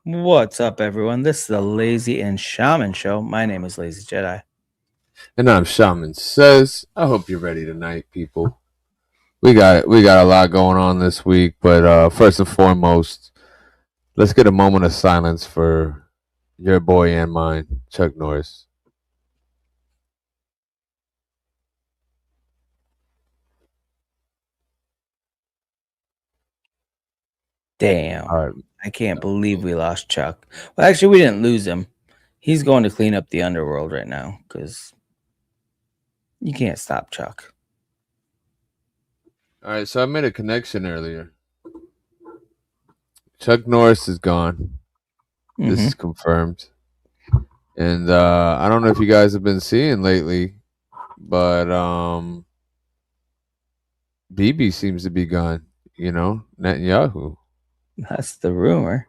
What's up, everyone? This is the Lazy and Shaman Show. My name is Lazy Jedi. And I'm Shaman Says. I hope you're ready tonight, people. We got a lot going on this week, but first and foremost, let's get a moment of silence for your boy and mine, Chuck Norris. Damn. All right. I can't believe we lost Chuck. Well, actually, we didn't lose him. He's going to clean up the underworld right now because you can't stop Chuck. All right, so I made a connection earlier. Chuck Norris is gone. This is confirmed. And I don't know if you guys have been seeing lately, but BB seems to be gone, Netanyahu. That's the rumor.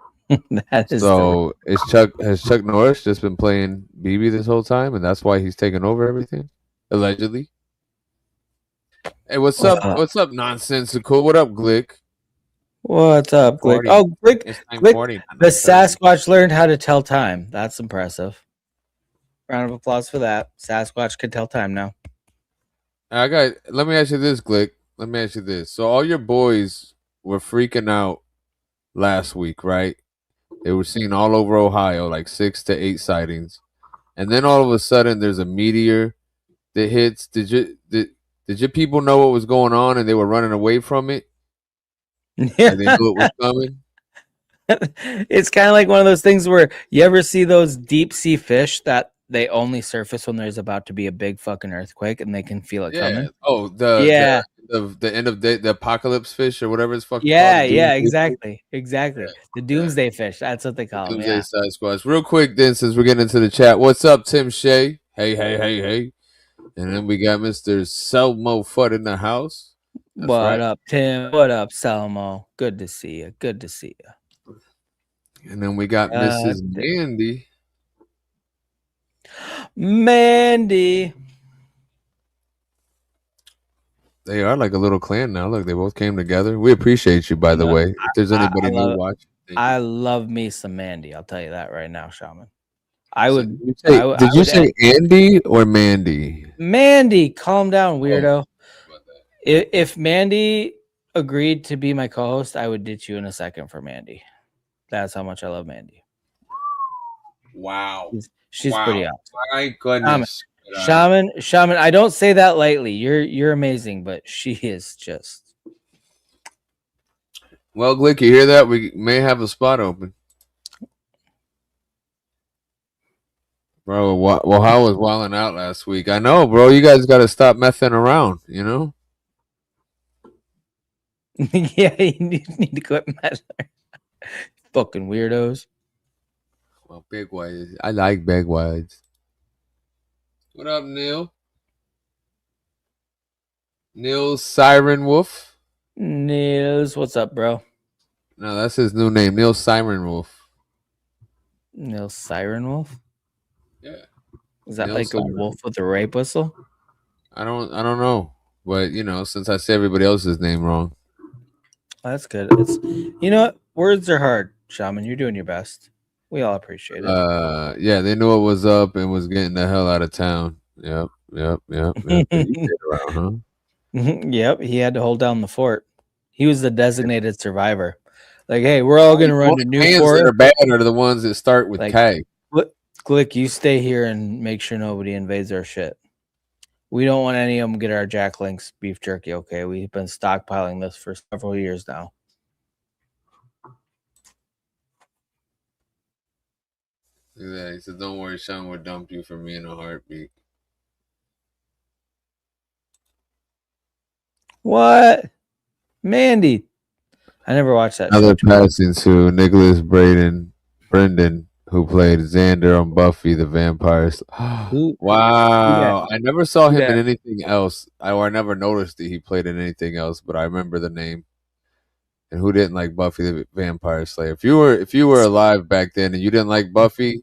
That is So has Chuck Norris just been playing BB this whole time, and that's why he's taking over everything, allegedly? Hey, what's up? What's up, nonsensical? What up, Glick? What's up, Glick? 40. Oh, Glick, It's Glick. 9:40. The Sasquatch learned how to tell time. That's impressive. Round of applause for that. Sasquatch can tell time now. Let me ask you this, Glick. Let me ask you this. So all your boys were freaking out last week, right? They were seen all over Ohio, like 6 to 8 sightings, and then all of a sudden there's a meteor that hits. Did your people know what was going on and they were running away from it? Yeah. Like they knew it was coming? It's kind of like one of those things where you ever see those deep sea fish that they only surface when there's about to be a big fucking earthquake and they can feel it coming. Oh, Yeah. the end of the apocalypse fish or whatever it's fucking Yeah, called. yeah, exactly. Yeah. The doomsday fish. That's what they call them. Doomsday Yeah. Side Squash. Real quick, then, since we're getting into the chat, what's up, Tim Shea? Hey. And then we got Mr. Selmo Fudd in the house. That's What right. up, Tim? What up, Salmo? Good to see you. Good to see you. And then we got Mrs. Mandy. Mandy. They are like a little clan now. Look, they both came together. We appreciate you, by the way. If there's anybody new watching, I love me some Mandy. I'll tell you that right now, Shaman. Did you say Andy or Mandy? Mandy, calm down, weirdo. If Mandy agreed to be my co-host, I would ditch you in a second for Mandy. That's how much I love Mandy. Wow. She's pretty awesome. My goodness. Shaman, I don't say that lightly. You're amazing, but she is just. Well, Glick, you hear that? We may have a spot open. Bro, well, how was wilding out last week? I know, bro. You guys got to stop messing around, you know? Yeah, you need to quit messing. Fucking weirdos. Well, big whites. I like big whites. What up, Neil? Neil Siren Wolf? Nils, what's up, bro? No, that's his new name, Neil Siren Wolf. Neil Siren Wolf? Yeah. Is that Neil like Siren. A wolf with a rape whistle? I don't know. But since I say everybody else's name wrong. Oh, that's good. You know what? Words are hard, Shaman. You're doing your best. We all appreciate it. Yeah, they knew what was up and was getting the hell out of town. Yep. Around, Yep, he had to hold down the fort. He was the designated survivor. Like, hey, we're all gonna run to Newport. That are bad are the ones that start with K. Glick, you stay here and make sure nobody invades our shit. We don't want any of them get our Jack Link's beef jerky. Okay, we've been stockpiling this for several years now. Look at that. He said, "Don't worry, Sean will dump you for me in a heartbeat." What? Mandy. I never watched that. Another passing to Nicholas Brendan, who played Xander on Buffy the Vampire Slayer. Wow. I never saw him in anything else. I never noticed that he played in anything else, but I remember the name. And who didn't like Buffy the Vampire Slayer? If you were alive back then and you didn't like Buffy,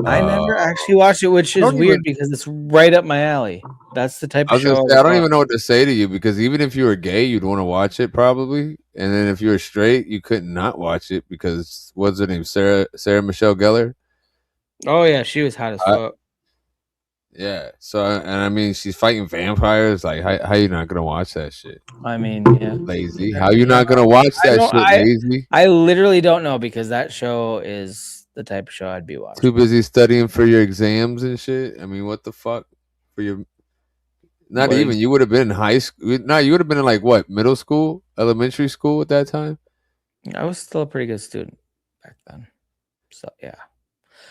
I never actually watched it, which I is don't weird even. because it's right up my alley. That's the type I of was gonna show I say would I don't watch. even know what to say to you because even if you were gay, you'd want to watch it probably, and then if you were straight, you couldn't not watch it because what's her name, Sarah Michelle Gellar. Oh yeah, she was hot as I, fuck. yeah. So and I mean, she's fighting vampires. Like, how you not gonna watch that shit? I mean, yeah. Lazy. How you not gonna watch I that don't. shit? Lazy. I literally don't know because that show is the type of show I'd be Too watching. busy studying for your exams and shit. I mean, what the fuck? For your not What? even. You would have been in high school. No, you would have been in like what? Middle school, elementary school at that time. I was still a pretty good student back then. So yeah.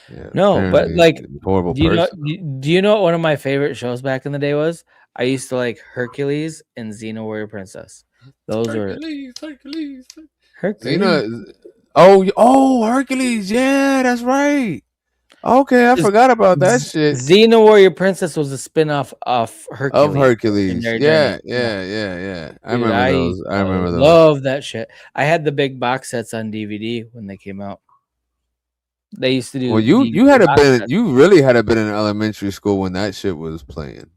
Yeah, No, but apparently like, horrible do you know? person. Do you know what one of my favorite shows back in the day was? I used to like Hercules and Xena Warrior Princess. Those were Hercules. Hercules. Xena. Oh, Hercules. Yeah, that's right. Okay, I forgot about that shit Xena Warrior Princess was a spin-off of of Hercules, Hercules. legendary. Yeah, yeah, yeah, yeah. I Dude, remember I those. used I to remember those. love that shit. I had the big box sets on DVD when they came out. They used to Well, do you DVD had a box been sets. you really had to been in elementary school when that shit was playing.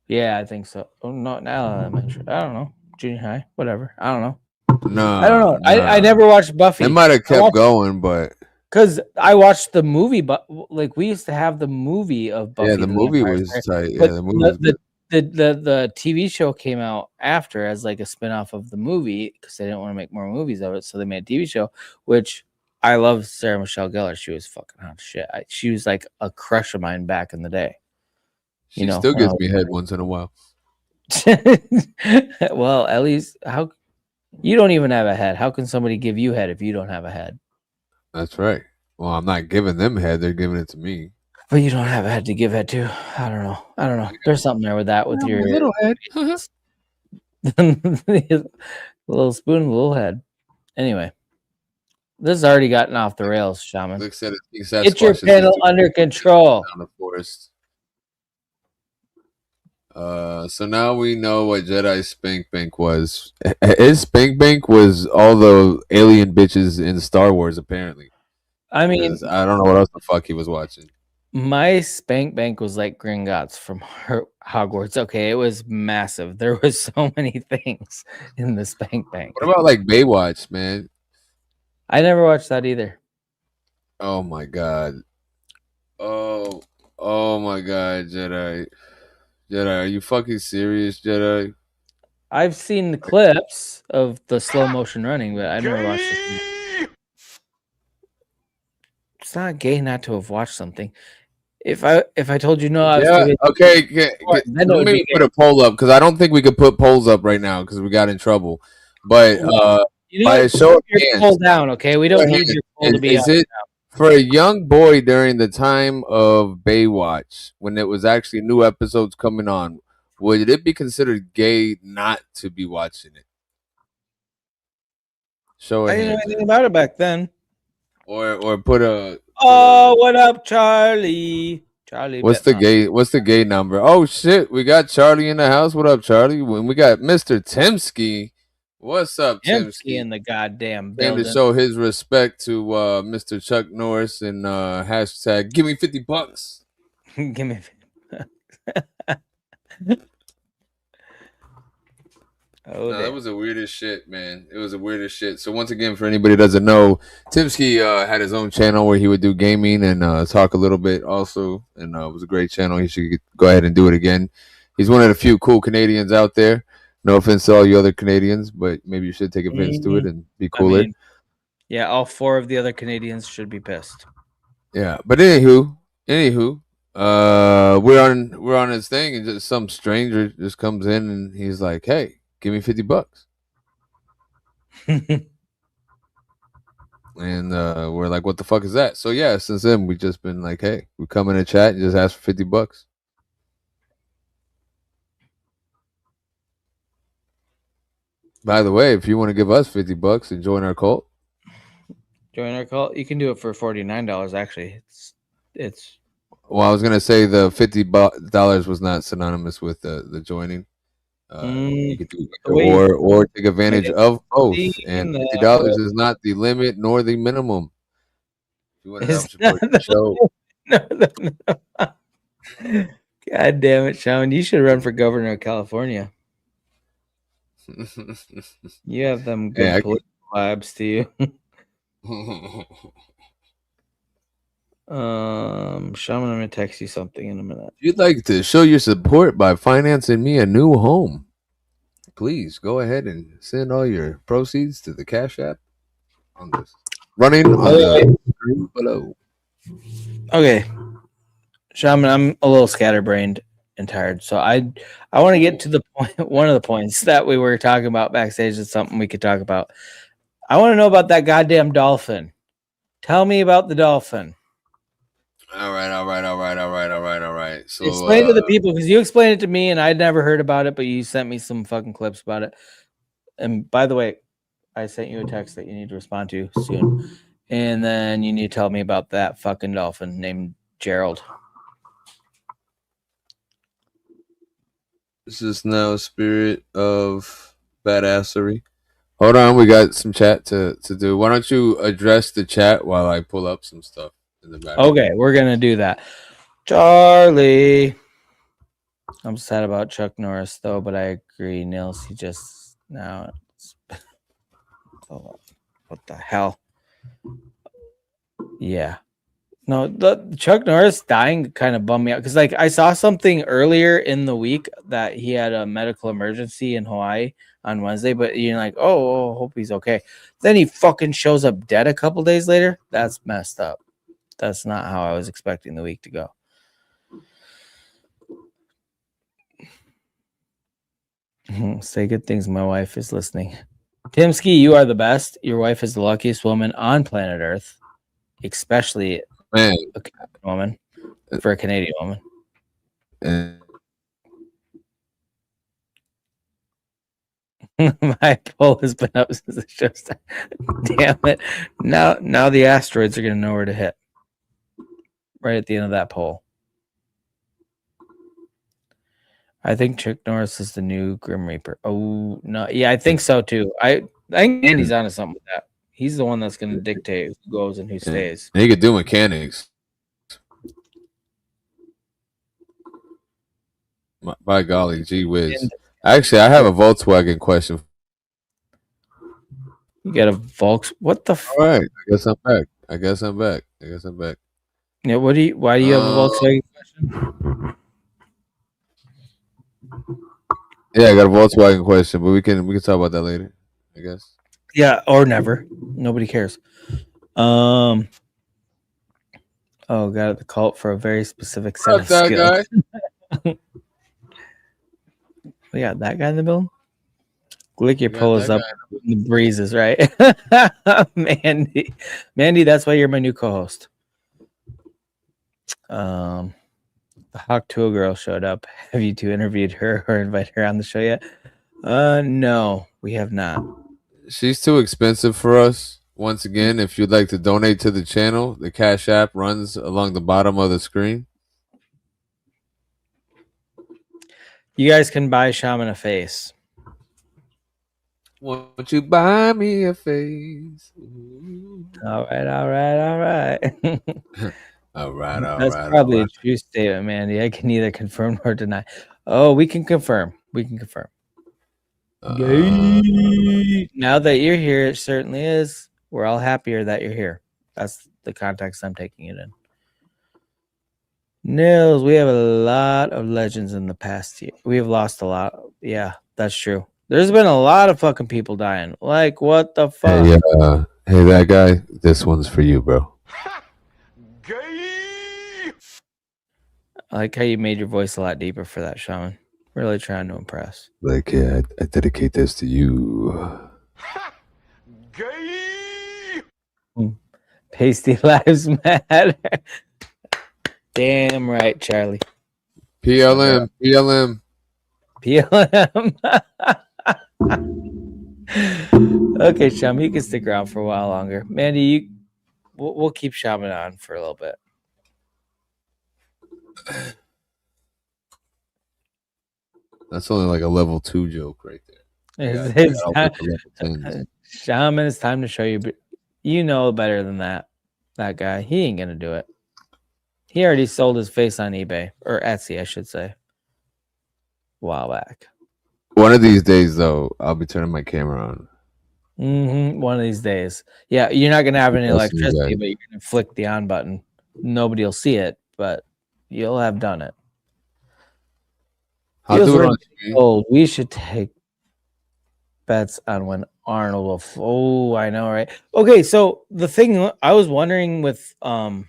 Yeah, I think so. Oh, not now elementary. I don't know. Junior high, whatever. I don't know. I don't Nah, know. I nah. never watched It Buffy. might have I kept watched going, but because I watched the movie, but like we used to have the movie of yeah, Buffy the the movie Vampire was Slayer, tight. Yeah, but the movie was good. the TV show came out after as like a spinoff of the movie because they didn't want to make more movies of it, so they made a TV show. Which I love Sarah Michelle Gellar. She was fucking hot as shit. She was like a crush of mine back in the day. You She know, still when I gives me head once in a while. well, at least how you don't even have a head. How can somebody give you head if you don't have a head? That's right. Well, I'm not giving them head; they're giving it to me. But you don't have a head to give head to. I don't know. I don't know. There's something there with that with Well, your my little head. little spoon, little head. Anyway, this has already gotten off the rails, Shaman. Luke said it's Get your Sasquatch is panel under control. down the forest. So now we know what Jedi Spank Bank was. His Spank Bank was all the alien bitches in Star Wars, apparently. I mean, Because I don't know what else the fuck he was watching. my spank bank was like Gringotts from Hogwarts. Okay, it was massive. There was so many things in the spank bank. What about like Baywatch, man? I never watched that either. Oh my god. Oh my god, Jedi. Jedi, are you fucking serious, Jedi? I've seen the clips of the slow motion running, but I never watched it. It's not gay not to have watched something. If I told you no, I was too Yeah. busy, Okay. then it Let would me be put gay. a poll up because I don't think we could put polls up right now because we got in trouble. But You know by a what? show Put of your hands, poll down, okay? We don't need your poll to be up. is it for a young boy during the time of Baywatch when it was actually new episodes coming on? Would it be considered gay not to be watching it? Show of I didn't know hands, anything about it back then. or put a. Oh, what up, Charlie? Charlie Bitmon. What's the gay number? Oh shit, we got Charlie in the house. What up, Charlie? When we got Mr. Timsky. What's up, Timsky Timsky? in the goddamn Came to building. show his respect to Mr. Chuck Norris and hashtag give me $50. Give me. Oh, No, that damn. was the weirdest shit, man. It was the weirdest shit. So once again, for anybody who doesn't know, Timsky had his own channel where he would do gaming and talk a little bit also, and it was a great channel. He should go ahead and do it again. He's one of the few cool Canadians out there. No offense to all you other Canadians, but maybe you should take offense to it and be I cooler. mean, yeah, all 4 of the other Canadians should be pissed. Yeah, but anywho, we're on his thing, and just some stranger just comes in and he's like, "Hey, give me $50." And we're like, "What the fuck is that?" So yeah, since then we just been like, "Hey, we come in a chat and just ask for $50." By the way, if you want to give us $50 and join our cult, Join our cult. You can do it for $49. Actually, it's. well, I was gonna say the $50 was not synonymous with the joining. You could do The either way or take advantage of both, and seen that $50 is not the limit nor the minimum. If you want to help is support the show, God damn it, Shaman. You should run for governor of California. You have them Hey, good political vibes to you. Shaman, I'm gonna text you something in a minute. If you'd like to show your support by financing me a new home, please go ahead and send all your proceeds to the Cash App on this running on the screen below. Okay, Shaman, I'm a little scatterbrained and tired, so I want to get to the point. One of the points that we were talking about backstage is something we could talk about. I want to know about that goddamn dolphin. Tell me about the dolphin. All right. So, Explain to the people because you explained it to me and I'd never heard about it, but you sent me some fucking clips about it. And by the way, I sent you a text that you need to respond to soon. And then you need to tell me about that fucking dolphin named Gerald. this is now a spirit of badassery. Hold on, we got some chat to do. Why don't you address the chat while I pull up some stuff in the background? Okay, we're gonna do that. Charlie. I'm sad about Chuck Norris though, but I agree, Nils. He just now oh, what the hell? Yeah. No, the Chuck Norris dying kind of bummed me out because, like, I saw something earlier in the week that he had a medical emergency in Hawaii on Wednesday, but you're like, oh, hope he's okay. Then he fucking shows up dead a couple days later. That's messed up. That's not how I was expecting the week to go. Say good things. My wife is listening. Timsky, you are the best. Your wife is the luckiest woman on planet Earth, especially Man, a Canadian woman for a Canadian woman. My poll has been up since the show started. Damn it! Now the asteroids are gonna know where to hit. Right at the end of that poll. I think Chuck Norris is the new Grim Reaper. Oh no, yeah, I think so too. I think Andy's onto something with that. He's the one that's gonna dictate who goes and who stays. he could do mechanics. By golly, gee whiz. Actually, I have a Volkswagen question. You got a Volks. What the? All right, I guess I'm back. Yeah. What do you? Why do you have a Volkswagen question? Yeah, I got a Volkswagen question, but we can talk about that later, I guess. Yeah, or never. Nobody cares. Oh, got the cult for a very specific set of that skills. guy. We got that guy in the building. Glick your pulls up the breezes, right? Mandy, that's why you're my new co-host. The Hawk Tool girl showed up. Have you two interviewed her or invited her on the show yet? No, we have not. She's too expensive for us. Once again, if you'd like to donate to the channel, the Cash App runs along the bottom of the screen. You guys can buy Shaman a face. Won't you buy me a face? All right. All right. That's probably a true statement, Mandy. I can neither confirm nor deny. Oh, we can confirm. Now that you're here, it certainly is. We're all happier that you're here. That's the context I'm taking it in. Nils, we have a lot of legends in the past year. We have lost a lot. Yeah, that's true. There's been a lot of fucking people dying. Like, what the fuck? Hey, that guy. This one's for you, bro. I like how you made your voice a lot deeper for that, Shaman. Really trying to impress. Like, yeah, I dedicate this to you. Pasty lives matter. Damn right, Charlie. PLM. Okay, Shaman, you can stick around for a while longer. Mandy, we'll keep Shaman on for a little bit. That's only like a level 2 joke right there. Shaman, it's time to show you. You know better than that. That guy, he ain't gonna do it. He already sold his face on eBay or Etsy, I should say, a while back. One of these days, though, I'll be turning my camera on. One of these days. Yeah, you're not gonna have any I'll see you electricity, guys. but you're gonna flick the on button. Nobody will see it, but you'll have done it. I'll Feels do it we're on getting screen. old. We should take bets on when Arnold will. Oh, I know, right? Okay, so the thing I was wondering with When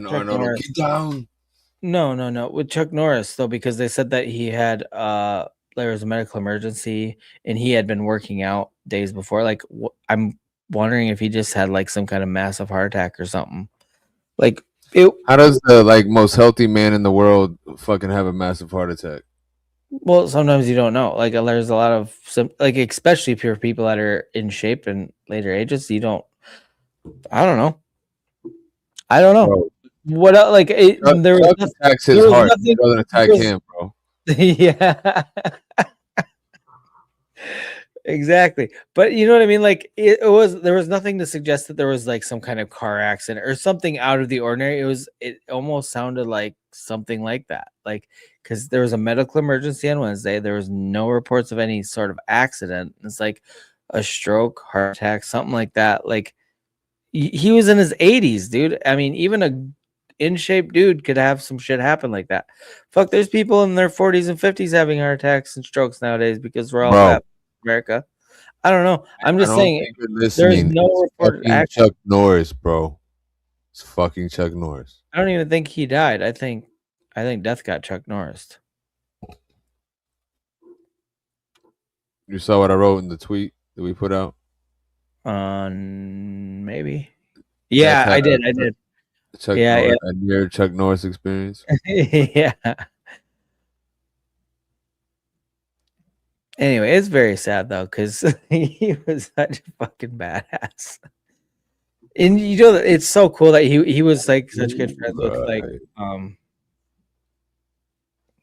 Chuck Arnold will Norris. get down. No, with Chuck Norris though, because they said that he had there was a medical emergency and he had been working out days before. Like I'm wondering if he just had like some kind of massive heart attack or something. Like it. How does the most healthy man in the world fucking have a massive heart attack? Well, sometimes you don't know. Like there's a lot of like especially if you're people that are in shape and later ages, you don't. I don't know. I don't know. Bro, What like there was Chuck nothing. attacks There his was heart. He nothing. doesn't There attack was, him, bro. yeah. Exactly. But you know what I mean? Like there was nothing to suggest that there was like some kind of car accident or something out of the ordinary. It almost sounded like something like that. Like because there was a medical emergency on Wednesday. There was no reports of any sort of accident. It's like a stroke, heart attack, something like that. Like he was in his 80s, dude. I mean, even a in shape dude could have some shit happen like that. Fuck, there's people in their 40s and 50s having heart attacks and strokes nowadays because we're all Bro, fat. America. I don't know. I'm I just don't saying think you're there's listening. no It's reported fucking action. Chuck Norris, bro. It's fucking Chuck Norris. I don't even think he died. I think death got Chuck Norris. You saw what I wrote in the tweet that we put out? Maybe. Death Yeah, had I did. I did. Chuck Yeah, Norris, a near Chuck Norris experience. yeah. Anyway, it's very sad though, because he was such a fucking badass. And you know, it's so cool that he was like such good friends with like Right.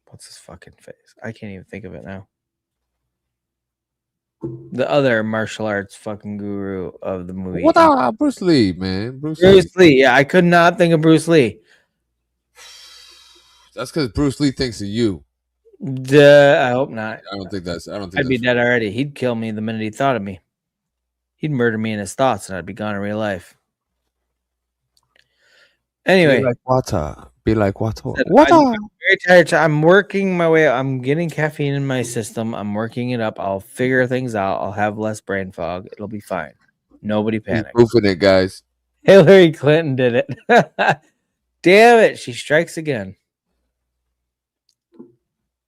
what's his fucking face? I can't even think of it now. The other martial arts fucking guru of the movie. What up, Bruce Lee, man? Bruce Lee. Bruce Lee. Yeah, I could not think of Bruce Lee. That's because Bruce Lee thinks of you. Duh, I hope not. I don't think that's I'd be dead already. He'd kill me the minute he thought of me. He'd murder me in his thoughts, and I'd be gone in real life. Anyway, Be like water. Be like water. I'm very tired. I'm working my way. I'm getting caffeine in my system. I'm working it up. I'll figure things out. I'll have less brain fog. It'll be fine. Nobody He's panic. proofing it, guys. Hillary Clinton did it. Damn it. She strikes again.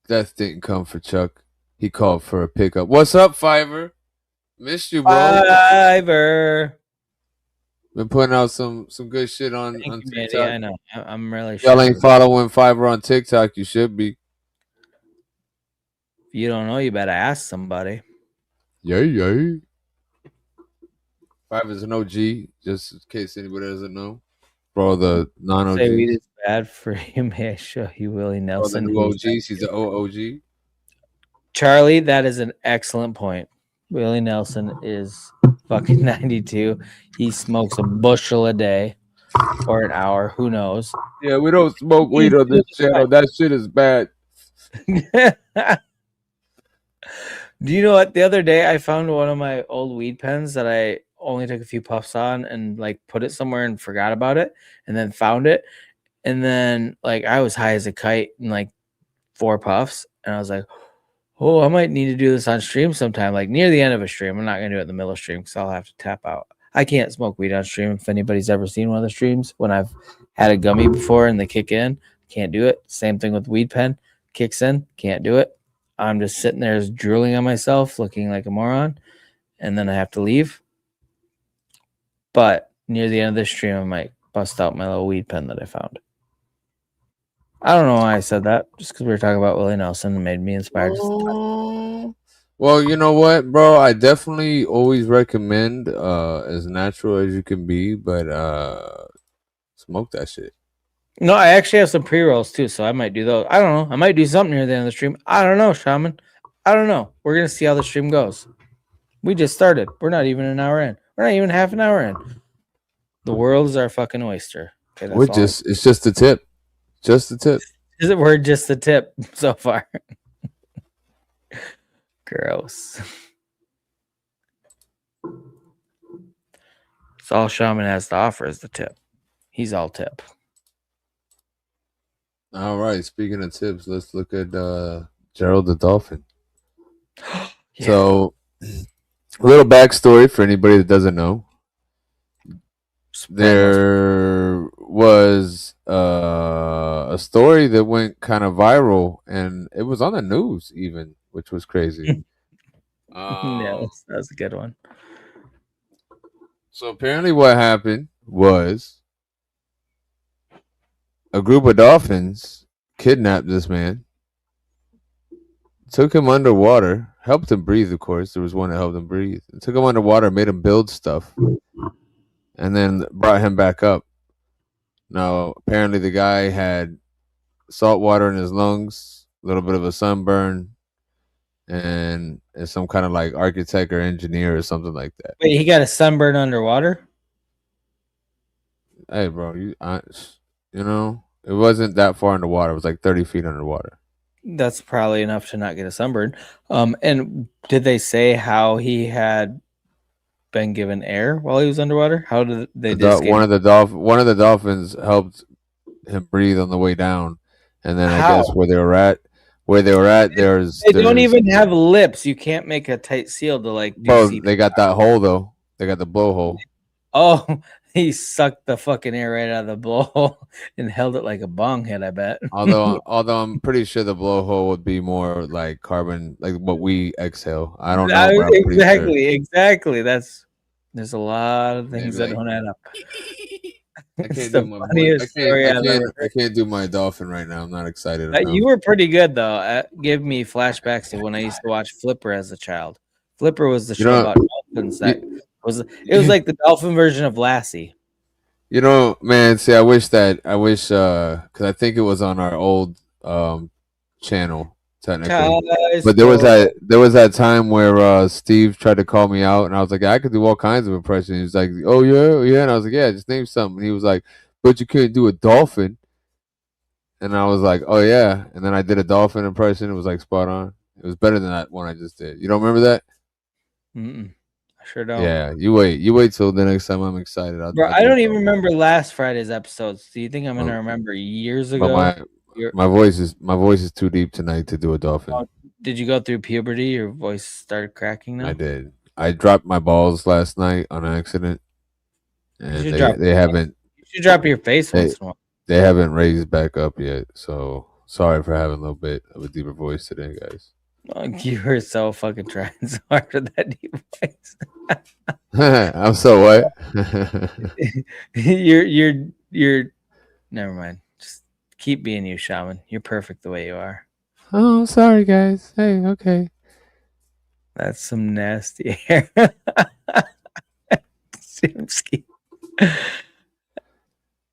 Death didn't come for Chuck. He called for a pickup. What's up, Fiverr? Missed you, bro. Fiverr. Been putting out some good shit on Thank you, TikTok. Mandy. I know. I'm really Y'all sure. ain't following Fiverr on TikTok. You should be. If you don't know, you better ask somebody. Yay. Fiverr's an OG, just in case anybody doesn't know. For all the non-OGs. Say weed is bad for you. May I show you Willie All the Nelson? new OGs. He's an OOG. Charlie, that is an excellent point. Willie Nelson is fucking 92. He smokes a bushel a day or an hour. Who knows? Yeah, we don't smoke weed on this channel. That shit is bad. Do you know what? The other day I found one of my old weed pens that I only took a few puffs on and like put it somewhere and forgot about it and then found it. And then like I was high as a kite in like 4 puffs. And I was like, oh, I might need to do this on stream sometime, like near the end of a stream. I'm not going to do it in the middle of stream because I'll have to tap out. I can't smoke weed on stream. If anybody's ever seen one of the streams when I've had a gummy before and they kick in, can't do it. Same thing with weed pen, kicks in, can't do it. I'm just sitting there drooling on myself, looking like a moron, and then I have to leave. But near the end of the stream, I might bust out my little weed pen that I found. I don't know why I said that, just because we were talking about Willie Nelson and made me inspired. Well, you know what, bro? I definitely always recommend as natural as you can be, but smoke that shit. No, I actually have some pre-rolls too, so I might do those. I don't know. I might do something near the end of the stream. I don't know, Shaman. I don't know. We're going to see how the stream goes. We just started. We're not even an hour in. We're not even half an hour in. The world is our fucking oyster. Okay, It's just a tip. Just the tip. We're just the tip so far. Gross. It's all Shaman has to offer is the tip. He's all tip. All right. Speaking of tips, let's look at Gerald the dolphin. Yeah. So, a little backstory for anybody that doesn't know. Spoilers. There was a story that went kind of viral, and it was on the news even, which was crazy. No, that was a good one. So apparently, what happened was a group of dolphins kidnapped this man, took him underwater, helped him breathe. Of course, there was one that helped him breathe. And took him underwater, made him build stuff, and then brought him back up. Now, apparently, the guy had salt water in his lungs, a little bit of a sunburn, and is some kind of like architect or engineer or something like that. Wait, he got a sunburn underwater? Hey, bro, you know, it wasn't that far underwater. It was like 30 feet underwater. That's probably enough to not get a sunburn. And did they say how he had been given air while he was underwater? How did they One of the dolphins helped him breathe on the way down, and then I How? guess where they were at, They don't even have lips. You can't make a tight seal to like do bro. CPR. They got that hole though. They got the blowhole. Oh, he sucked the fucking air right out of the blowhole and held it like a bong head, I bet. Although I'm pretty sure the blowhole would be more like carbon, like what we exhale. I don't know, but I'm pretty sure. Exactly. There's a lot of things that Like, don't add up. I It's can't the do my voice. funniest story I've ever I heard. can't do my dolphin right now. I'm not excited enough. You were pretty good though. Give me flashbacks to when I used to watch Flipper as a child. Flipper was the show about dolphins that was like the dolphin version of Lassie. You know, man. See, I wish because I think it was on our old channel technically. But there was that time where Steve tried to call me out, and I was like, I could do all kinds of impressions. He was like, oh yeah, and I was like, yeah, just name something. And he was like, but you couldn't do a dolphin. And I was like, oh yeah, and then I did a dolphin impression. It was like spot on. It was better than that one I just did. You don't remember that? I sure don't. Yeah, you wait till the next time. I'm excited. Bro, I don't even remember last Friday's episodes. Do you think I'm gonna remember years ago? But my voice is too deep tonight to do a dolphin. Did you go through puberty? Your voice started cracking now? I did. I dropped my balls last night on accident, and they haven't. You should drop your face once in a while. They haven't raised back up yet. So sorry for having a little bit of a deeper voice today, guys. You were so fucking trying so hard for that deep voice. I'm so what? You're never mind. Just keep being you, Shaman. You're perfect the way you are. Oh, sorry, guys. Hey, okay. That's some nasty hair. Simsky.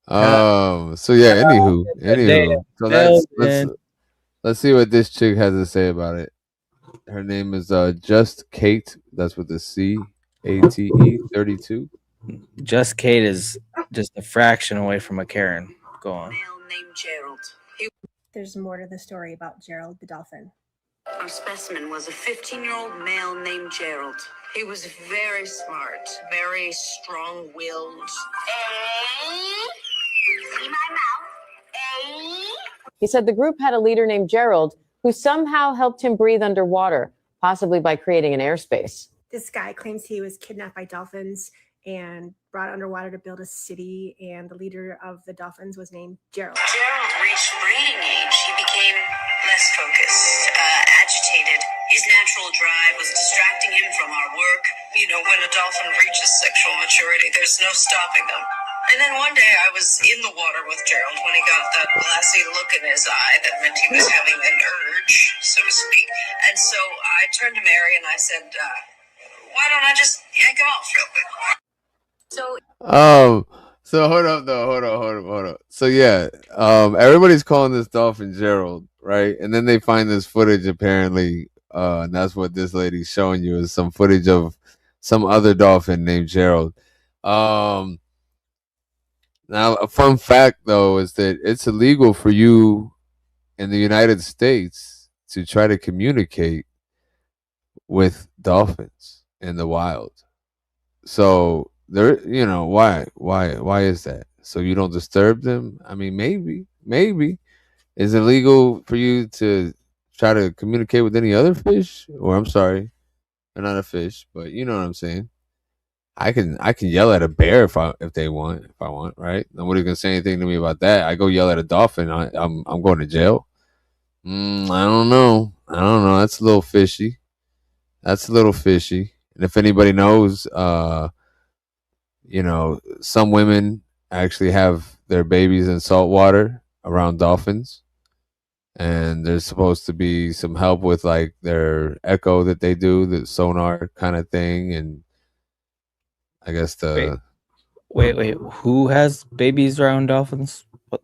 So yeah, anywho. So let's see what this chick has to say about it. Her name is Just Kate. That's with the CATE 32. Just Kate is just a fraction away from a Karen. Go on. Male named Gerald. There's more to the story about Gerald the dolphin. Our specimen was a 15-year-old male named Gerald. He was very smart, very strong-willed. See my mouth? He said the group had a leader named Gerald who somehow helped him breathe underwater, possibly by creating an airspace. This guy claims he was kidnapped by dolphins and brought underwater to build a city, and the leader of the dolphins was named Gerald. Gerald reached breeding age. He became less focused, agitated. His natural drive was distracting him from our work. You know, when a dolphin reaches sexual maturity, there's no stopping them. And then one day I was in the water with Gerald when he got that glassy look in his eye that meant he was having an urge, so to speak. And so I turned to Mary and I said, why don't I just yank him off real quick? So hold up. So yeah, everybody's calling this dolphin Gerald, right? And then they find this footage apparently, and that's what this lady's showing you is some footage of some other dolphin named Gerald. Now, a fun fact though is that it's illegal for you in the United States to try to communicate with dolphins in the wild. So there, why is that? So you don't disturb them? I mean, maybe is it legal for you to try to communicate with any other fish? Or I'm sorry, they're not a fish, but you know what I'm saying. I can yell at a bear if they want, if I want, right? Nobody's gonna say anything to me about that. I go yell at a dolphin, I'm going to jail. I don't know. That's a little fishy. That's a little fishy. And if anybody knows, some women actually have their babies in salt water around dolphins, and there's supposed to be some help with like their echo that they do, the sonar kind of thing, and I guess Wait. Who has babies around dolphins? What?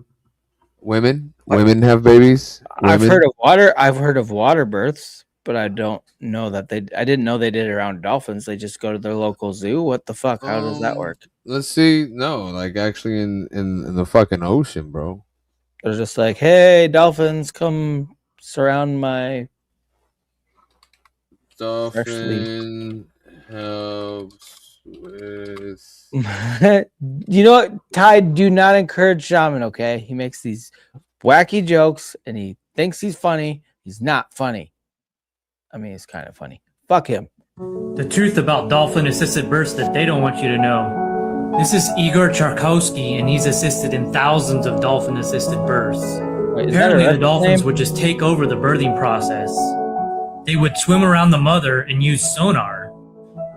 women have babies. I've Women. heard of water births, but I don't know that I didn't know they did it around dolphins. They just go to their local zoo. What the fuck? How does that work? Let's see. No, like actually in the fucking ocean, bro. They're just like, hey, dolphins, come surround my Dolphin helps with. You know what, Ty? Do not encourage Shaman. Okay, he makes these wacky jokes and he thinks he's funny. He's not funny. I mean, he's kind of funny. Fuck him. The truth about dolphin-assisted births that they don't want you to know. This is Igor Charkowski, and he's assisted in thousands of dolphin-assisted births. Wait, Apparently, the dolphins would just take over the birthing process. They would swim around the mother and use sonar,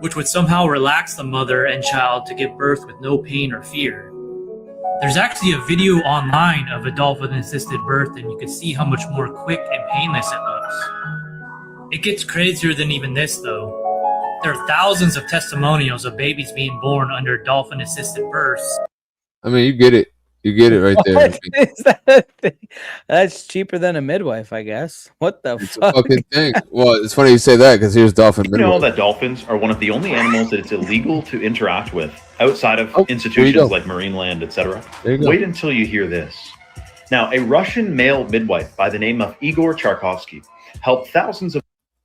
which would somehow relax the mother and child to give birth with no pain or fear. There's actually a video online of a dolphin-assisted birth, and you can see how much more quick and painless it looks. It gets crazier than even this, though. There are thousands of testimonials of babies being born under dolphin-assisted births. I mean, you get it. You get it right there. What is that a thing? That's cheaper than a midwife, I guess. What the It's fuck? a fucking thing. Well, it's funny you say that because here's dolphin. You know that dolphins are one of the only animals that it's illegal to interact with outside of institutions like marine land, etc. Wait until you hear this. Now, a Russian male midwife by the name of Igor Charkowski helped thousands of.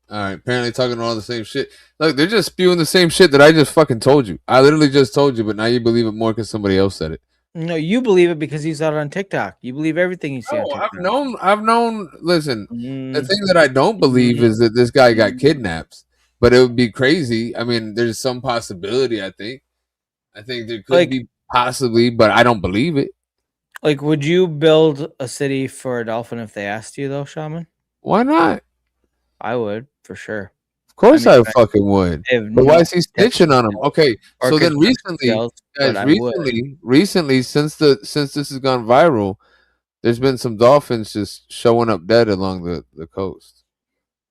All right, apparently talking all the same shit. Look, they're just spewing the same shit that I just fucking told you. I literally just told you, but now you believe it more because somebody else said it. No, you believe it because you saw it on TikTok. You believe everything you see on TikTok. I've known. Listen, the thing that I don't believe is that this guy got kidnapped. But it would be crazy. I mean, there's some possibility. I think there could be possibly, but I don't believe it. Like, would you build a city for a dolphin if they asked you, though, Shaman? Why not? I would, for sure. Of course I fucking would. But why is he snitching on him? Okay, so then recently, since this has gone viral, there's been some dolphins just showing up dead along the coast.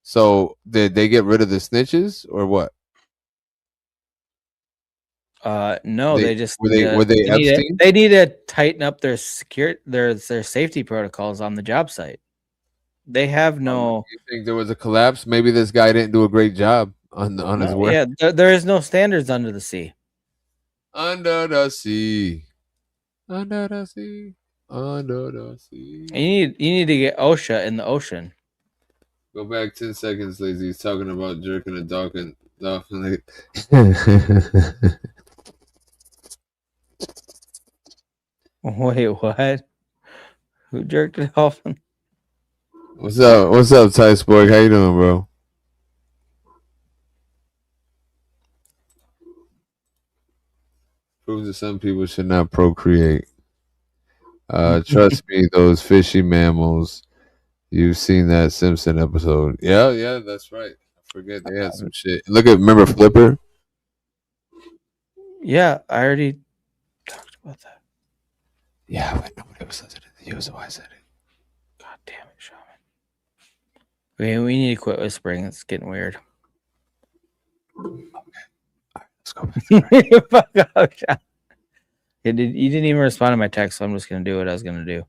So did they get rid of the snitches or what? No, they just were they Epstein? They need to tighten up their their safety protocols on the job site. They have no. You think there was a collapse? Maybe this guy didn't do a great job on his work. Yeah, there is no standards under the sea. Under the sea, under the sea, under the sea. You need to get OSHA in the ocean. Go back 10 seconds, Lazy. He's talking about jerking a dolphin. Wait, what? Who jerked a dolphin? What's up? What's up, Ty Spork? How you doing, bro? Proves that some people should not procreate. Trust me, those fishy mammals. You've seen that Simpson episode. Yeah, that's right. I forget they had some shit. Remember Flipper? Yeah, I already talked about that. Yeah, but nobody was listening to you, so I said it. God damn it, Shaman. We need to quit whispering. It's getting weird. Okay. All right, let's go. Fuck off, Shaman. You didn't even respond to my text, so I'm just gonna do what I was gonna do.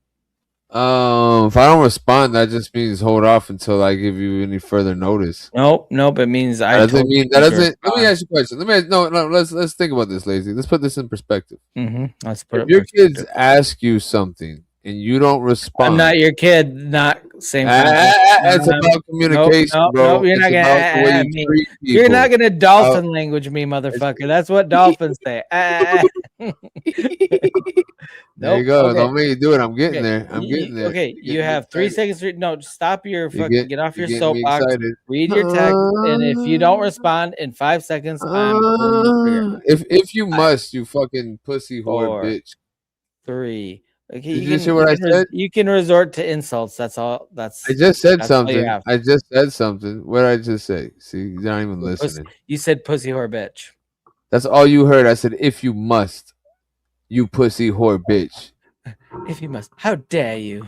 If I don't respond, that just means hold off until I give you any further notice. Nope. It means I That doesn't told mean you that to doesn't. Let me respond. ask you a question. No. Let's think about this, Lazy. Let's put this in perspective. Let's put If it your kids perspective. ask you something and you don't respond, I'm not your kid. Not same concept. it's about communication, bro. Nope. You're It's not about the way gonna you me. treat people. You're not gonna dolphin language me, motherfucker. That's what dolphins say. There you Nope. go. Okay. Don't make me do it. I'm getting Okay. there. I'm getting there. Okay. You're You getting me have 3 excited. seconds. No, stop your fucking. Get off your You're getting me soapbox. excited. Read your text, and if you don't respond in 5 seconds, I'm pulling the trigger. If you 5, must, you fucking pussy whore 4, bitch. 3. Okay, Did you just hear what I said? You can resort to insults. That's all. I just said that's all you something. have. I just said something. What did I just say? See, you're not even listening. You said pussy whore bitch. That's all you heard. I said, if you must, you pussy whore bitch. If you must. How dare you?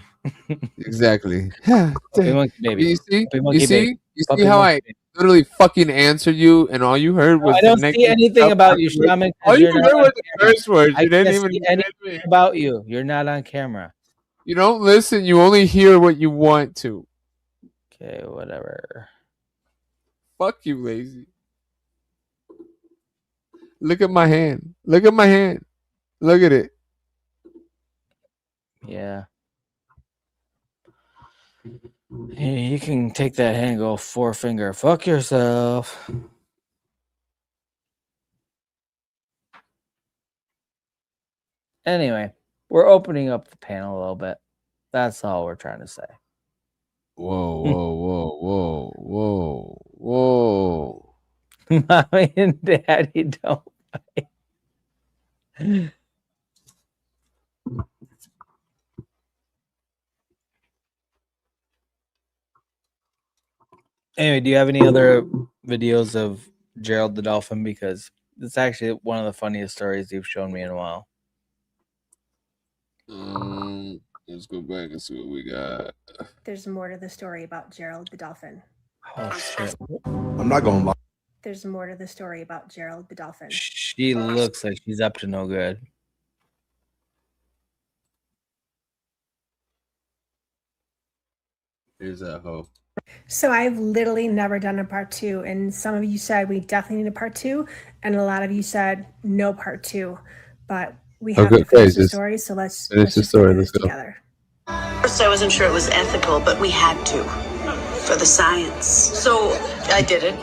Exactly. Puppy monkey baby. You see? Puppy monkey baby. You Puppy see how monkey I baby. literally fucking answered you, and all you heard was I the don't see negative anything stuff about you, afterwards? Shaman, All because you you're not heard on was the camera. curse words. I You didn't can't even see get anything me. about you. You're not on camera. You don't listen. You only hear what you want to. Okay, whatever. Fuck you, Lazy. Look at my hand. Look at my hand. Look at it. Yeah. Hey, you can take that hand and go 4-finger. Fuck yourself. Anyway, we're opening up the panel a little bit. That's all we're trying to say. Whoa. Mommy and Daddy don't fight. Anyway, do you have any other videos of Gerald the Dolphin? Because it's actually one of the funniest stories you've shown me in a while. Let's go back and see what we got. There's more to the story about Gerald the Dolphin. Oh, shit. I'm not gonna lie. There's more to the story about Gerald the Dolphin. She looks like she's up to no good. Here's that hoe. So I've literally never done a part 2, and some of you said we definitely need a part 2, and a lot of you said no part 2. But we have to finish the story, so let's finish the story. Let's go together. First, I wasn't sure it was ethical, but we had to for the science. So I did it.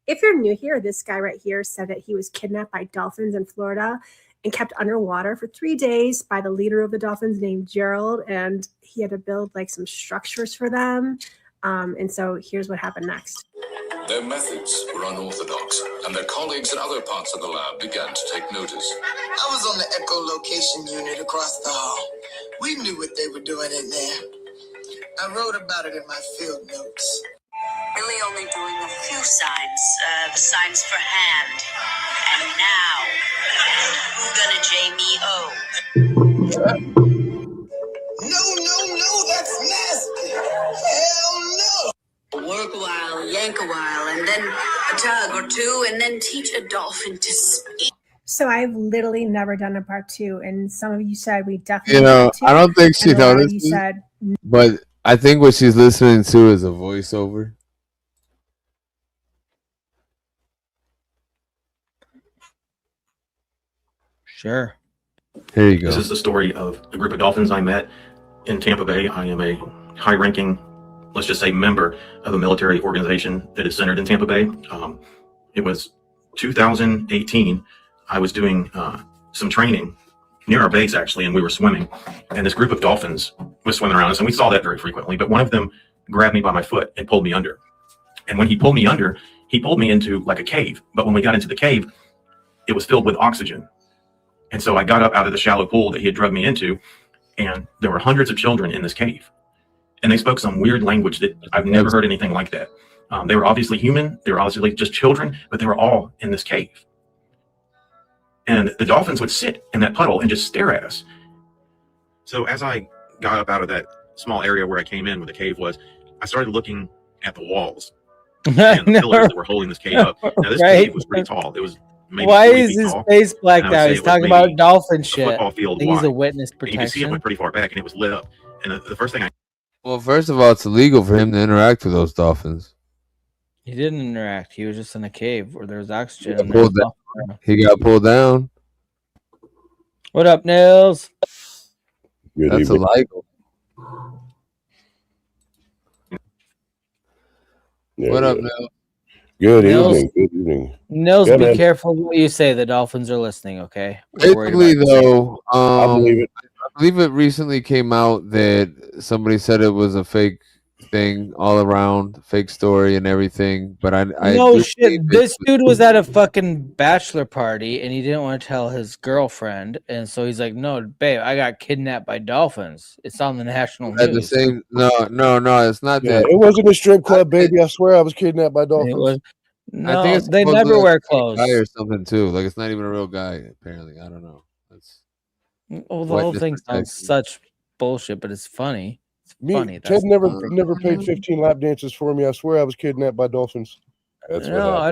If you're new here, this guy right here said that he was kidnapped by dolphins in Florida and kept underwater for 3 days by the leader of the dolphins named Gerald, and he had to build like some structures for them. And so here's what happened next. Their methods were unorthodox, and their colleagues in other parts of the lab began to take notice. I was on the echolocation unit across the hall. We knew what they were doing in there. I wrote about it in my field notes. Really only doing a few signs. The signs for hand. And now, who gonna J-me-O? No, that's nasty. Hell no. Work a while, yank a while, and then a tug or two, and then teach a dolphin to speak. So I've literally never done a part 2, and some of you said we definitely. You know, I don't think she noticed. You said, but I think what she's listening to is a voiceover. Sure. Here you go. This is the story of a group of dolphins I met in Tampa Bay. I am a high-ranking, let's just say, member of a military organization that is centered in Tampa Bay. It was 2018. I was doing some training near our base, actually, and we were swimming. And this group of dolphins was swimming around us, and we saw that very frequently. But one of them grabbed me by my foot and pulled me under. And when he pulled me under, he pulled me into like a cave. But when we got into the cave, it was filled with oxygen. And so I got up out of the shallow pool that he had drugged me into, and there were hundreds of children in this cave. And they spoke some weird language that I've never heard anything like that. They were obviously human. They were obviously just children, but they were all in this cave. And the dolphins would sit in that puddle and just stare at us. So as I got up out of that small area where I came in where the cave was, I started looking at the walls and the pillars that were holding this cave up. Now, this cave was pretty tall. It was maybe Why 40 is feet his tall. face blacked And I would out? say He's it was talking maybe about dolphin a shit. football I field think he's a wide. witness And you could see it protection. went pretty far back, and it was lit up. And the first thing I Well, first of all, it's illegal for him to interact with those dolphins. He didn't interact. He was just in a cave where there was oxygen. He And got there was pulled dolphins. down. He got pulled down. What up, Nils? Good That's evening. illegal. Yeah, What up, yeah. Nils? Good Nils- evening. Good evening. Nils, Yeah, be man. careful what you say. The dolphins are listening, okay? We're worried Basically, about you. though, I believe it. I believe it recently came out that somebody said it was a fake thing all around, fake story and everything. But I No do shit. believe This dude was at a fucking bachelor party and he didn't want to tell his girlfriend. And so he's like, no, babe, I got kidnapped by dolphins. It's on the national at the news. same. No, it's not Yeah, that. it wasn't a strip club, baby. I swear I was kidnapped by It dolphins. was, I think no, it's they supposed never to wear be a guy clothes. or something too. Like it's not even a real guy. Apparently, I don't know. That's Well, the whole witness thing sounds protection. such bullshit, but it's funny. It's funny. Ted That's never paid 15 lap dances for me. I swear I was kidnapped by dolphins. That's what no, happened.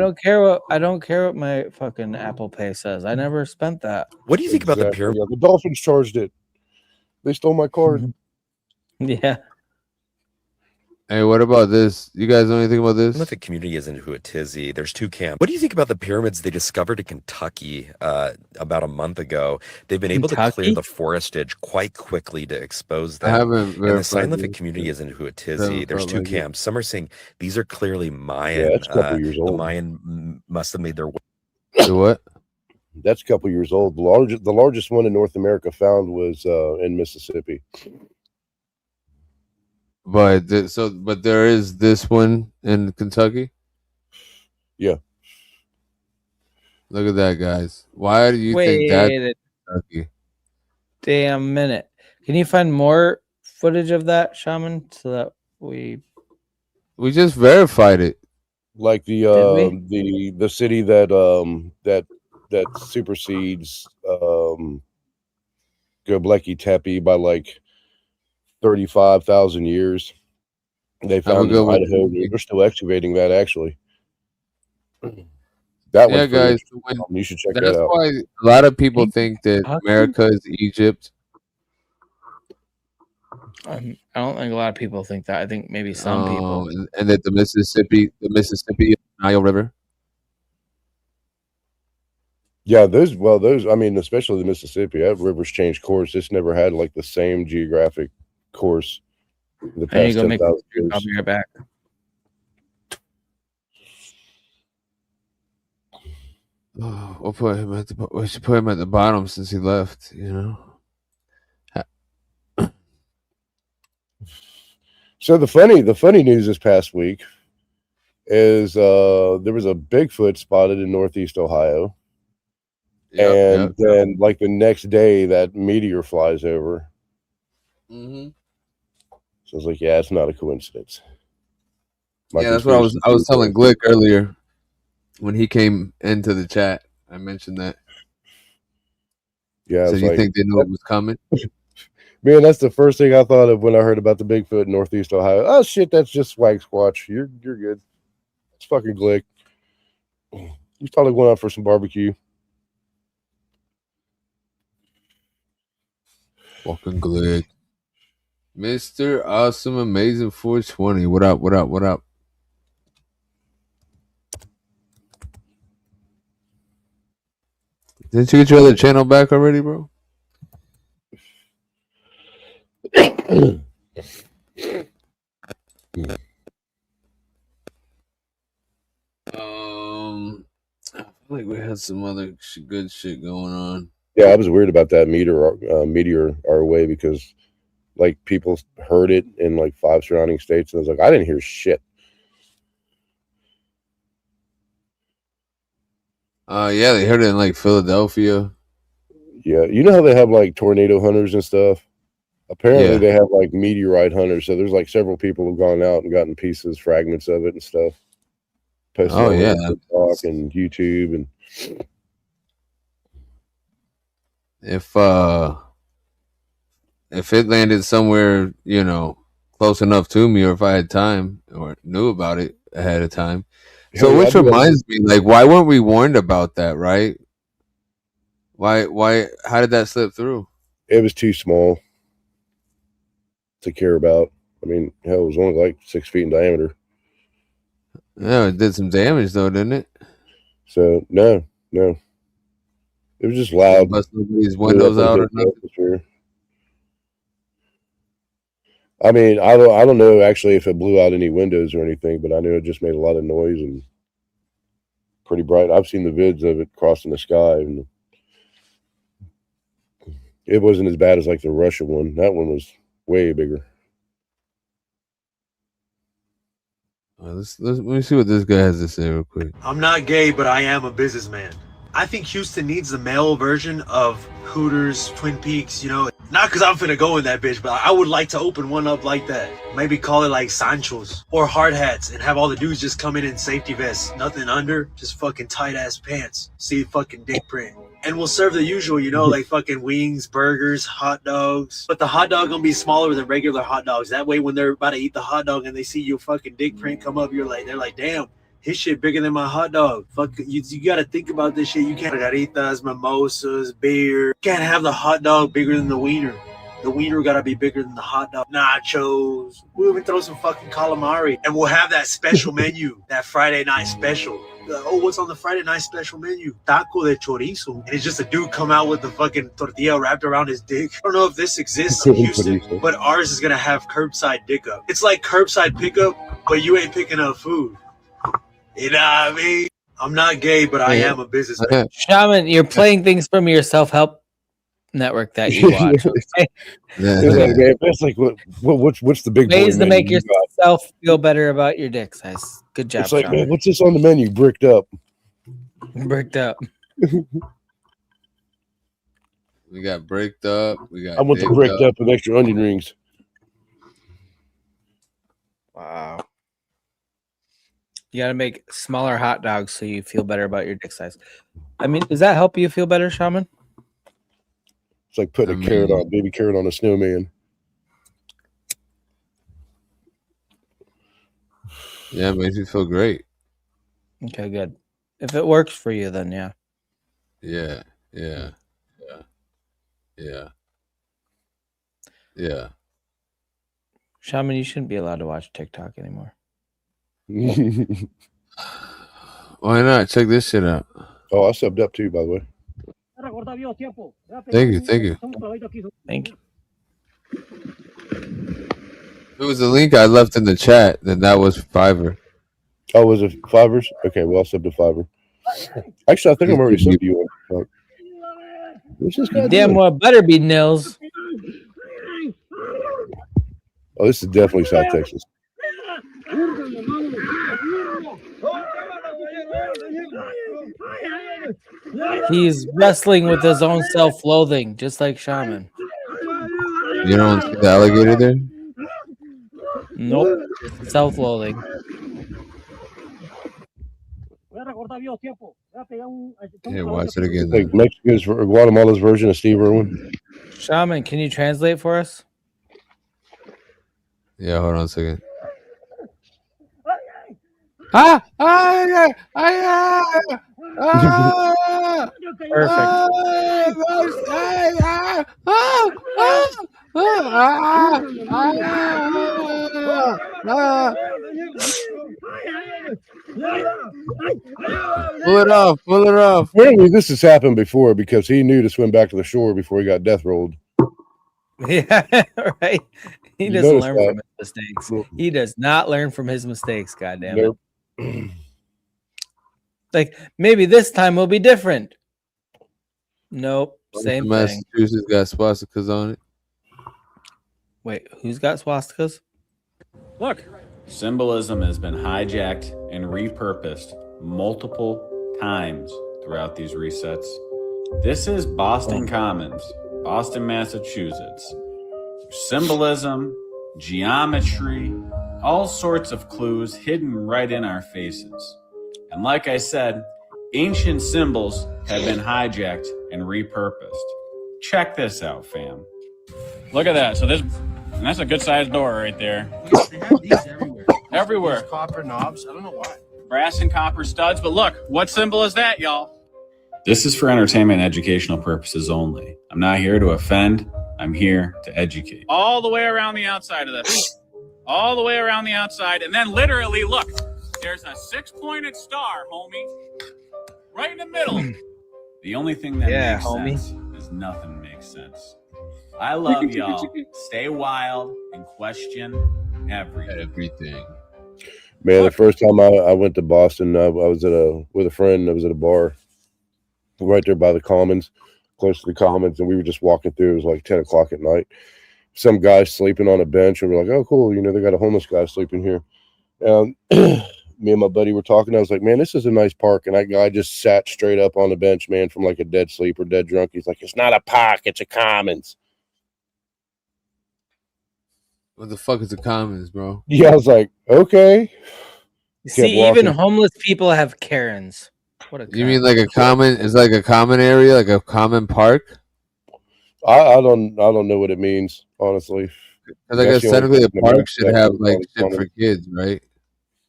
I don't care what my fucking Apple Pay says. I never spent that. What do you think about the Exactly. pyramid? Yeah, the dolphins charged it. They stole my card. Yeah. Hey, what about this? You guys know anything about this? The community is into a tizzy. There's two camps. What do you think about the pyramids they discovered in Kentucky about a month ago? They've been able to clear the forest edge quite quickly to expose them. I haven't And the verified scientific this, community but is into a tizzy. There's felt two like it. camps. Some are saying these are clearly Mayan. Yeah, that's a couple years The old. Mayan must have made their way. The what? That's a couple years old. The largest one in North America found was in Mississippi. But but there is this one in Kentucky. Yeah. Look at that, guys. Why do you think Wait that's a Kentucky? damn minute. Can you find more footage of that, Shaman, so that we just verified it? Like the city that supersedes Göbekli Tepe by like 35,000 years. They found in Idaho. They're still excavating that actually. That Yeah, guys. you should check That's that out. why a lot of people think that America is Egypt. I don't think a lot of people think that. I think maybe some people. And that the Mississippi Nile River. Yeah, those. I mean, especially the Mississippi. That river's changed course. It's never had like the same geographic course the I need past to go make 10,000 years. I'll be right back. Oh, we should put him at the bottom since he left. You know. So the funny news this past week is there was a Bigfoot spotted in Northeast Ohio. Then like the next day that meteor flies over. Mm-hmm. So I was like, yeah, it's not a coincidence. Yeah, that's what I was telling Glick earlier when he came into the chat. I mentioned that. Yeah. So you think they knew it was coming? Man, that's the first thing I thought of when I heard about the Bigfoot in Northeast Ohio. Oh shit, that's just swag squatch. You're good. It's fucking Glick. He's probably going out for some barbecue. Fucking Glick. Mr. Awesome Amazing 420. What up? What up? What up? Didn't you get your other channel back already, bro? I feel like we had some other good shit going on. Yeah, I was weird about that meteor our way because like people heard it in like 5 surrounding states, and I was like, I didn't hear shit. Yeah, they heard it in like Philadelphia. Yeah, you know how they have like tornado hunters and stuff? Apparently they have like meteorite hunters. So there's like several people who've gone out and gotten pieces, fragments of it and stuff. Posted on TikTok and YouTube. And if it landed somewhere, you know, close enough to me, or if I had time or knew about it ahead of time, So, which reminds me, like, why weren't we warned about that, right? Why? How did that slip through? It was too small to care about. I mean, hell, it was only like 6 feet in diameter. Yeah, it did some damage though, didn't it? So no, it was just loud. Bust nobody's windows out or nothing. I mean, I don't know actually if it blew out any windows or anything, but I know it just made a lot of noise and pretty bright. I've seen the vids of it crossing the sky, and it wasn't as bad as like the Russia one. That one was way bigger. Let me see what this guy has to say real quick. I'm not gay, but I am a businessman. I think Houston needs the male version of Hooters, Twin Peaks, you know. Not because I'm finna go in that bitch, but I would like to open one up like that. Maybe call it like Sancho's or hard hats and have all the dudes just come in safety vests. Nothing under, just fucking tight ass pants. See fucking dick print. And we'll serve the usual, you know, like fucking wings, burgers, hot dogs. But the hot dog gonna be smaller than regular hot dogs. That way when they're about to eat the hot dog and they see your fucking dick print come up, they're like, damn. His shit bigger than my hot dog. Fuck, you gotta think about this shit. You can't margaritas, mimosas, beer. You can't have the hot dog bigger than the wiener. The wiener gotta be bigger than the hot dog. Nachos. We'll even throw some fucking calamari. And we'll have that special menu, that Friday night special. What's on the Friday night special menu? Taco de chorizo. And it's just a dude come out with the fucking tortilla wrapped around his dick. I don't know if this exists in Houston, but ours is gonna have curbside dick up. It's like curbside pickup, but you ain't picking up food. You know what I mean? I'm not gay, but I am a businessman. Shaman, you're playing things from your self-help network that you watch. Okay? It's like what's the big ways to make yourself feel better about your dick size? Good job. It's like, Shaman. man, what's this on the menu? Bricked up. Bricked up. We got bricked up. I want the bricked up with extra onion rings. Wow. You got to make smaller hot dogs so you feel better about your dick size. I mean, does that help you feel better, Shaman? It's like putting a baby carrot on a snowman. Yeah, it makes you feel great. Okay, good. If it works for you, then yeah. Yeah. Shaman, you shouldn't be allowed to watch TikTok anymore. Why not? Check this shit out. Oh, I subbed up too, by the way. Thank you. Thank you. If it was the link I left in the chat, then that was Fiverr. Oh, was it Fivers? Okay, well, I'll sub to Fiverr. Actually, I think I'm already subbed to you on. What's this guy damn doing? well better be Nils. Oh, this is definitely South Texas. He's wrestling with his own self-loathing, just like Shaman. You don't see the alligator there? Nope. Self-loathing. Yeah, watch it again. Like Mexico's or Guatemala's version of Steve Irwin. Shaman, can you translate for us? Yeah, hold on a second. Pull it off. Apparently, this has happened before because he knew to swim back to the shore before he got death rolled. Yeah, right. He doesn't learn from his mistakes. He does not learn from his mistakes. God damn it. Like, maybe this time will be different. Nope. Same thing. Massachusetts got swastikas on it. Wait, who's got swastikas? Look, symbolism has been hijacked and repurposed multiple times throughout these resets. This is Boston Commons, Boston, Massachusetts. Symbolism, geometry, all sorts of clues hidden right in our faces. And like I said, ancient symbols have been hijacked and repurposed. Check this out, fam. Look at that. So and that's a good sized door right there. They have these everywhere. Everywhere. These copper knobs. I don't know why. brass and copper studs. But look, what symbol is that, y'all? This is for entertainment and educational purposes only. I'm not here to offend. I'm here to educate. All the way around the outside of this. All the way around the outside. And then literally, look, there's a 6-pointed star, homie. Right in the middle. The only thing that makes sense is nothing makes sense. I love y'all. Stay wild and question everything. Man, the first time I went to Boston, I was with a friend. I was at a bar right there by the Commons, close to the Commons, and we were just walking through. It was like 10 o'clock at night. Some guy sleeping on a bench, and we're like, "Oh, cool! You know, they got a homeless guy sleeping here." Me and my buddy were talking. I was like, "Man, this is a nice park." And that guy just sat straight up on the bench, man, from like a dead sleep or dead drunk. He's like, "It's not a park; it's a Commons." What the fuck is the Commons, bro? Yeah, I was like, okay. See, even homeless people have Karens. What a you mean like a common? It's like a common area, like a common park. I don't know what it means, honestly. Because I guess technically a park should have like shit for kids, right?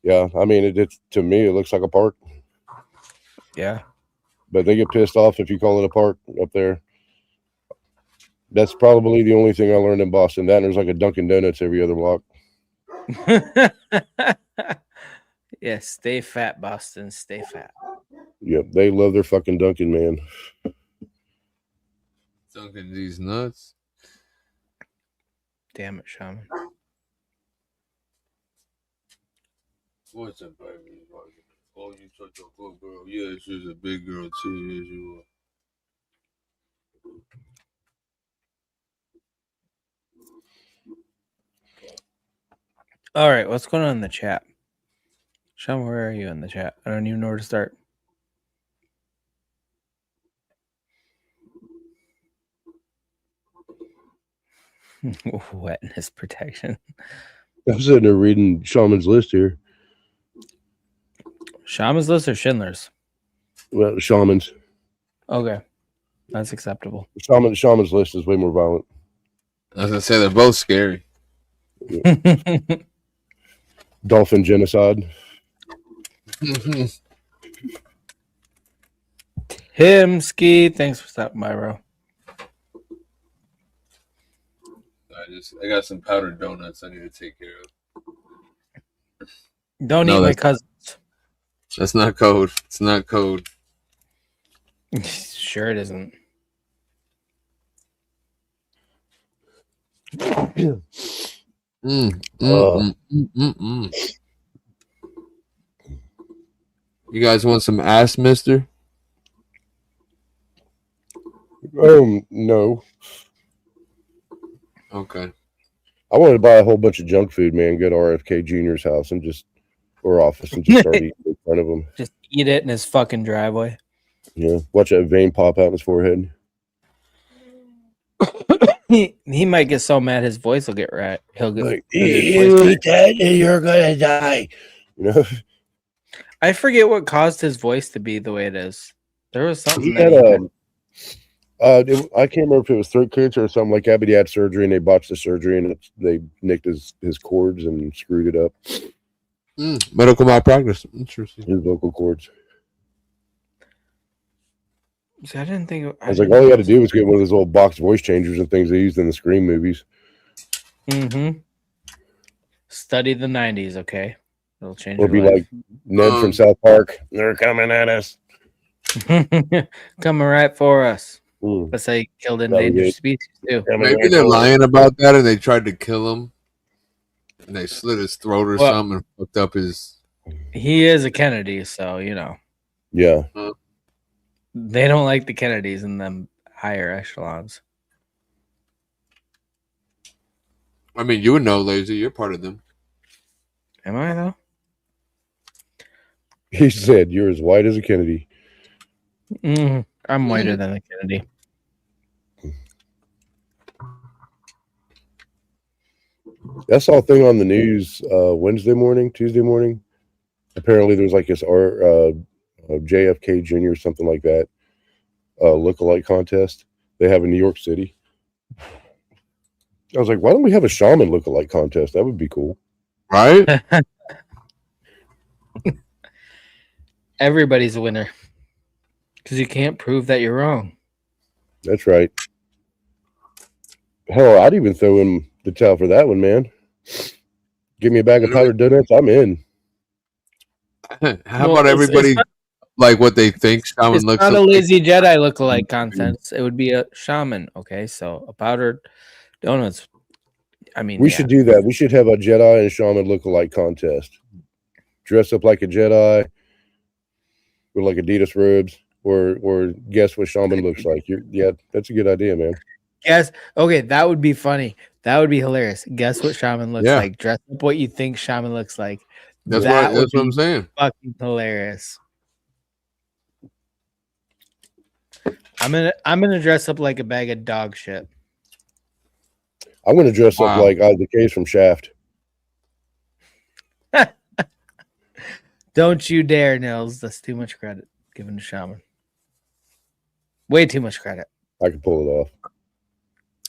Yeah, I mean, it to me it looks like a park. Yeah, but they get pissed off if you call it a park up there. That's probably the only thing I learned in Boston. That and there's like a Dunkin' Donuts every other block. Yeah, stay fat, Boston. Stay fat. Yep, they love their fucking Dunkin', man. Dunkin' these nuts. Damn it, Shaman. What's up, baby? Oh, you such a good girl. Yeah, she's a big girl too. Yes, you are. All right, what's going on in the chat? Shaman, where are you in the chat? I don't even know where to start. Wetness protection. I'm sitting there reading Shaman's list here. Shaman's list or Schindler's? Well, Shaman's. Okay, that's acceptable. Shaman's list is way more violent. I was gonna say they're both scary. Yeah. Dolphin genocide. Himski, thanks for stopping by, bro. I got some powdered donuts I need to take care of. Don't eat my cousins. That's not code. It's not code. Sure it isn't. You guys want some ass, mister? No. Okay. I wanted to buy a whole bunch of junk food, man. Go to RFK Jr.'s house and or office and just start eating in front of him. Just eat it in his fucking driveway. Yeah. Watch that vein pop out in his forehead. He might get so mad his voice will get right. He'll get like, eat that and you're gonna die. You know. I forget what caused his voice to be the way it is. There was something. He had I can't remember if it was throat cancer or something like that, but he had surgery and they botched the surgery and they nicked his cords and screwed it up. Medical malpractice. Interesting. His vocal cords. See, I didn't think. I was like, all he had to do was get one of those little box voice changers and things they used in the Scream movies. Mm-hmm. Study the 90s, okay? It'll change. Or be like Ned from South Park. They're coming at us. Coming right for us. That's how you killed endangered species too. Maybe they're lying about that and they tried to kill him. And they slit his throat or something and fucked up his. He is a Kennedy, so you know. Yeah. They don't like the Kennedys in them higher echelons. I mean, you would know, Lazy. You're part of them. Am I though? He said, "You're as white as a Kennedy." I'm whiter than a Kennedy. I saw a thing on the news Tuesday morning. Apparently, there's like this JFK Jr. or something like that lookalike contest they have in New York City. I was like, why don't we have a shaman lookalike contest? That would be cool, right? Everybody's a winner because you can't prove that you're wrong. That's right. Hell, I'd even throw in the towel for that one, man. Give me a bag of powdered donuts, I'm in. How about everybody like what they think shaman it's looks not like? a Lazy Jedi lookalike contest. It would be a shaman. Okay, so a powdered donuts. I mean, we should do that. We should have a Jedi and shaman lookalike contest. Dress up like a Jedi with like Adidas robes, or guess what shaman looks like. Yeah, that's a good idea, man. Guess. Okay, that would be funny. That would be hilarious. Guess what shaman looks like. Dress up what you think shaman looks like. That's what I'm saying. Fucking hilarious. I'm gonna dress up like a bag of dog shit. I'm gonna dress up like the case from Shaft. Don't you dare, Nils. That's too much credit given to shaman. Way too much credit. I can pull it off.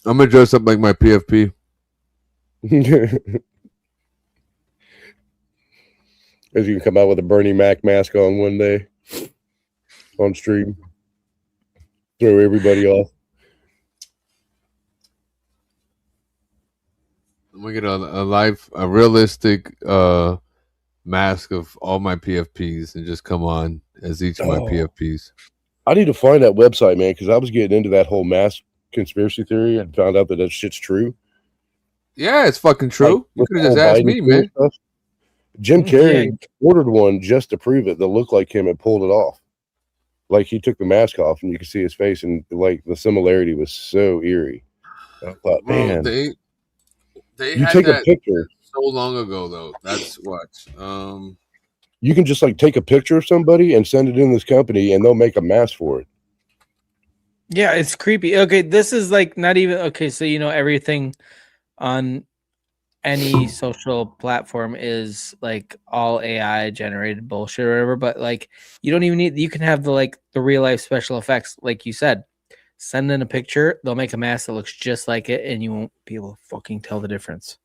I'm gonna dress up like my PFP. As you can come out with a Bernie Mac mask on one day on stream, throw everybody off. I'm gonna get a realistic mask of all my PFPs and just come on as each of my PFPs. I need to find that website, man, because I was getting into that whole mask conspiracy theory and found out that shit's true. Yeah, it's fucking true. Like, you could have just asked me, man. Stuff. Jim Carrey ordered one just to prove it that looked like him and pulled it off. Like he took the mask off and you could see his face, and like the similarity was so eerie. I thought, man, they you had take that a picture so long ago though. That's what. You can just like take a picture of somebody and send it in this company, and they'll make a mask for it. Yeah, it's creepy. Okay, this is like not even okay. So everything on any social platform is like all AI generated bullshit or whatever. But like, you don't even need. You can have the real life special effects, like you said. Send in a picture, they'll make a mask that looks just like it, and you won't be able to fucking tell the difference.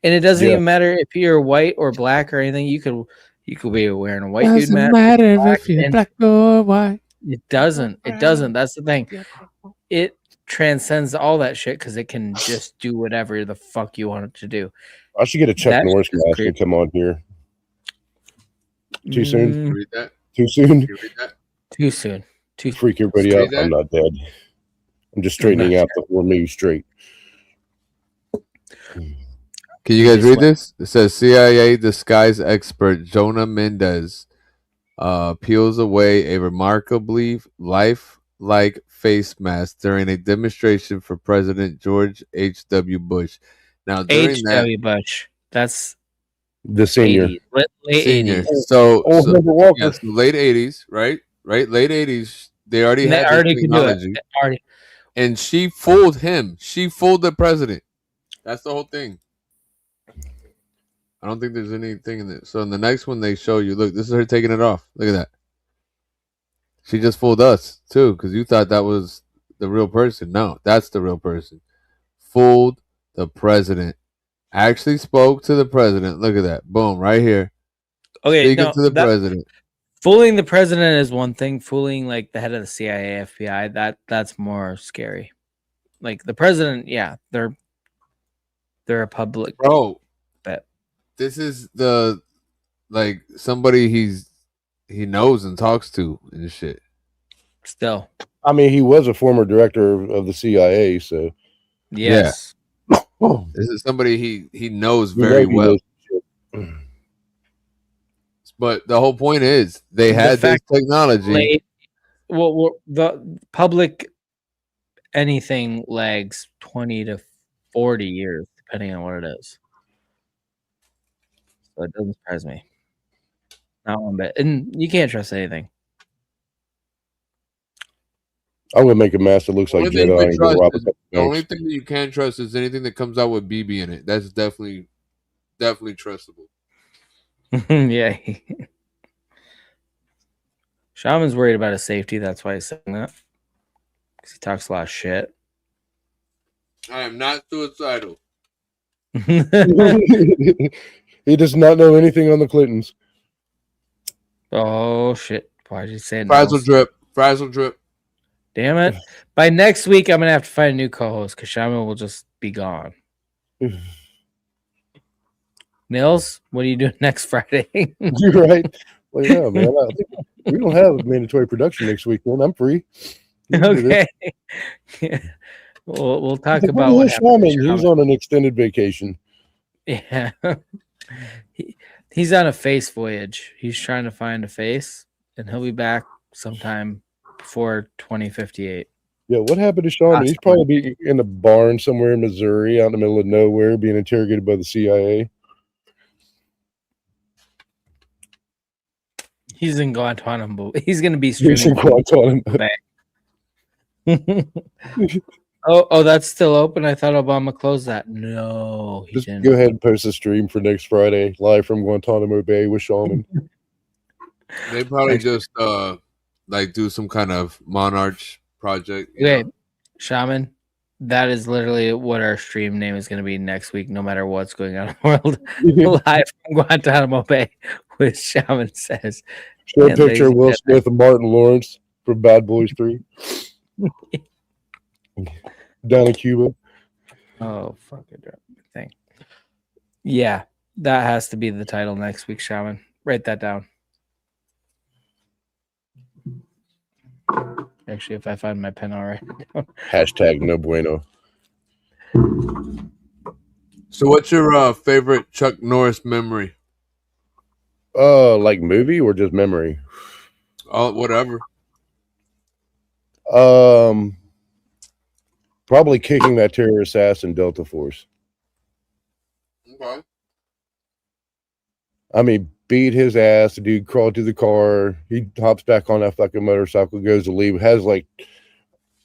And it doesn't even matter if you're white or black or anything. You could be wearing a white dude mask. Doesn't matter if you're black or white. It doesn't. It doesn't. That's the thing. It transcends all that shit because it can just do whatever the fuck you want it to do. I should get a Chuck Norris mask and come on here. Too soon? Read that? Too soon? Read that? Too soon. Too freak everybody out. I'm not dead. I'm just straightening out the whole me straight. Can you guys read this? It says CIA disguise expert Jonah Mendez peels away a remarkably lifelike face mask during a demonstration for President George H.W. Bush. Now, during H.W. Bush. That's the senior. 80s, late senior. 80s. So late 80s, right? Right? Late 80s. They already had this technology. And she fooled him. She fooled the president. That's the whole thing. I don't think there's anything in it. So in the next one they show you, look, this is her taking it off. Look at that. She just fooled us too, because you thought that was the real person. No, that's the real person. Fooled the president. Actually spoke to the president. Look at that. Boom, right here. Okay, speaking to the president. Fooling the president is one thing. Fooling like the head of the CIA, FBI, that's more scary. Like the president, yeah, they're a public bro. Bet. This is the somebody he knows and talks to and shit. Still, I mean, he was a former director of the CIA, so yes. Yeah. This is somebody he knows very well. But the whole point is they had this technology. The public anything lags 20 to 40 years, depending on what it is. So it doesn't surprise me. Not one bit. And you can't trust anything. I'm gonna make a mask that looks like Jedi. The only thing that you can't trust is anything that comes out with BB in it. That's definitely trustable. Yeah. Shaman's worried about his safety. That's why he's saying that. Because he talks a lot of shit. I am not suicidal. He does not know anything on the Clintons. Oh shit! Why did you say Frazzle Nels? drip? Frazzle drip. Damn it! By next week, I'm gonna have to find a new co-host because Shaman will just be gone. Nils, what are you doing next Friday? You're right. Well, yeah, man. I think we don't have mandatory production next week, man. I'm free. Okay. We'll talk about what what happened. Shaman. He's on an extended vacation. Yeah. He's on a face voyage. He's trying to find a face, and he'll be back sometime before 2058. Yeah, what happened to Shaman? He's probably in a barn somewhere in Missouri, out in the middle of nowhere, being interrogated by the CIA. He's in Guantanamo. He's going to be streaming. He's in Guantanamo. Oh, that's still open. I thought Obama closed that. No, he Just didn't. go ahead and post a stream for next Friday, live from Guantanamo Bay with Shaman. They probably just like do some kind of Monarch project. Okay, Shaman, that is literally what our stream name is going to be next week, no matter what's going on in the world. Live from Guantanamo Bay with Shaman Says. Show a picture of Will Smith and Martin Lawrence from Bad Boys 3. Down in Cuba. Oh, fucking thing. Yeah, that has to be the title next week, Shaman. Write that down. Actually, if I find my pen, I'll write it down. Hashtag no bueno. So what's your favorite Chuck Norris memory? Like movie or just memory? Whatever. Probably kicking that terrorist ass in Delta Force. Okay. I mean, beat his ass. The dude crawled to the car. He hops back on that fucking motorcycle, goes to leave. Has like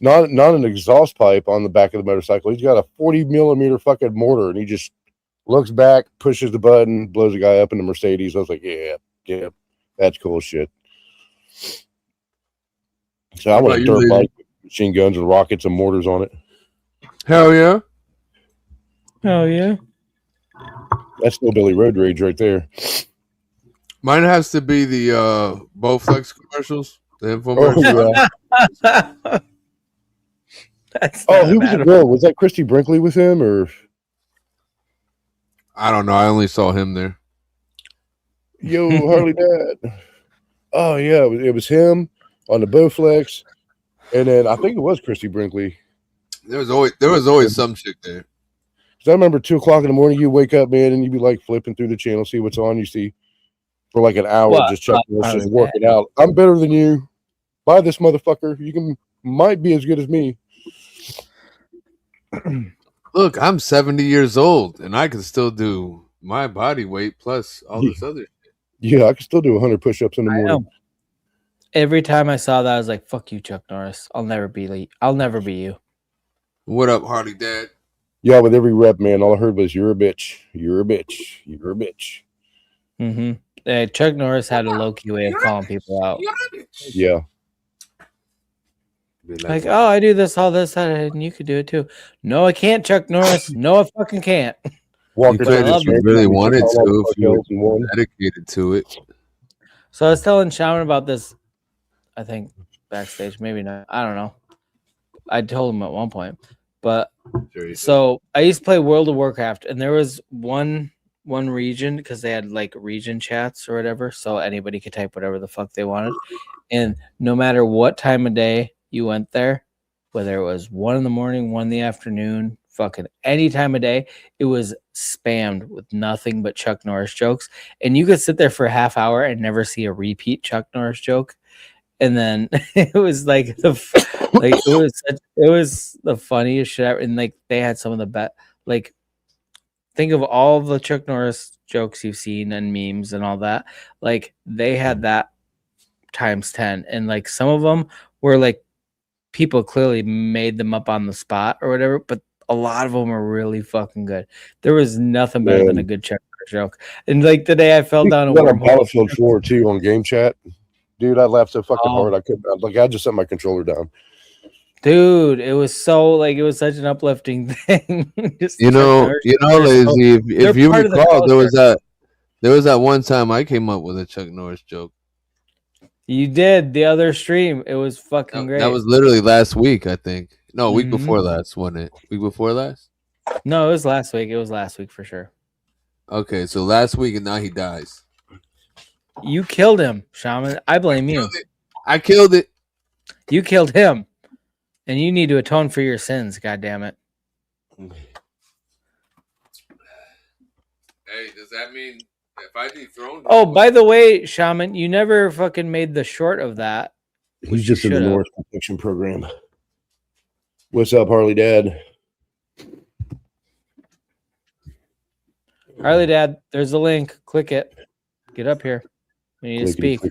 not an exhaust pipe on the back of the motorcycle. He's got a 40 millimeter fucking mortar, and he just looks back, pushes the button, blows the guy up in the Mercedes. I was like, yeah, that's cool shit. So I want a dirt bike with machine guns and rockets and mortars on it. Hell yeah. Hell yeah. That's Hillbilly Road Rage right there. Mine has to be the Bowflex commercials. The infomercials. Oh, yeah. Who was the girl? Was that Christy Brinkley with him, or? I don't know. I only saw him there. Yo, Harley Dad. Oh yeah, it was him on the Bowflex, and then I think it was Christy Brinkley. There was always some chick there. Because I remember 2 o'clock in the morning, you wake up, man, and you'd be like flipping through the channel, see what's on. You see for like an hour, just checking, just working out. I'm better than you. Buy this motherfucker. You might be as good as me. Look, I'm 70 years old, and I can still do my body weight plus all this other shit. Yeah, I can still do 100 push-ups in the morning. Every time I saw that, I was like, "Fuck you, Chuck Norris. I'll never be you." What up, Harley Dad? Yeah, with every rep, man, all I heard was, "You're a bitch. You're a bitch. You're a bitch." Mm-hmm. Chuck Norris had a low-key way of calling people out. Yeah. Like, oh, I do this, all this, that, and you could do it too. No, I can't, Chuck Norris. No, I fucking can't. Walker said if you really wanted to, if you were dedicated to it. So I was telling Shaman about this, I think, backstage. Maybe not. I don't know. I told him at one point. But so I used to play World of Warcraft, and there was one region, because they had like region chats or whatever, so anybody could type whatever the fuck they wanted. And no matter what time of day you went there, whether it was 1 in the morning, 1 in the afternoon, fucking any time of day, it was spammed with nothing but Chuck Norris jokes. And you could sit there for a half hour and never see a repeat Chuck Norris joke. And then it was like it was the funniest shit ever. And like they had some of the best, like, think of all the Chuck Norris jokes you've seen and memes and all that. Like they had that times 10. And like some of them were like people clearly made them up on the spot or whatever, but a lot of them are really fucking good. There was nothing better than a good Chuck Norris joke. And like today I fell down a wormhole. Battlefield 4 too on game chat. Dude, I laughed so fucking hard. I couldn't. I just set my controller down. Dude, it was so like it was such an uplifting thing. Lazy. If you recall, there was that one time I came up with a Chuck Norris joke. You did the other stream. It was fucking great. That was literally last week, I think. No, week before last, wasn't it? Week before last? No, it was last week. It was last week for sure. Okay, so last week and now he dies. You killed him, Shaman. I blame you. I killed it. You killed him. And you need to atone for your sins, goddammit. Hey, does that mean if I dethrone? Oh, by the way, Shaman, you never fucking made the short of that. He's just in the North Protection Program. What's up, Harley Dad? Harley Dad, there's a link. Click it. Get up here. We need to speak.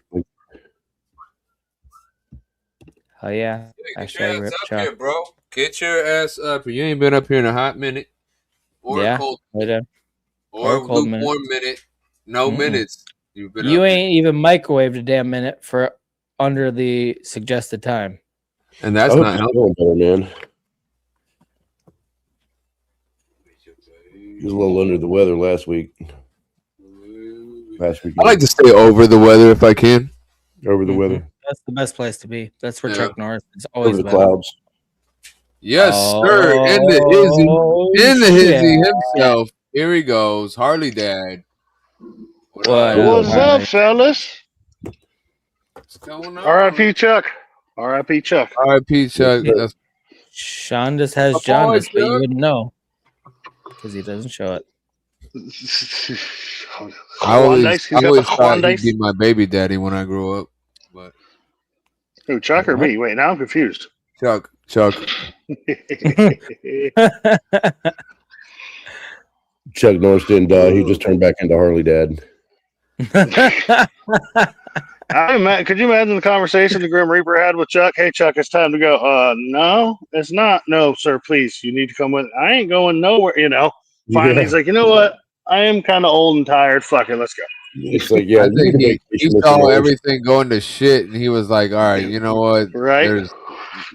Oh yeah. Get your ass up here, bro. Get your ass up. You ain't been up here in a hot minute. Or a cold minute. Or a lukewarm minute. No minutes. You've been you ain't even microwaved a damn minute for under the suggested time. And that's not helping, better, man. He was a little under the weather last week. I like to stay over the weather if I can. Over the weather. That's the best place to be. That's where Chuck Norris is always over the clouds. Yes, sir. In the hizzy himself. Here he goes. Harley Dad. What's up, fellas? What's going on? R.I.P. Chuck. R.I.P. Chuck. R.I.P. Chuck. Sean just has jaundice, but you wouldn't know because he doesn't show it. I always thought he'd be my baby daddy when I grew up. But who, Chuck or me? Wait, now I'm confused. Chuck. Chuck Norris didn't die. He just turned back into Harley Dad. Could you imagine the conversation the Grim Reaper had with Chuck? Hey, Chuck, it's time to go. No, it's not. No, sir, please. You need to come with. I ain't going nowhere, you know. Finally, he's like, you know what? I am kind of old and tired. Fuck it, let's go. It's like, yeah, I think he saw everything going to shit, and he was like, all right, you know what? Right?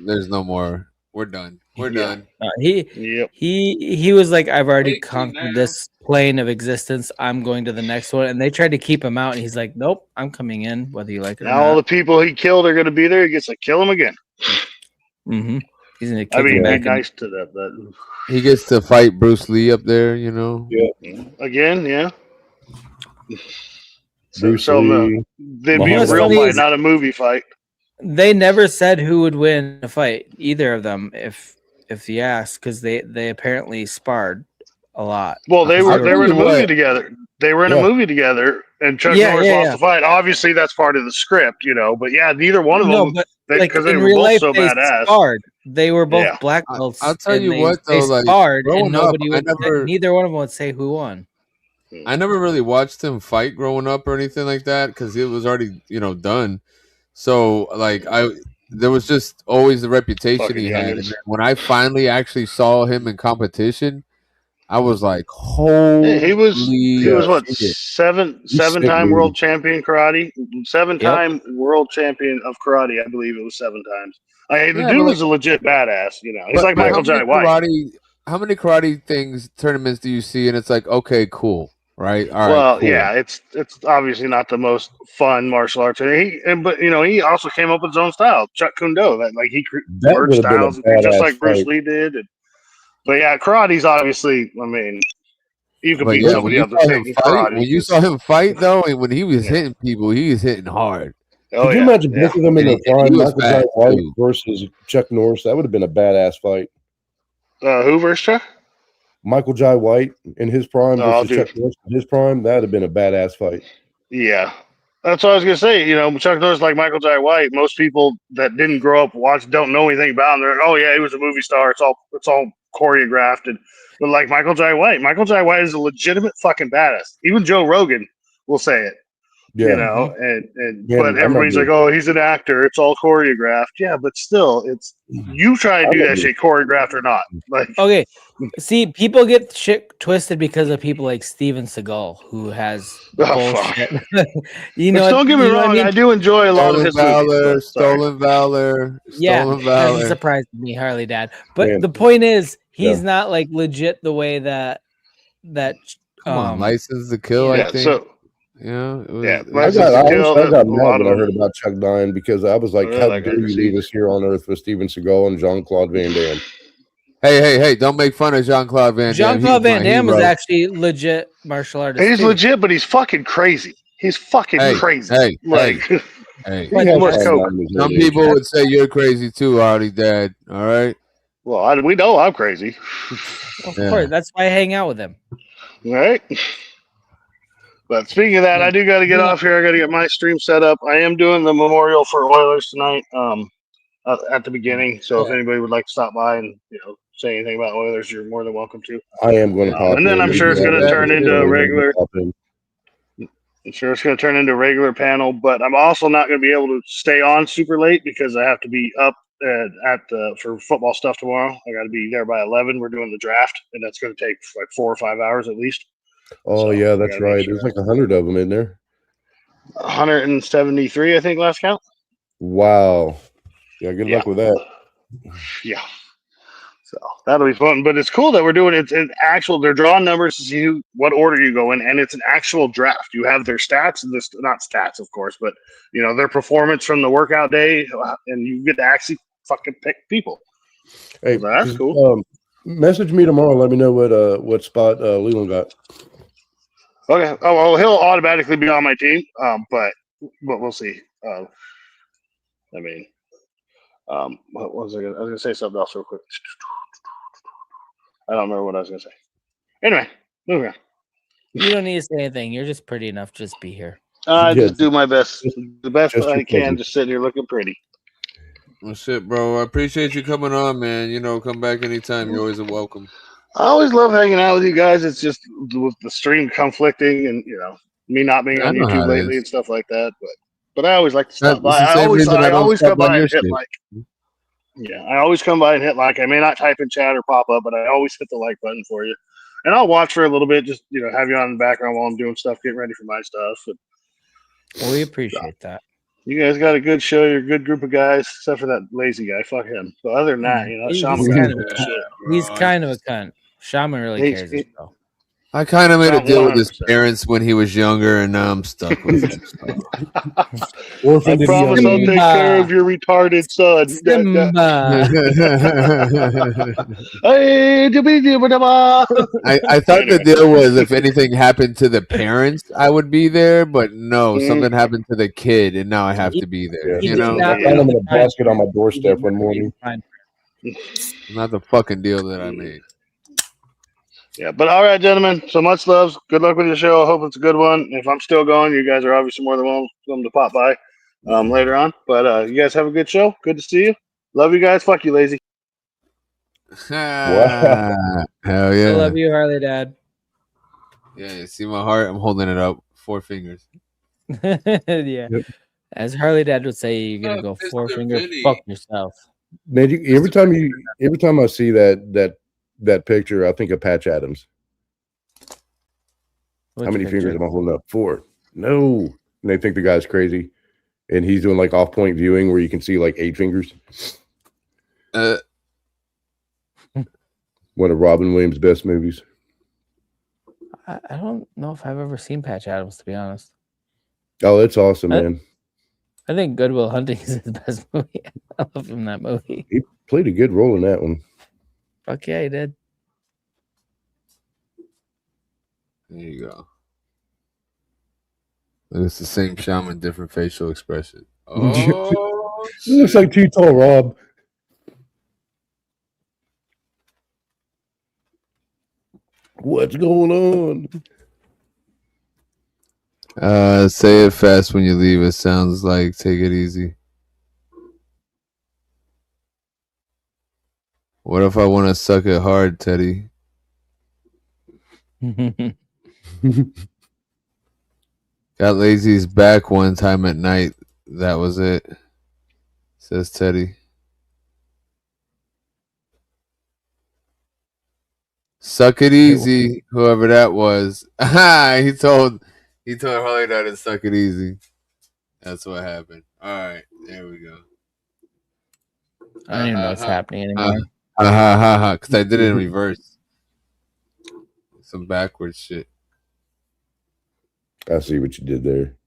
There's no more. We're done. We're done. He was like, I've already conquered this plane of existence. I'm going to the next one. And they tried to keep him out, and he's like, nope, I'm coming in, whether you like it or now not. all the people he killed are going to be there. He gets to kill them again. He's going to kick I mean, back be nice to that. He gets to fight Bruce Lee up there, you know? Yeah. Again, yeah. Bruce Lee. They'd be a real fight, not a movie fight. They never said who would win a fight, either of them, if you ask, because they apparently sparred a lot. Well, they were in a movie together. They were in a movie together, and Chuck Norris lost the fight. Obviously, that's part of the script, you know. But yeah, neither one of them, because they were both so badass. Sparred. They were both black belts. I'll tell you what, though, they sparred, and nobody would. Neither one of them would say who won. I never really watched him fight growing up or anything like that because it was already, done. So, like, there was just always the reputation he had. And when I finally actually saw him in competition, I was like, holy. He was what, seven-time world champion karate, seven-time world champion of karate. I believe it was 7 times. The dude was a legit badass. You know, he's like Michael Jai White. How many karate tournaments do you see? And it's like, okay, cool. Right. All right. Well, cool. Yeah, it's obviously not the most fun martial arts. But he also came up with his own style, Chuck Kundo. He merged styles just like Bruce Lee did. But yeah, karate's obviously. I mean, you could beat somebody up the same karate. When you saw him fight, though, and when he was hitting people, he was hitting hard. Could you imagine both of them in their prime, Michael Jai White versus Chuck Norris? That would have been a badass fight. Who versus Chuck? Michael Jai White in his prime versus Chuck Norris in his prime. That would have been a badass fight. Yeah. That's what I was gonna say. Chuck Norris, like Michael Jai White, most people that didn't grow up don't know anything about him. They're like, oh yeah, he was a movie star. It's all choreographed. But like Michael Jai White is a legitimate fucking badass. Even Joe Rogan will say it. Yeah. But everybody's like, oh, he's an actor. It's all choreographed. Yeah, but still, it's you try to do that shit choreographed or not. Like, okay, see, people get shit twisted because of people like Steven Seagal, who has bullshit. Don't get me wrong. I do enjoy a lot of his movies. Stolen Valor. Doesn't surprise me, Harley Dad. But the point is, he's not like legit the way that. Come on, License to Kill. I think. Yeah, I got mad when I heard about Chuck dying because I was like, how dare you leave us here on Earth with Steven Seagal and Jean-Claude Van Damme? Hey! Don't make fun of Jean-Claude Van Damme. Jean-Claude Van Damme is actually legit martial artist. He's legit, but he's fucking crazy. He's fucking crazy. Hey. Too much coke. Some people would say you're crazy too, Artie Dad. All right. Well, we know I'm crazy. Of course, that's why I hang out with him. Right. But speaking of that, I do got to get off here. I got to get my stream set up. I am doing the memorial for Oilers tonight. At the beginning. So if anybody would like to stop by and say anything about Oilers, you're more than welcome to. I am going to pop and then in. I'm sure it's going to turn into a regular. I'm sure it's going to turn into a regular panel, but I'm also not going to be able to stay on super late because I have to be up for football stuff tomorrow. I got to be there by 11. We're doing the draft, and that's going to take like 4 or 5 hours at least. Oh yeah, that's right. There's like 100 of them in there. 173, I think, last count. Wow. Yeah, good luck with that. Yeah. So that'll be fun. But it's cool that we're doing it. It's actual, they're drawing numbers to see what order you go in, and it's an actual draft. You have their stats, and not stats, of course, but their performance from the workout day, and you get to actually fucking pick people. Hey, so that's cool. Message me tomorrow. Let me know what spot Leland got. Okay. Oh well, he'll automatically be on my team. But we'll see. What was I was gonna say something else real quick. I don't remember what I was gonna say. Anyway, moving on. You don't need to say anything. You're just pretty enough to just be here. I just do my best, the best I can. Just sitting here looking pretty. Well, shit, bro. I appreciate you coming on, man. Come back anytime. You're always welcome. I always love hanging out with you guys. It's just with the stream conflicting, and me not being on YouTube lately and stuff like that. But I always like to stop by. I always come by and hit like. Yeah, I always come by and hit like. I may not type in chat or pop up, but I always hit the like button for you. And I'll watch for a little bit, just have you on in the background while I'm doing stuff, getting ready for my stuff. Well, we appreciate that. You guys got a good show. You're a good group of guys, except for that lazy guy. Fuck him. But other than that, he's kind of a cunt. Shaman really cares. I kind of made a deal with his parents when he was younger, and now I'm stuck with him. I promise I'll take care of your retarded son. I thought the deal was if anything happened to the parents, I would be there, but no, something happened to the kid, and now I have to be there. I found him in a basket on my doorstep one morning. Not the fucking deal that I made. Yeah, but all right, gentlemen. So much love. Good luck with your show. I hope it's a good one. If I'm still going, you guys are obviously more than welcome to pop by later on. But you guys have a good show. Good to see you. Love you guys. Fuck you, lazy. Wow. Hell yeah. I love you, Harley Dad. Yeah, you see my heart? I'm holding it up. 4 fingers. Yeah. Yep. As Harley Dad would say, you're gonna go 4 finger fuck yourself. Man, every time I see that picture, I think of Patch Adams. How many fingers am I holding up? 4. No. And they think the guy's crazy. And he's doing like off-point viewing where you can see like 8 fingers. One of Robin Williams' best movies. I don't know if I've ever seen Patch Adams, to be honest. Oh, it's awesome, man. I think Good Will Hunting is his best movie. I love him in that movie. He played a good role in that one. Fuck yeah, he did. There you go. It's the same shaman, different facial expression. Oh, it looks like Too Tall Rob. What's going on? Say it fast when you leave. It sounds like take it easy. What if I want to suck it hard, Teddy? Got Lazy's back one time at night. That was it, says Teddy. Suck it easy, whoever that was. he told Harley that to suck it easy. That's what happened. All right, there we go. I don't even know what's happening anymore. Because I did it in reverse. Some backwards shit. I see what you did there.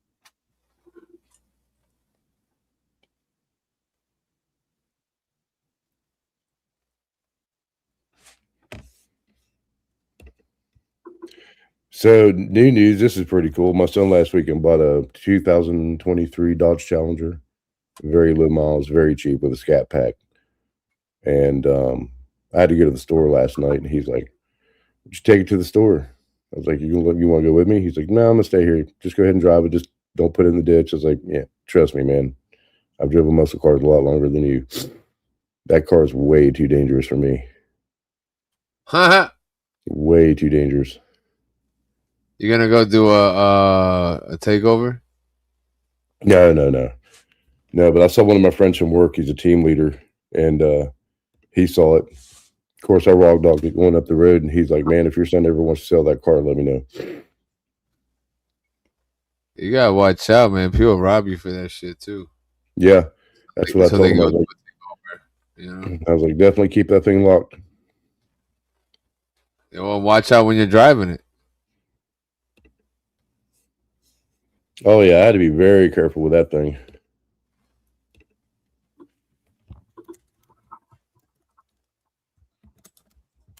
So, new news. This is pretty cool. My son last weekend bought a 2023 Dodge Challenger. Very low miles, very cheap with a scat pack. And I had to go to the store last night, and he's like, "Would you take it to the store?" I was like, "You want to go with me?" He's like, "No, I'm gonna stay here. Just go ahead and drive it. Just don't put it in the ditch." I was like, "Yeah, trust me, man. I've driven muscle cars a lot longer than you. That car is way too dangerous for me. Way too dangerous." You gonna go do a takeover? No. But I saw one of my friends from work. He's a team leader, and he saw it. Of course, I raw dogged it going up the road, and he's like, "Man, if your son ever wants to sell that car, let me know." You gotta watch out, man. People rob you for that shit too. Yeah, that's what I told him. I was like, I was like, definitely keep that thing locked. Yeah, well, watch out when you're driving it. Oh yeah, I had to be very careful with that thing.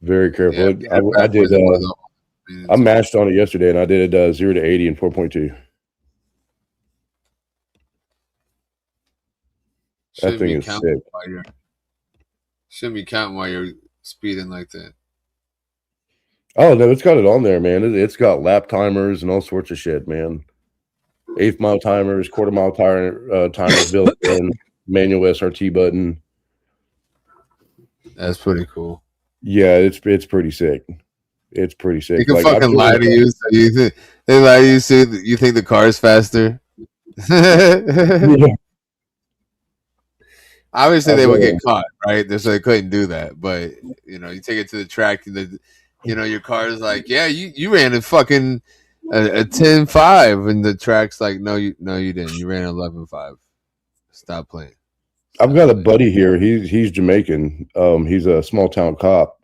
Very careful. Yeah, I did. I mashed on it yesterday, and I did it 0 to 80 in 4.2. That thing is sick. Shouldn't be counting while you're speeding like that. Oh no, it's got it on there, man. It's got lap timers and all sorts of shit, man. 1/8 mile timers, 1/4 mile timers built in, manual SRT button. That's pretty cool. Yeah, it's pretty sick. It's pretty sick. They can fucking lie to you. So they lie to you. So you think the car is faster? Yeah. Obviously, they would get caught, right? So they couldn't do that. But you take it to the track, and your car is like, yeah, you ran a fucking a 10.5, and the track's like, no, you didn't. You ran 11.5. Stop playing. I've got a buddy here. He's Jamaican. He's a small town cop.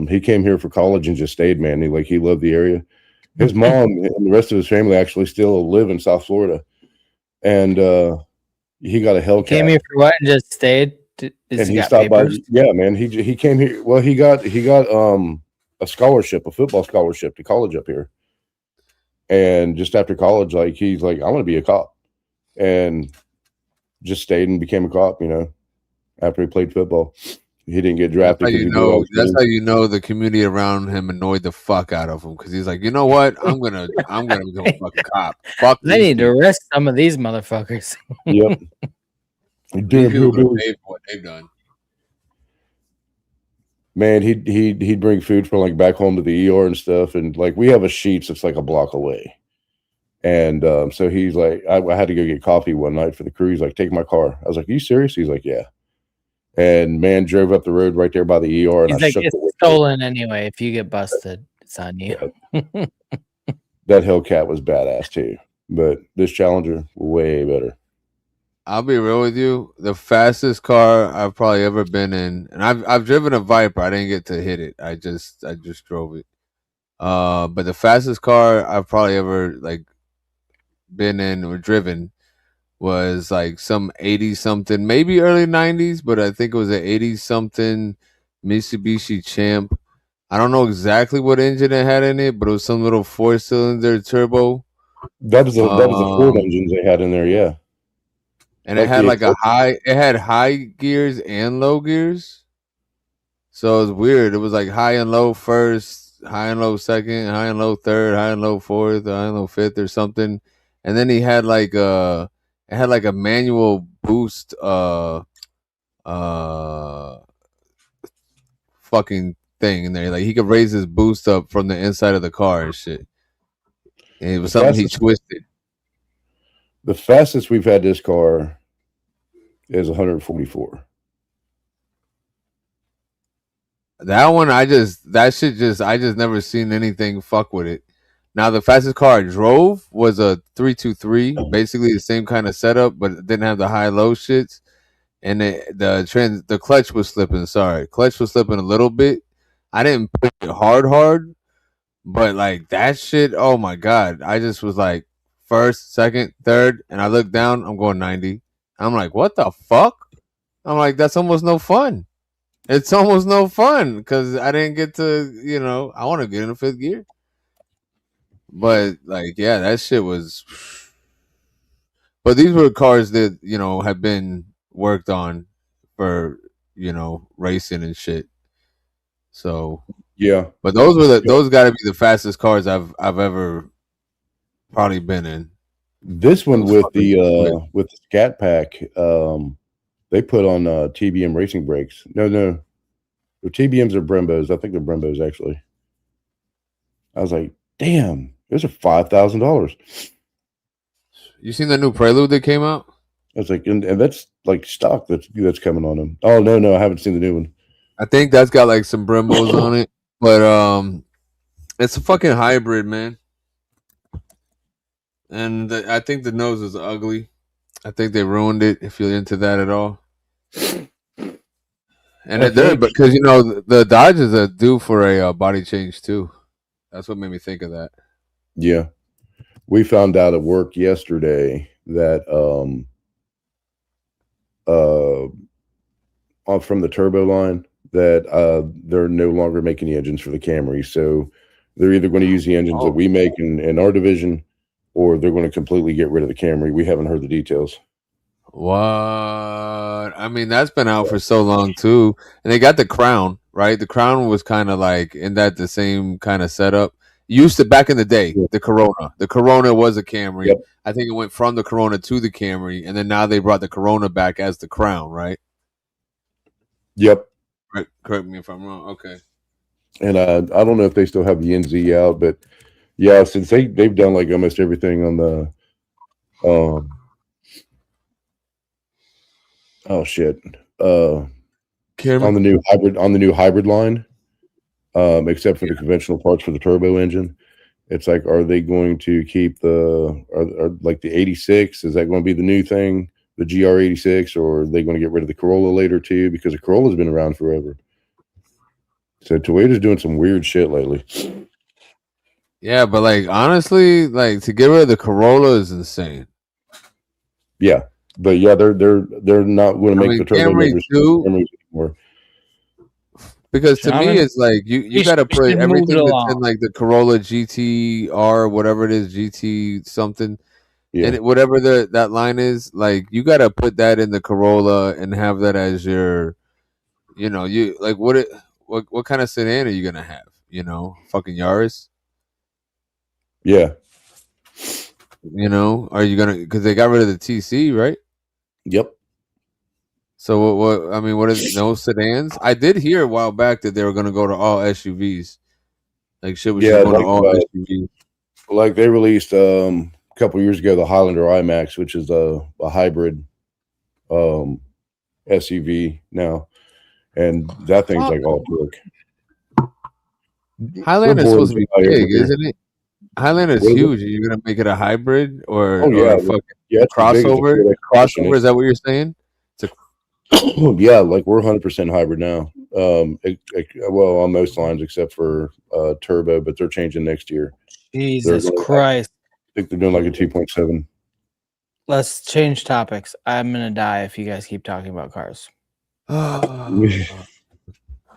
He came here for college and just stayed, man. He loved the area. His mom and the rest of his family actually still live in South Florida, and he got a Hellcat. Came here for what and just stayed? And he stopped papers? By. Yeah, man. He came here. Well, he got a scholarship, a football scholarship to college up here. And just after college, he's like, I want to be a cop, and just stayed and became a cop. After he played football. He didn't get drafted. That's how you know the community around him annoyed the fuck out of him, because he's like, you know what? I'm gonna become a fucking cop. Fuck. They need to arrest some of these motherfuckers. Yep. What they've done. Man, he'd bring food from back home to the ER and stuff, and we have a Sheetz that's a block away. And so he's like, I had to go get coffee one night for the crew. He's like, take my car. I was like, are you serious? He's like, yeah. And man, drove up the road right there by the ER. And he's like, it's stolen anyway. If you get busted, it's on you. That Hellcat was badass too, but this Challenger, way better. I'll be real with you. The fastest car I've probably ever been in, and I've driven a Viper. I didn't get to hit it. I just drove it. But the fastest car I've probably ever been in or driven was some 80-something, maybe early 90s, but I think it was an 80-something Mitsubishi Champ. I don't know exactly what engine it had in it, but it was some little 4-cylinder turbo. That was the Ford engines they had in there, yeah. And it had it had high gears and low gears. So it was weird. It was high and low first, high and low second, high and low third, high and low fourth, high and low fifth or something. And then he had it had a manual boost fucking thing in there. He could raise his boost up from the inside of the car and shit. And it was something he twisted. The fastest we've had this car is 144. That one, I just never seen anything fuck with it. Now, the fastest car I drove was a 323, basically the same kind of setup, but it didn't have the high-low shits. And the clutch was slipping. Sorry, clutch was slipping a little bit. I didn't push it hard, But like that shit, oh my god! I just was like first, second, third, and I look down. I'm going 90. I'm like, what the fuck? I'm like, that's almost no fun. It's almost no fun because I didn't get to, I want to get in the fifth gear. But like, yeah, that shit was. But these were cars that have been worked on for racing and shit. So yeah, but those got to be the fastest cars I've ever probably been in. This one with the Scat Pack, they put on TBM racing brakes. No, the TBMs are Brembos. I think they're Brembos actually. I was like, damn, those are $5,000. You seen the new Prelude that came out? I was like, and that's like stock that's coming on them. Oh no, I haven't seen the new one. I think that's got like some Brembos on it, but it's a fucking hybrid, man. And I think the nose is ugly. I think they ruined it. If you're into that at all, and they're because the Dodges are due for a body change too. That's what made me think of that. Yeah, we found out at work yesterday that from the turbo line that they're no longer making the engines for the Camry, so they're either going to use the engines that we make in our division, or they're going to completely get rid of the Camry. We haven't heard the details. What? I mean, that's been out for so long too, and they got the Crown, right? The Crown was kind of like in that the same kind of setup. Used to back in the day, the Corona. The Corona was a Camry. Yep. I think it went from the Corona to the Camry, and then now they brought the Corona back as the Crown, right? Yep. Right. Correct me if I'm wrong. Okay. And I don't know if they still have the NZ out, but yeah, since they've done like almost everything on the oh shit Camry? on the new hybrid line, except for the conventional parts for the turbo engine. It's like, are they going to keep are like the 86? Is that going to be the new thing, the GR86, or are they going to get rid of the Corolla later too? Because the Corolla's been around forever. So Toyota's doing some weird shit lately. Yeah, but like honestly, like to get rid of the Corolla is insane. Yeah, but yeah, they're not going to make the turbo Camry too. Anymore. Because to me, it's like you got to put everything that's in like the Corolla GTR, whatever it is, GT something, and whatever that line is, like you got to put that in the Corolla and have that as your, you like what kind of sedan are you gonna have? Fucking Yaris. Yeah. Are you gonna because they got rid of the TC, right? Yep. So what? I mean, what is no sedans? I did hear a while back that they were going to go to all SUVs. Like shit was just going to all SUVs. Like they released a couple years ago the Highlander IMAX, which is a hybrid SUV now, and that thing's like all torque. Highlander is supposed to be big, isn't it? Highlander is huge. Are you going to make it a hybrid or a fucking crossover? Crossover? Is that what you're saying? Yeah, like we're 100% hybrid now. Well, on most lines except for turbo, but they're changing next year. Jesus Christ! I think they're doing like a 2.7. Let's change topics. I'm gonna die if you guys keep talking about cars.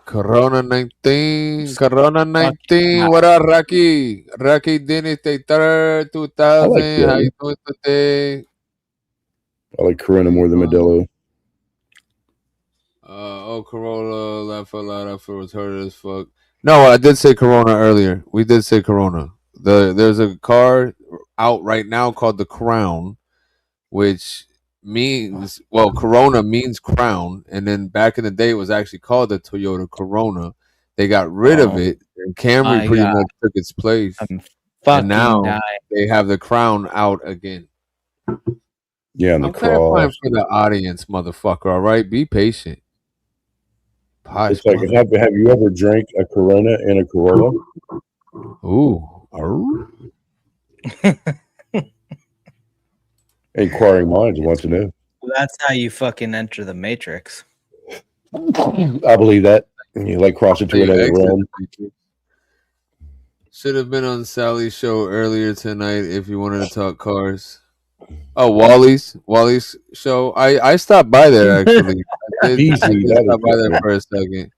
Corona 19. Corona 19. What up, Rocky? Rocky Dennis, 3rd, 2000. How you doing today? I like Corona more than Modelo. Corolla, left a lot of was hurt as fuck. No, I did say Corona earlier. We did say Corona. There's a car out right now called the Crown, which means Corona means crown, and then back in the day it was actually called the Toyota Corona. They got rid of it, and Camry pretty much took its place. And now they have the Crown out again. Yeah, and I'm clarifying for the audience, motherfucker. All right, be patient. It's like, have you ever drank a Corona in a Corolla? Ooh. Inquiring minds want to know. That's how you fucking enter the Matrix. I believe that. You like cross into another realm. Should have been on Sally's show earlier tonight if you wanted to talk cars. Oh, Wally's show. I stopped by there actually. I did stop by there for a second.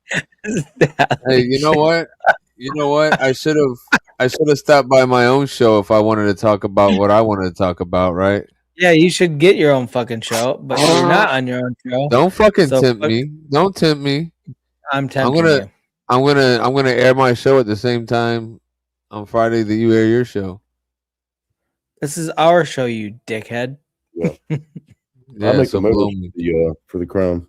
Hey, you know what? You know what? I should have stopped by my own show if I wanted to talk about what I wanted to talk about, right? Yeah, you should get your own fucking show, but you're not on your own show. Don't fucking tempt me. Don't tempt me. I'm tempting you. I'm gonna air my show at the same time on Friday that you air your show. This is our show, you dickhead. Yeah. Yeah, I make so the blow most me. for the crown.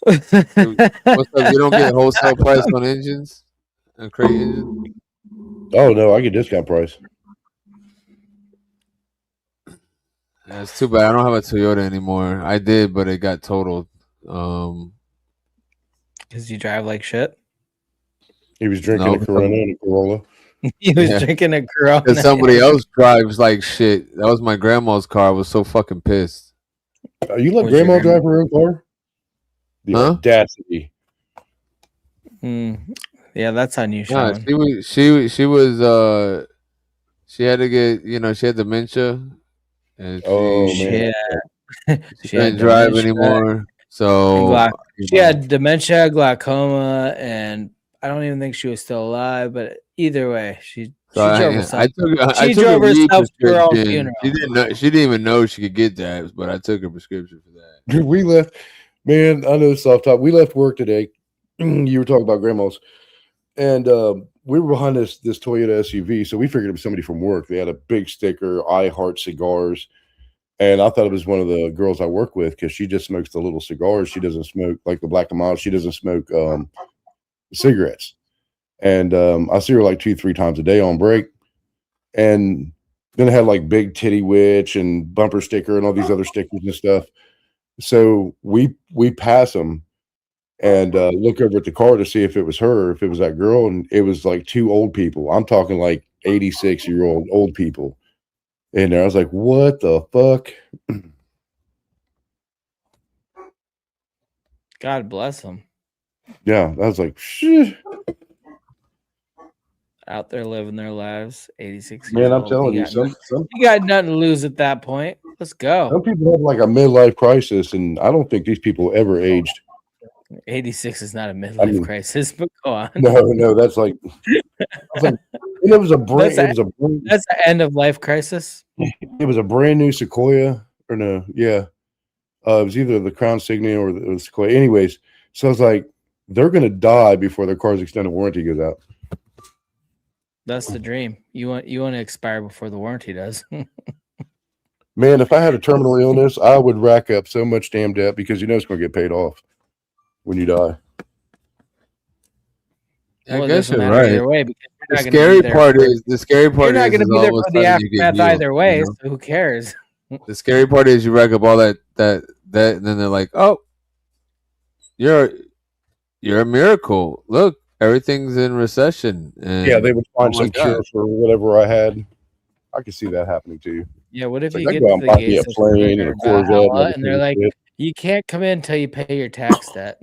What's up? You don't get wholesale price on engines? On crate engines? Oh no, I get discount price. Yeah, it's too bad. I don't have a Toyota anymore. I did, but it got totaled. Because you drive like shit. He was drinking a Corona and a Corolla. He was drinking a Corona. Because somebody else drives like shit. That was my grandma's car. I was so fucking pissed. You let grandma drive her own car? The audacity. Yeah, that's on you, Nah, Shaman. she was she had to get she had dementia. And man. She couldn't drive anymore. So she had dementia, glaucoma, and I don't even think she was still alive. But either way, she drove herself. I took drove her weed herself to her own prescription. funeral. She didn't even know she could get that, but I took her prescription for that. Dude, we left. Man, I know soft top. We left work today. You were talking about grandma's, and we were behind this Toyota SUV, so we figured it was somebody from work. They had a big sticker, "I Heart Cigars," and I thought it was one of the girls I work with because she just smokes the little cigars. She doesn't smoke like the Black and Mild. She doesn't smoke cigarettes. And I see her like 2-3 times a day on break. And then I had like Big Titty Witch and bumper sticker and all these other stickers and stuff. So we pass them and look over at the car to see if it was her, if it was that girl, and it was like 2 old people. I'm talking like 86-year-old old people in there. I was like, what the fuck? God bless them. Yeah, I was like, shit. Out there living their lives, 86 years Man, I'm old. telling you, you got nothing to lose at that point. Let's go. Some people have like a midlife crisis, and I don't think these people ever aged. 86 is not a midlife crisis, but go on. No, that's like, it was a brand. That's the end of life crisis. It was a brand new Sequoia, or no, yeah, it was either the Crown Signia or the Sequoia. Anyways, so I was like, they're gonna die before their car's extended warranty goes out. That's the dream. You want to expire before the warranty does. Man, if I had a terminal illness, I would rack up so much damn debt because it's going to get paid off when you die. I guess you're right. Either way, because the scary part is you're not going to be there for the aftermath either way. So who cares? The scary part is you rack up all that, and then they're like, "Oh, you're a miracle. Look, everything's in recession." And, yeah, they would find some cure for whatever I had. I could see that happening to you. Yeah, what if you get to the gates of plane and a Corvette and they're like, you can't come in until you pay your tax debt.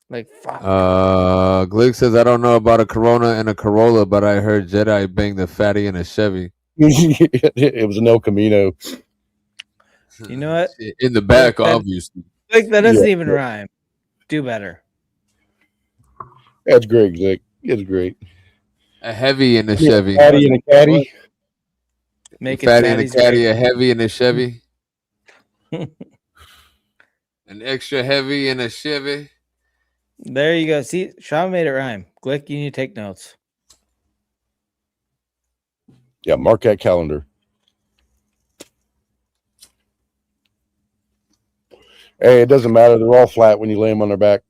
Like, fuck. Glick says, I don't know about a Corona and a Corolla, but I heard Jedi bang the fatty in a Chevy. It was an El Camino. You know what? In the back, obviously. Like, that doesn't even rhyme. Do better. That's great, Glick. It's great. A heavy in a Chevy. Fatty in a caddy. Make it fatty in a caddy, a heavy in a Chevy. An extra heavy in a Chevy. There you go. See, Sean made it rhyme. Glick, you need to take notes. Yeah, mark that calendar. Hey, it doesn't matter. They're all flat when you lay them on their back.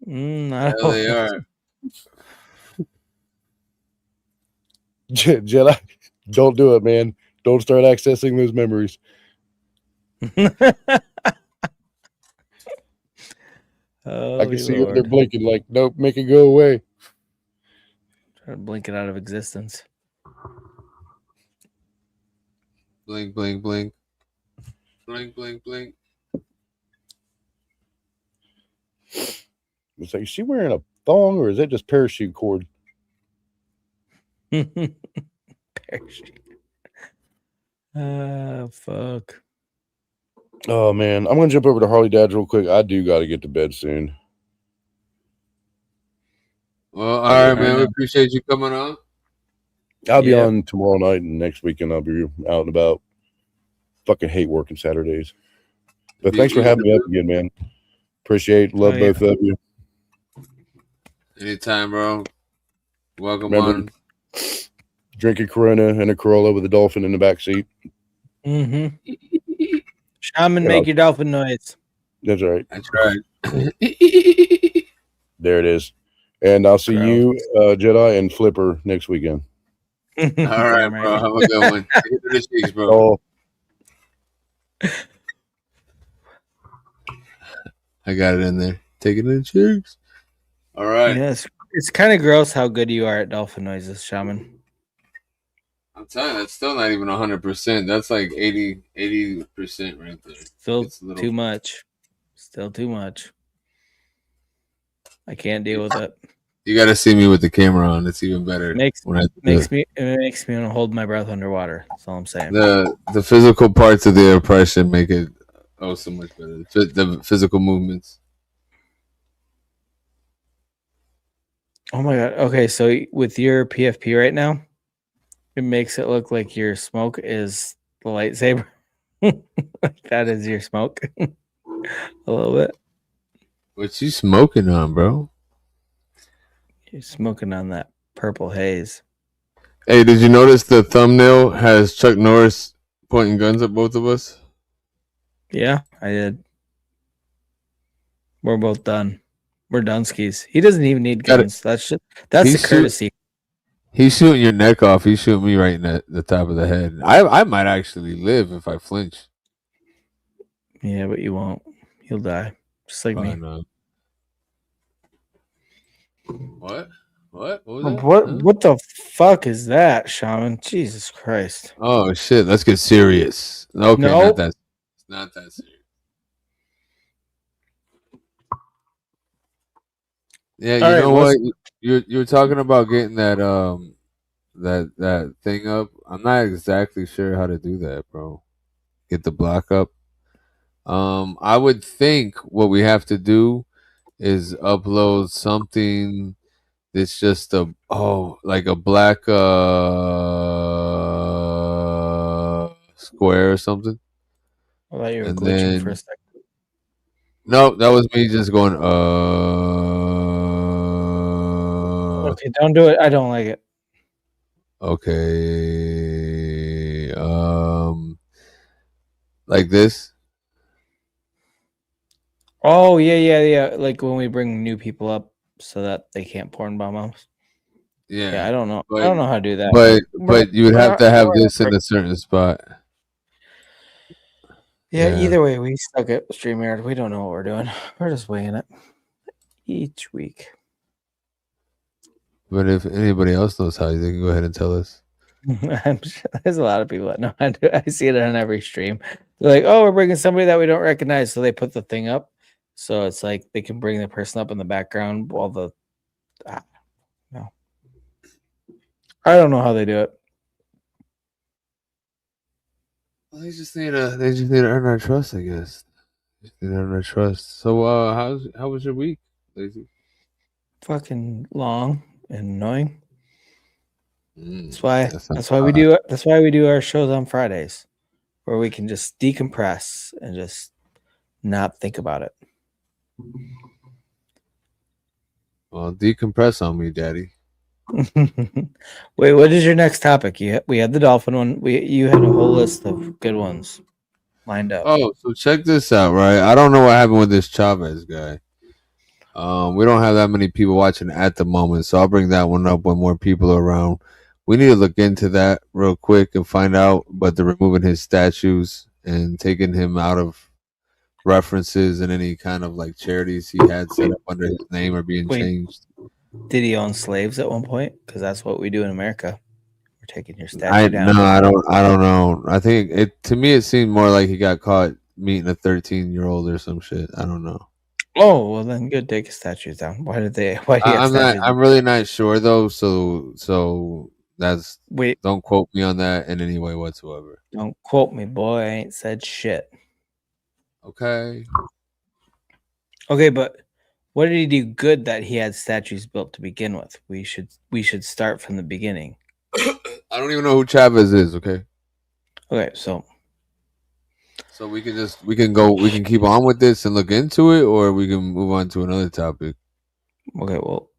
There they are. Jedi, don't do it, man. Don't start accessing those memories. I can see them. They're blinking like, nope, make it go away. Try to blink it out of existence. Blink, blink, blink. Blink, blink, blink. It's like, is she wearing a thong or is that just parachute cord? Parachute. Fuck. Oh man, I'm gonna jump over to Harley Dad's real quick. I do got to get to bed soon. Well, all right, man. We appreciate you coming on. I'll be on tomorrow night and next weekend. I'll be out and about. Fucking hate working Saturdays. But thanks for having me up again, man. Appreciate, love both of you. Anytime, bro. Welcome on. Drink a Corona and a Corolla with a dolphin in the back seat. Mm-hmm. Shaman, make your dolphin noise. That's right. That's right. There it is. And I'll see you, Jedi and Flipper, next weekend. All right, bro. Have a good one. Take it to the cheeks, bro. I got it in there. Take it to the cheeks. All right. Yes, it's kind of gross how good you are at dolphin noises, Shaman. I'm telling you, that's still not even 100%. That's like 80% right there. Still too much. Still too much. I can't deal with it. You got to see me with the camera on. It's even better. It makes me want to hold my breath underwater. That's all I'm saying. The physical parts of the impression make it so much better. The physical movements. Oh my god. Okay, so with your PFP right now, it makes it look like your smoke is the lightsaber. That is your smoke. A little bit. What you smoking on, bro? You're smoking on that purple haze. Hey, did you notice the thumbnail has Chuck Norris pointing guns at both of us? Yeah, I did. We're both done. We're done skis. He doesn't even need guns. That's the courtesy. He's shooting your neck off. He's shooting me right in the top of the head. I might actually live if I flinch. Yeah, but you won't. You'll die. Just like me. No. What? What was that? What the fuck is that, Shaman? Jesus Christ. Oh shit, let's get serious. Okay, no. It's not that serious. Yeah, you know what? You're talking about getting that that thing up. I'm not exactly sure how to do that, bro. Get the block up. I would think what we have to do is upload something that's just like a black square or something. I thought you were glitching for a second. No, that was me just going Okay, don't do it. I don't like it. Okay. Like this. Oh yeah. Like when we bring new people up so that they can't porn bomb us. Yeah, I don't know. I don't know how to do that. But you would have to have this in a certain spot. Yeah, either way, we suck at StreamYard. We don't know what we're doing. We're just winging it each week. But if anybody else knows how, they can go ahead and tell us. I'm sure there's a lot of people that know how to do it. I see it on every stream. They're like, oh, we're bringing somebody that we don't recognize. So they put the thing up. So it's like they can bring the person up in the background while no. I don't know how they do it. Well, they just need to earn our trust, I guess. They need to earn our trust. So how was your week, Lazy? Fucking long and annoying. That's why we do our shows on Fridays, where we can just decompress and just not think about it. Well, decompress on me, Daddy. Wait, what is your next topic? We had the dolphin one. You had a whole list of good ones lined up. Oh, so check this out, right? I don't know what happened with this Chavez guy. We don't have that many people watching at the moment, so I'll bring that one up when more people are around. We need to look into that real quick and find out, but they're removing his statues and taking him out of references and any kind of like charities he had set up under his name are being changed. Did he own slaves at one point? Because that's what we do in America. We're taking your statue down. No, I don't know. I think to me it seemed more like he got caught meeting a 13-year-old or some shit. I don't know. Oh well, then good. Take his statues down. Why did they? Why do you have statues? I'm really not sure though. So that's wait. Don't quote me on that in any way whatsoever. Don't quote me, boy. I ain't said shit. Okay. Okay, but what did he do good that he had statues built to begin with? We should start from the beginning. I don't even know who Chavez is. Okay. Okay, so we can keep on with this and look into it, or we can move on to another topic. Okay, well,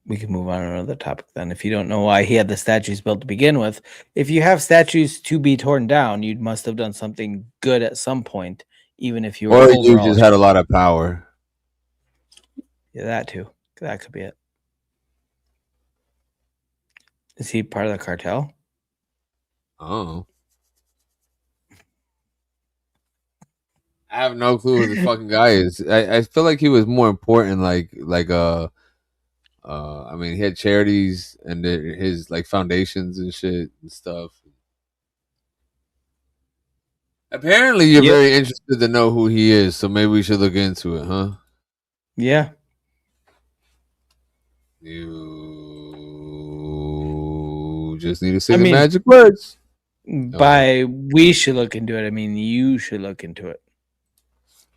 we can move on to another topic then. If you don't know why he had the statues built to begin with, if you have statues to be torn down, you must have done something good at some point, even if you were. Or you just had a lot of power. Yeah, that too. That could be it. Is he part of the cartel? Oh. I have no clue who the fucking guy is. I feel like he was more important, I mean, he had charities and his like foundations and shit and stuff. Apparently, you're very interested to know who he is, so maybe we should look into it, huh? Yeah. You just need to say the magic words. By we should look into it, I mean you should look into it.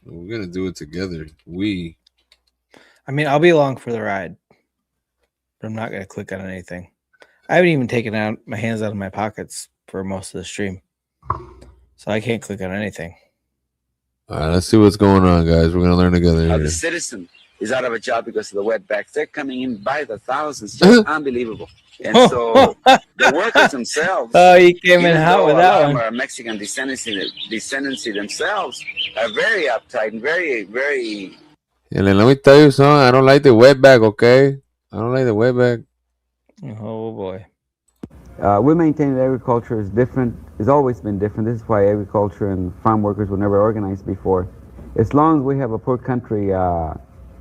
We're gonna do it together. I mean, I'll be along for the ride, but I'm not gonna click on anything. I haven't even taken out my hands out of my pockets for most of the stream, so I can't click on anything. All right, let's see what's going on, guys. We're gonna learn together here. The citizen is out of a job because of the wetbacks. They're coming in by the thousands, just unbelievable. And so the workers themselves, oh, he came in hot with that one. Are Mexican descendancy themselves are very uptight and very, very. Yeah, let me tell you something. I don't like the wetback. Okay, I don't like the wetback. Oh boy. We maintain that agriculture is different. It's always been different. This is why agriculture and farm workers were never organized before. As long as we have a poor country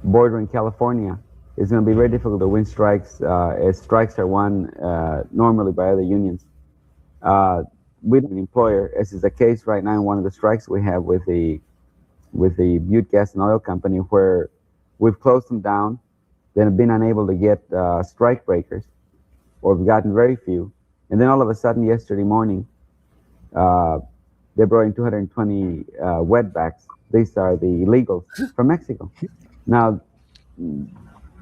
bordering California, it's going to be very difficult to win strikes, as strikes are won normally by other unions. We don't have an employer, as is the case right now in one of the strikes we have with the Butte Gas and Oil Company, where we've closed them down, then have been unable to get strike breakers, or we've gotten very few. And then all of a sudden, yesterday morning, they brought in 220 wetbacks. These are the illegals from Mexico. Now,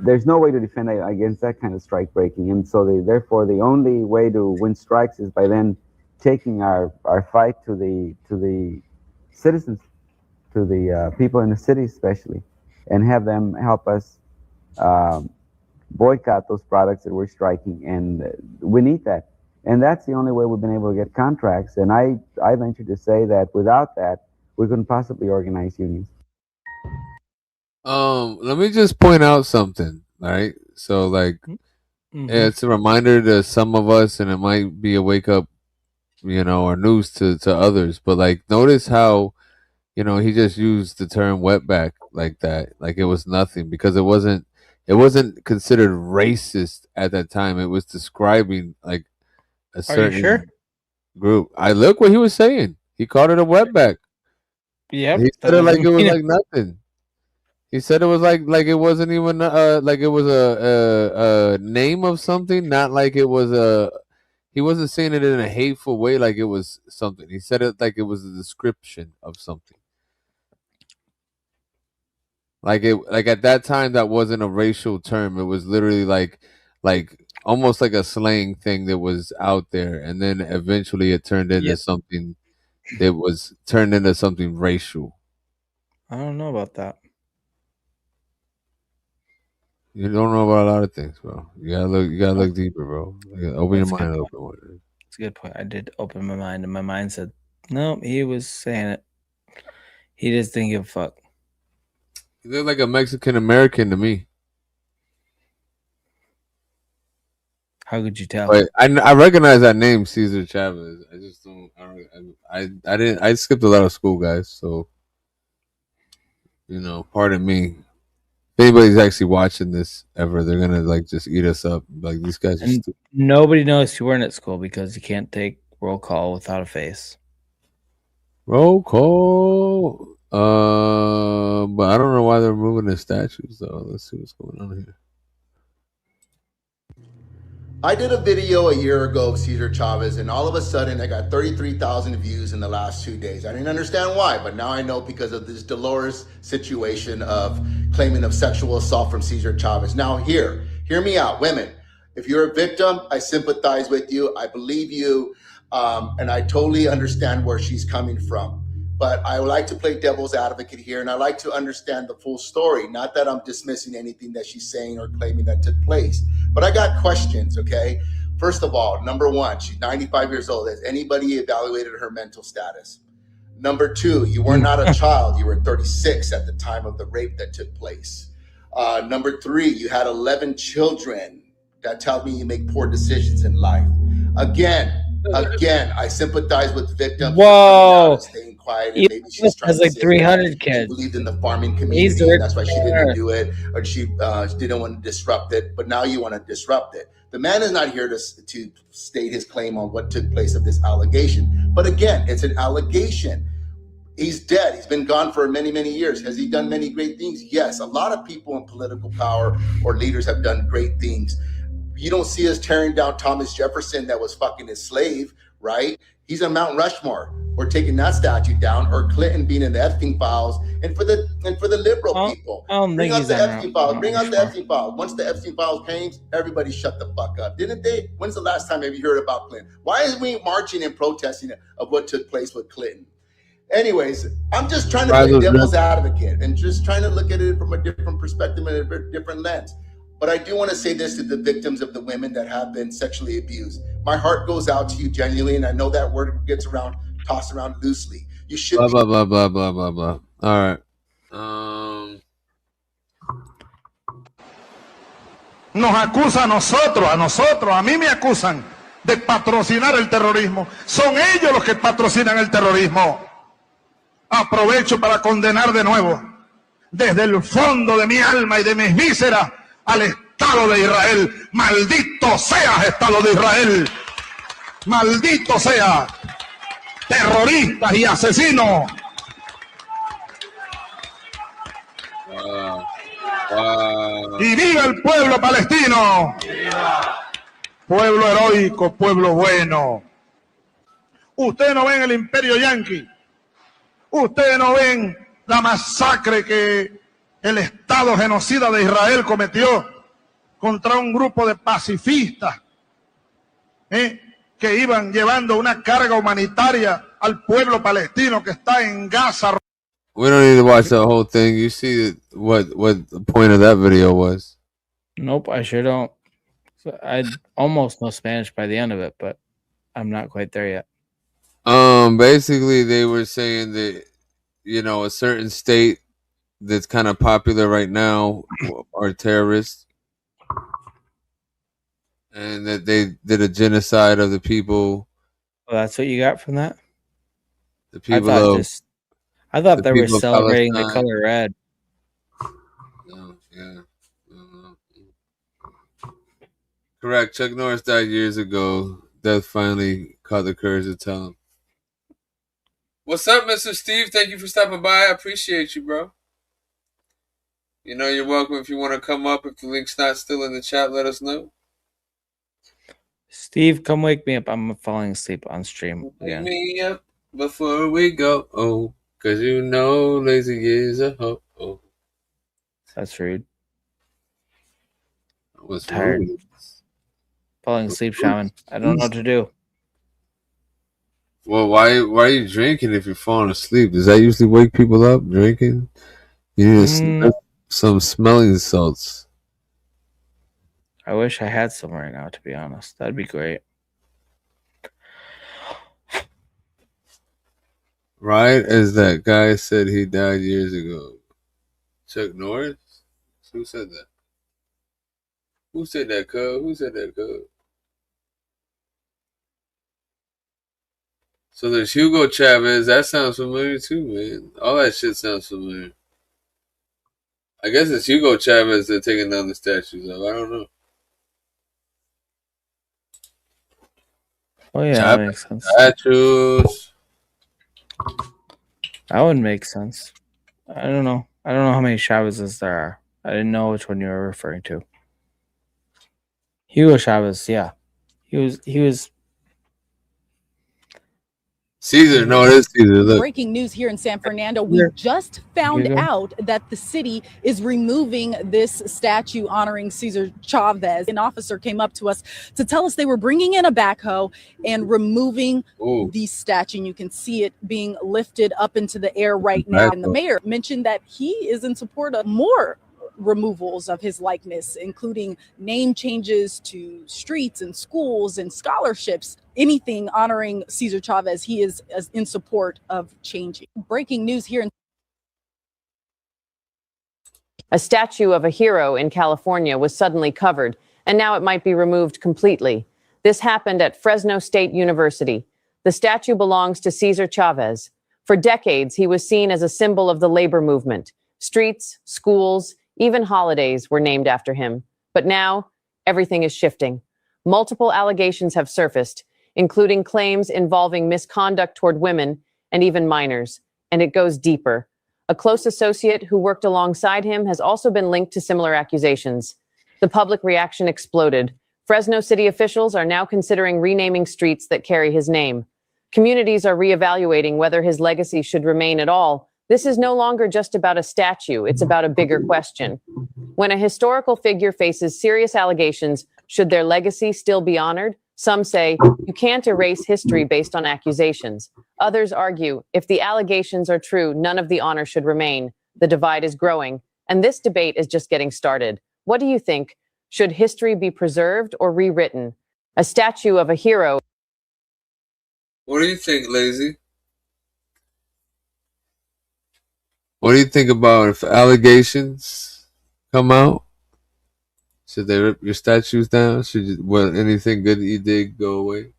there's no way to defend against that kind of strike breaking, and so therefore the only way to win strikes is by then taking our fight to the citizens, to the people in the city especially, and have them help us boycott those products that we're striking, and we need that. And that's the only way we've been able to get contracts. And I venture to say that without that, we couldn't possibly organize unions. Let me just point out something, right? So, like, it's a reminder to some of us, and it might be a wake up, or news to others. But like, notice how, he just used the term wetback like that, like it was nothing, because it wasn't considered racist at that time. It was describing like a certain group. I look what he was saying. He called it a wetback. Yeah, he said it like it was like nothing. He said it was like it wasn't even like it was a name of something, not like it was he wasn't saying it in a hateful way like it was something. He said it like it was a description of something. Like at that time that wasn't a racial term. It was literally like almost like a slang thing that was out there, and then eventually it turned into something that was turned into something racial. I don't know about that. You don't know about a lot of things, bro. You gotta look deeper, bro. Open your mind up. That's a good point. I did open my mind, and my mind said, no, he was saying it. He just didn't give a fuck. He looked like a Mexican American to me. How could you tell? But I recognize that name, Cesar Chavez. I just don't. I didn't. I skipped a lot of school, guys. So, pardon me. If anybody's actually watching this ever, they're gonna like just eat us up. Like, these guys are stupid. Nobody knows you weren't at school because you can't take roll call without a face. Roll call. But I don't know why they're moving the statues though. Let's see what's going on here. I did a video a year ago of Cesar Chavez, and all of a sudden I got 33,000 views in the last 2 days. I didn't understand why, but now I know because of this Dolores situation of claiming of sexual assault from Cesar Chavez. Now hear me out, women. If you're a victim, I sympathize with you. I believe you, and I totally understand where she's coming from. But I would like to play devil's advocate here, and I like to understand the full story. Not that I'm dismissing anything that she's saying or claiming that took place, but I got questions, okay? First of all, number one, she's 95 years old. Has anybody evaluated her mental status? Number two, you were not a child. You were 36 at the time of the rape that took place. Number three, you had 11 children. That tells me you make poor decisions in life. Again, I sympathize with victims. Whoa. Staying quiet, and maybe she's trying has to like say 300 that kids. She believed in the farming community, and that's why she didn't do it, or she didn't want to disrupt it. But now you want to disrupt it. The man is not here to state his claim on what took place of this allegation. But again, it's an allegation. He's dead. He's been gone for many, many years. Has he done many great things? Yes. A lot of people in political power or leaders have done great things. You don't see us tearing down Thomas Jefferson that was fucking his slave, right? He's on Mount Rushmore. We're taking that statue down, or Clinton being in the Epstein files, and for the liberal people. Bring out the Epstein files. Bring out the Epstein files. Once the Epstein files came, everybody shut the fuck up, didn't they? When's the last time have you heard about Clinton? Why is we marching and protesting of what took place with Clinton? Anyways, I'm just trying to play devil's advocate and just trying to look at it from a different perspective and a different lens. But I do want to say this to the victims of the women that have been sexually abused. My heart goes out to you genuinely, and I know that word gets tossed around loosely. You should blah, blah, blah, blah, blah, blah. All right. Nos acusa a nosotros, a mí me acusan de patrocinar el terrorismo. Son ellos los que patrocinan el terrorismo. Aprovecho para condenar de nuevo, desde el fondo de mi alma y de mis vísceras, al Estado de Israel. Maldito seas, Estado de Israel. Maldito sea, terroristas y asesinos. Y viva el pueblo palestino. Pueblo heroico, pueblo bueno. Ustedes no ven el imperio yanqui. Ustedes no ven la masacre que el Estado genocida de Israel cometió contra un grupo de pacifistas que iban llevando una carga humanitaria al pueblo palestino que está en Gaza. We don't need to watch the whole thing. You see what the point of that video was. Nope, I sure don't. So I almost know Spanish by the end of it, but I'm not quite there yet. Basically they were saying that, you know, a certain state that's kind of popular right now are terrorists, and that they did a genocide of the people. Well, that's what you got from that? The people I thought they were celebrating the color red. No, yeah. Correct. Chuck Norris died years ago. Death finally caught the courage to tell him. What's up, Mr. Steve? Thank you for stopping by. I appreciate you, bro. You know you're welcome. If you want to come up, if the link's not still in the chat, let us know. Steve, come wake me up. I'm falling asleep on stream again. Wake me up before we go. Oh, because you know lazy is a hoe. Oh. That's rude. I was tired. rude. Falling asleep, Shaman. I don't know what to do. Well, why are you drinking if you're falling asleep? Does that usually wake people up, drinking? You need to some smelling salts. I wish I had some right now, to be honest. That'd be great. Right as that guy said he died years ago. Chuck Norris? Who said that? Who said that, cuz? Who said that, cuz? So there's Hugo Chavez. That sounds familiar too, man. All that shit sounds familiar. I guess it's Hugo Chavez that's taking down the statues of. I don't know. Oh yeah, that makes sense. Statues. That would make sense. I don't know. I don't know how many Chavezes there are. I didn't know which one you were referring to. Hugo Chavez, yeah. He was Caesar, no, it is Caesar. Look. Breaking news here in San Fernando. We just found out that the city is removing this statue honoring Cesar Chavez. An officer came up to us to tell us they were bringing in a backhoe and removing the statue. And you can see it being lifted up into the air right now. And the mayor mentioned that he is in support of more removals of his likeness, including name changes to streets and schools and scholarships. Anything honoring Cesar Chavez, he is in support of changing. Breaking news here. A statue of a hero in California was suddenly covered, and now it might be removed completely. This happened at Fresno State University. The statue belongs to Cesar Chavez. For decades, he was seen as a symbol of the labor movement. Streets, schools, even holidays were named after him. But now, everything is shifting. Multiple allegations have surfaced, including claims involving misconduct toward women and even minors. And it goes deeper. A close associate who worked alongside him has also been linked to similar accusations. The public reaction exploded. Fresno City officials are now considering renaming streets that carry his name. Communities are reevaluating whether his legacy should remain at all. This is no longer just about a statue, it's about a bigger question. When a historical figure faces serious allegations, should their legacy still be honored? Some say you can't erase history based on accusations. Others argue if the allegations are true, none of the honor should remain. The divide is growing, and this debate is just getting started. What do you think? Should history be preserved or rewritten? A statue of a hero. What do you think, Lazy? What do you think about if allegations come out? Should they rip your statues down? Anything good that you did go away?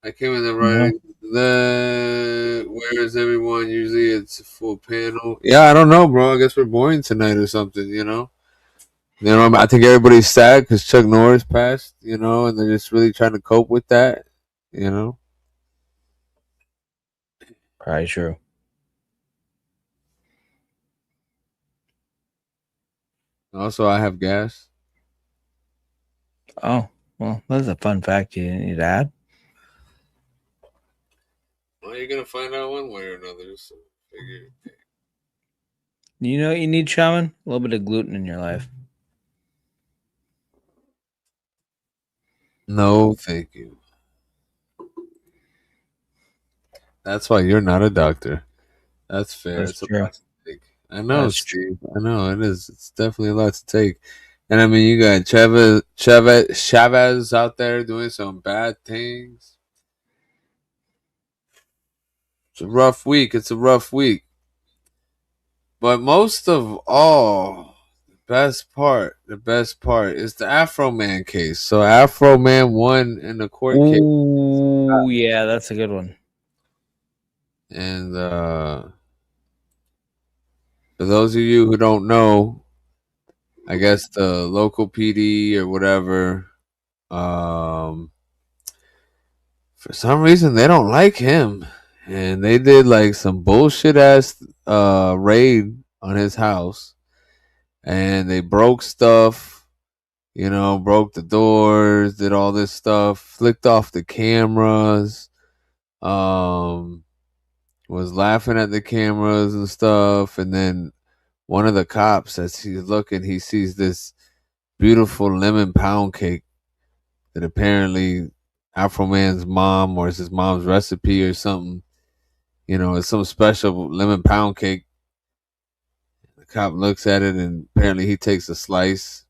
I came in the writing. Where is everyone? Usually it's a full panel. Yeah, I don't know, bro. I guess we're boring tonight or something, you know? I think everybody's sad because Chuck Norris passed, and they're just really trying to cope with that, Probably true. Also, I have gas. Oh, well, that's a fun fact you didn't need to add. Well, you're going to find out one way or another. So You know what you need, Shaman? A little bit of gluten in your life. No, thank you. That's why you're not a doctor. That's fair. That's true. I know, Steve. I know it is. It's definitely a lot to take. And I mean, you got Chavez out there doing some bad things. It's a rough week. But most of all, the best part is the Afro Man case. So Afro Man won in the court case. Oh, yeah, that's a good one. And for those of you who don't know, I guess the local PD or whatever, for some reason they don't like him, and they did like some bullshit ass raid on his house, and they broke stuff, broke the doors, did all this stuff, flicked off the cameras, was laughing at the cameras and stuff, and then one of the cops, as he's looking, he sees this beautiful lemon pound cake that apparently Afro Man's mom, or it's his mom's recipe or something. It's some special lemon pound cake. The cop looks at it and apparently he takes a slice.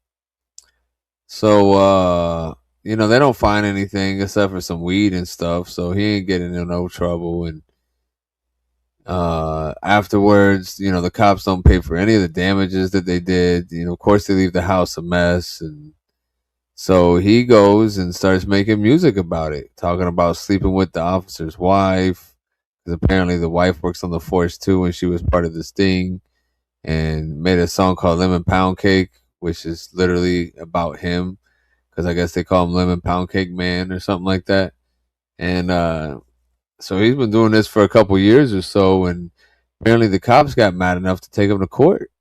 So, they don't find anything except for some weed and stuff. So he ain't getting in no trouble. And afterwards, the cops don't pay for any of the damages that they did. Of course, they leave the house a mess. And so he goes and starts making music about it, talking about sleeping with the officer's wife, because apparently the wife works on the force too, and she was part of this thing, and made a song called Lemon Pound Cake, which is literally about him, because I guess they call him Lemon Pound Cake Man or something like that. And so he's been doing this for a couple years or so, and Apparently, the cops got mad enough to take him to court.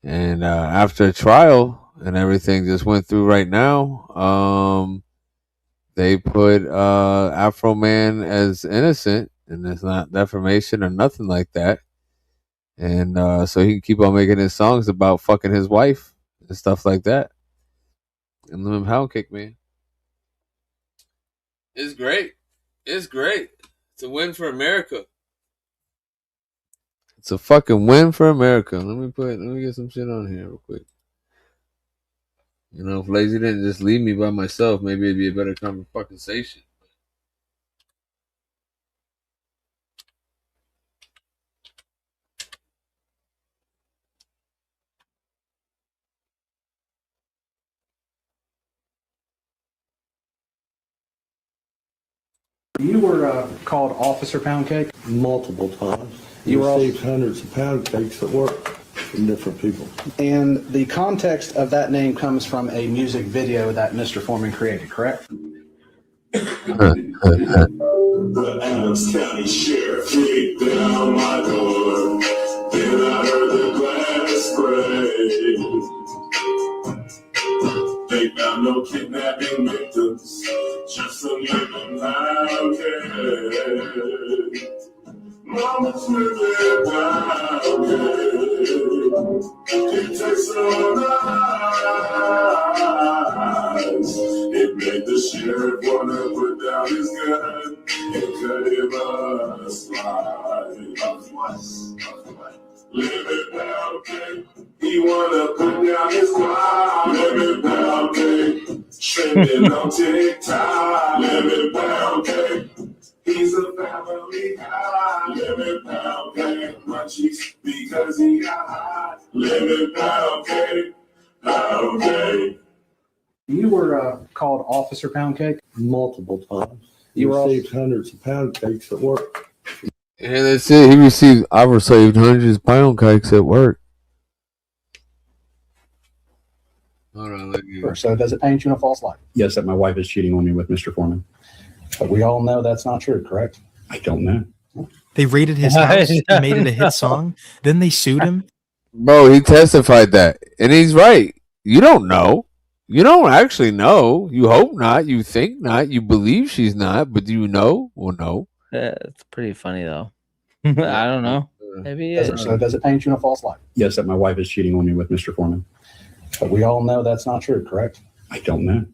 And after a trial and everything just went through right now, they put Afro Man as innocent, and it's not defamation or nothing like that. And so he can keep on making his songs about fucking his wife and stuff like that. And Lim Pound Cake, man. It's great. It's great. It's a win for America. It's a fucking win for America. Let me get some shit on here real quick. You know, if Lazy didn't just leave me by myself, maybe it'd be a better conversation. You were called Officer Pound Cake? Multiple times. You received hundreds of pound cakes at work from different people. And the context of that name comes from a music video that Mr. Foreman created, correct? The Adams County Sheriff kicked down my door. Then I heard the glass break. They found no kidnapping victims, just some living pound cake. Mama's living pound cake. It tastes so nice. It made the sheriff wanna put down his gun and cut him a slice. Living pound cake. He wanna put down his gun. Living pound cake. Trending on TikTok. Living pound cake. He's a family guy. Living pound cake. Munchies because he got hot. Living pound cake. Pound cake. You were called Officer Pound Cake? Multiple times. You received hundreds of pound cakes at work. And that's it. I received hundreds of pound cakes at work. Hold on, So does it paint you in a false light? Yes, that my wife is cheating on me with Mr. Foreman. But we all know that's not true, correct? I don't know. They raided his house. He made it a hit song. Then they sued him. Bro, he testified that. And he's right. You don't know. You don't actually know. You hope not. You think not. You believe she's not. But do you know? Well, no. It's pretty funny, though. I don't know. Maybe it is. So does it paint you in a false light? Yes, that my wife is cheating on me with Mr. Foreman. But we all know that's not true, correct? I don't know.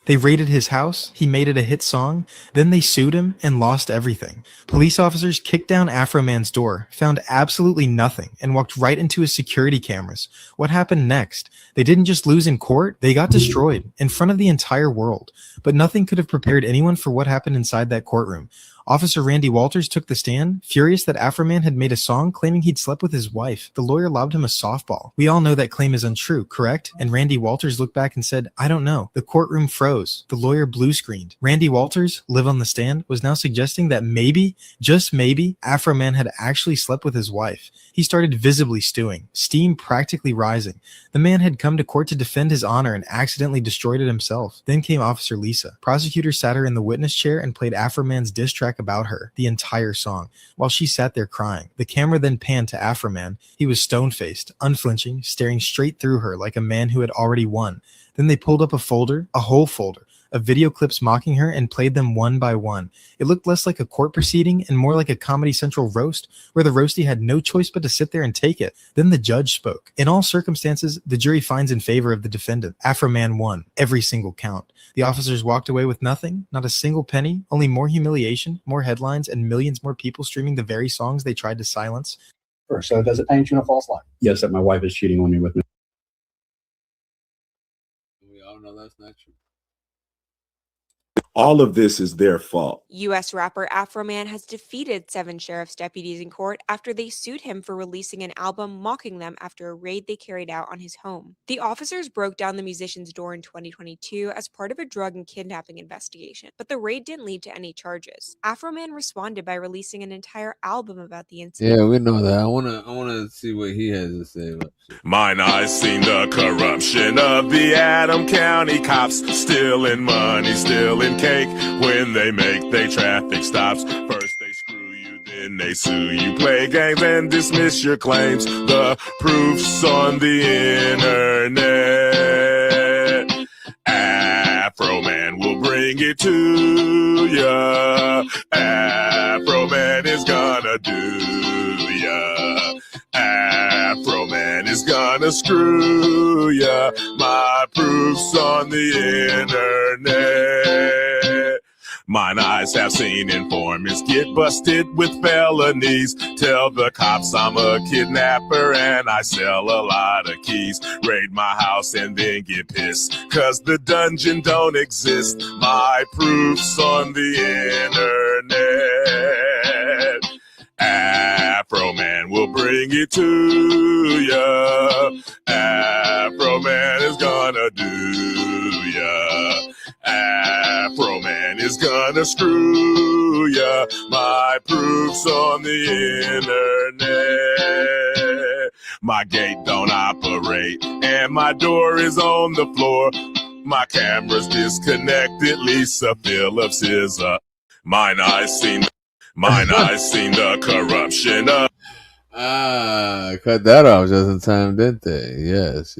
They raided his house. He made it a hit song. Then they sued him and lost everything. Police officers kicked down Afro Man's door, found absolutely nothing, and walked right into his security cameras. What happened next? They didn't just lose in court. They got destroyed in front of the entire world. But nothing could have prepared anyone for what happened inside that courtroom. Officer Randy Walters took the stand, furious that Afro Man had made a song claiming he'd slept with his wife. The lawyer lobbed him a softball. We all know that claim is untrue, correct? And Randy Walters looked back and said, I don't know. The courtroom froze. The lawyer blue screened. Randy Walters, live on the stand, was now suggesting that maybe, just maybe, Afro Man had actually slept with his wife. He started visibly stewing, steam practically rising. The man had come to court to defend his honor and accidentally destroyed it himself. Then came Officer Lisa. Prosecutors sat her in the witness chair and played Afro Man's diss track about her, the entire song, while she sat there crying. The camera then panned to Afro Man. He was stone-faced, unflinching, staring straight through her like a man who had already won. Then they pulled up a folder, a whole folder, of video clips mocking her and played them one by one. It looked less like a court proceeding and more like a Comedy Central roast, where the roastie had no choice but to sit there and take it. Then the judge spoke. In all circumstances, the jury finds in favor of the defendant. Afro Man won, every single count. The officers walked away with nothing, not a single penny, only more humiliation, more headlines, and millions more people streaming the very songs they tried to silence. So does it paint you in a false light? Yes, that my wife is cheating on me with me. We all know that's not true. All of this is their fault. U.S. rapper Afro Man has defeated 7 sheriff's deputies in court after they sued him for releasing an album mocking them after a raid they carried out on his home. The officers broke down the musician's door in 2022 as part of a drug and kidnapping investigation, but the raid didn't lead to any charges. Afro Man responded by releasing an entire album about the incident. Yeah, we know that. I wanna see what he has to say about it. Mine eyes seen the corruption of the Adam County cops, stealing money, stealing cake. When they make they traffic stops, first they screw you, when they sue you, play games and dismiss your claims. The proof's on the internet. Afro Man will bring it to ya. Afro Man is gonna do ya. Afro Man is gonna screw ya. My proof's on the internet. Mine eyes have seen informants get busted with felonies. Tell the cops I'm a kidnapper and I sell a lot of keys. Raid my house and then get pissed, cause the dungeon don't exist. My proof's on the internet. Afro Man will bring it to ya. Afro Man is gonna do ya. Afro Man is gonna screw ya. My proof's on the internet. My gate don't operate and my door is on the floor. My camera's disconnected. Lisa Phillips is up. Mine eyes seen the corruption of. Cut that off just in time, didn't they? Yes.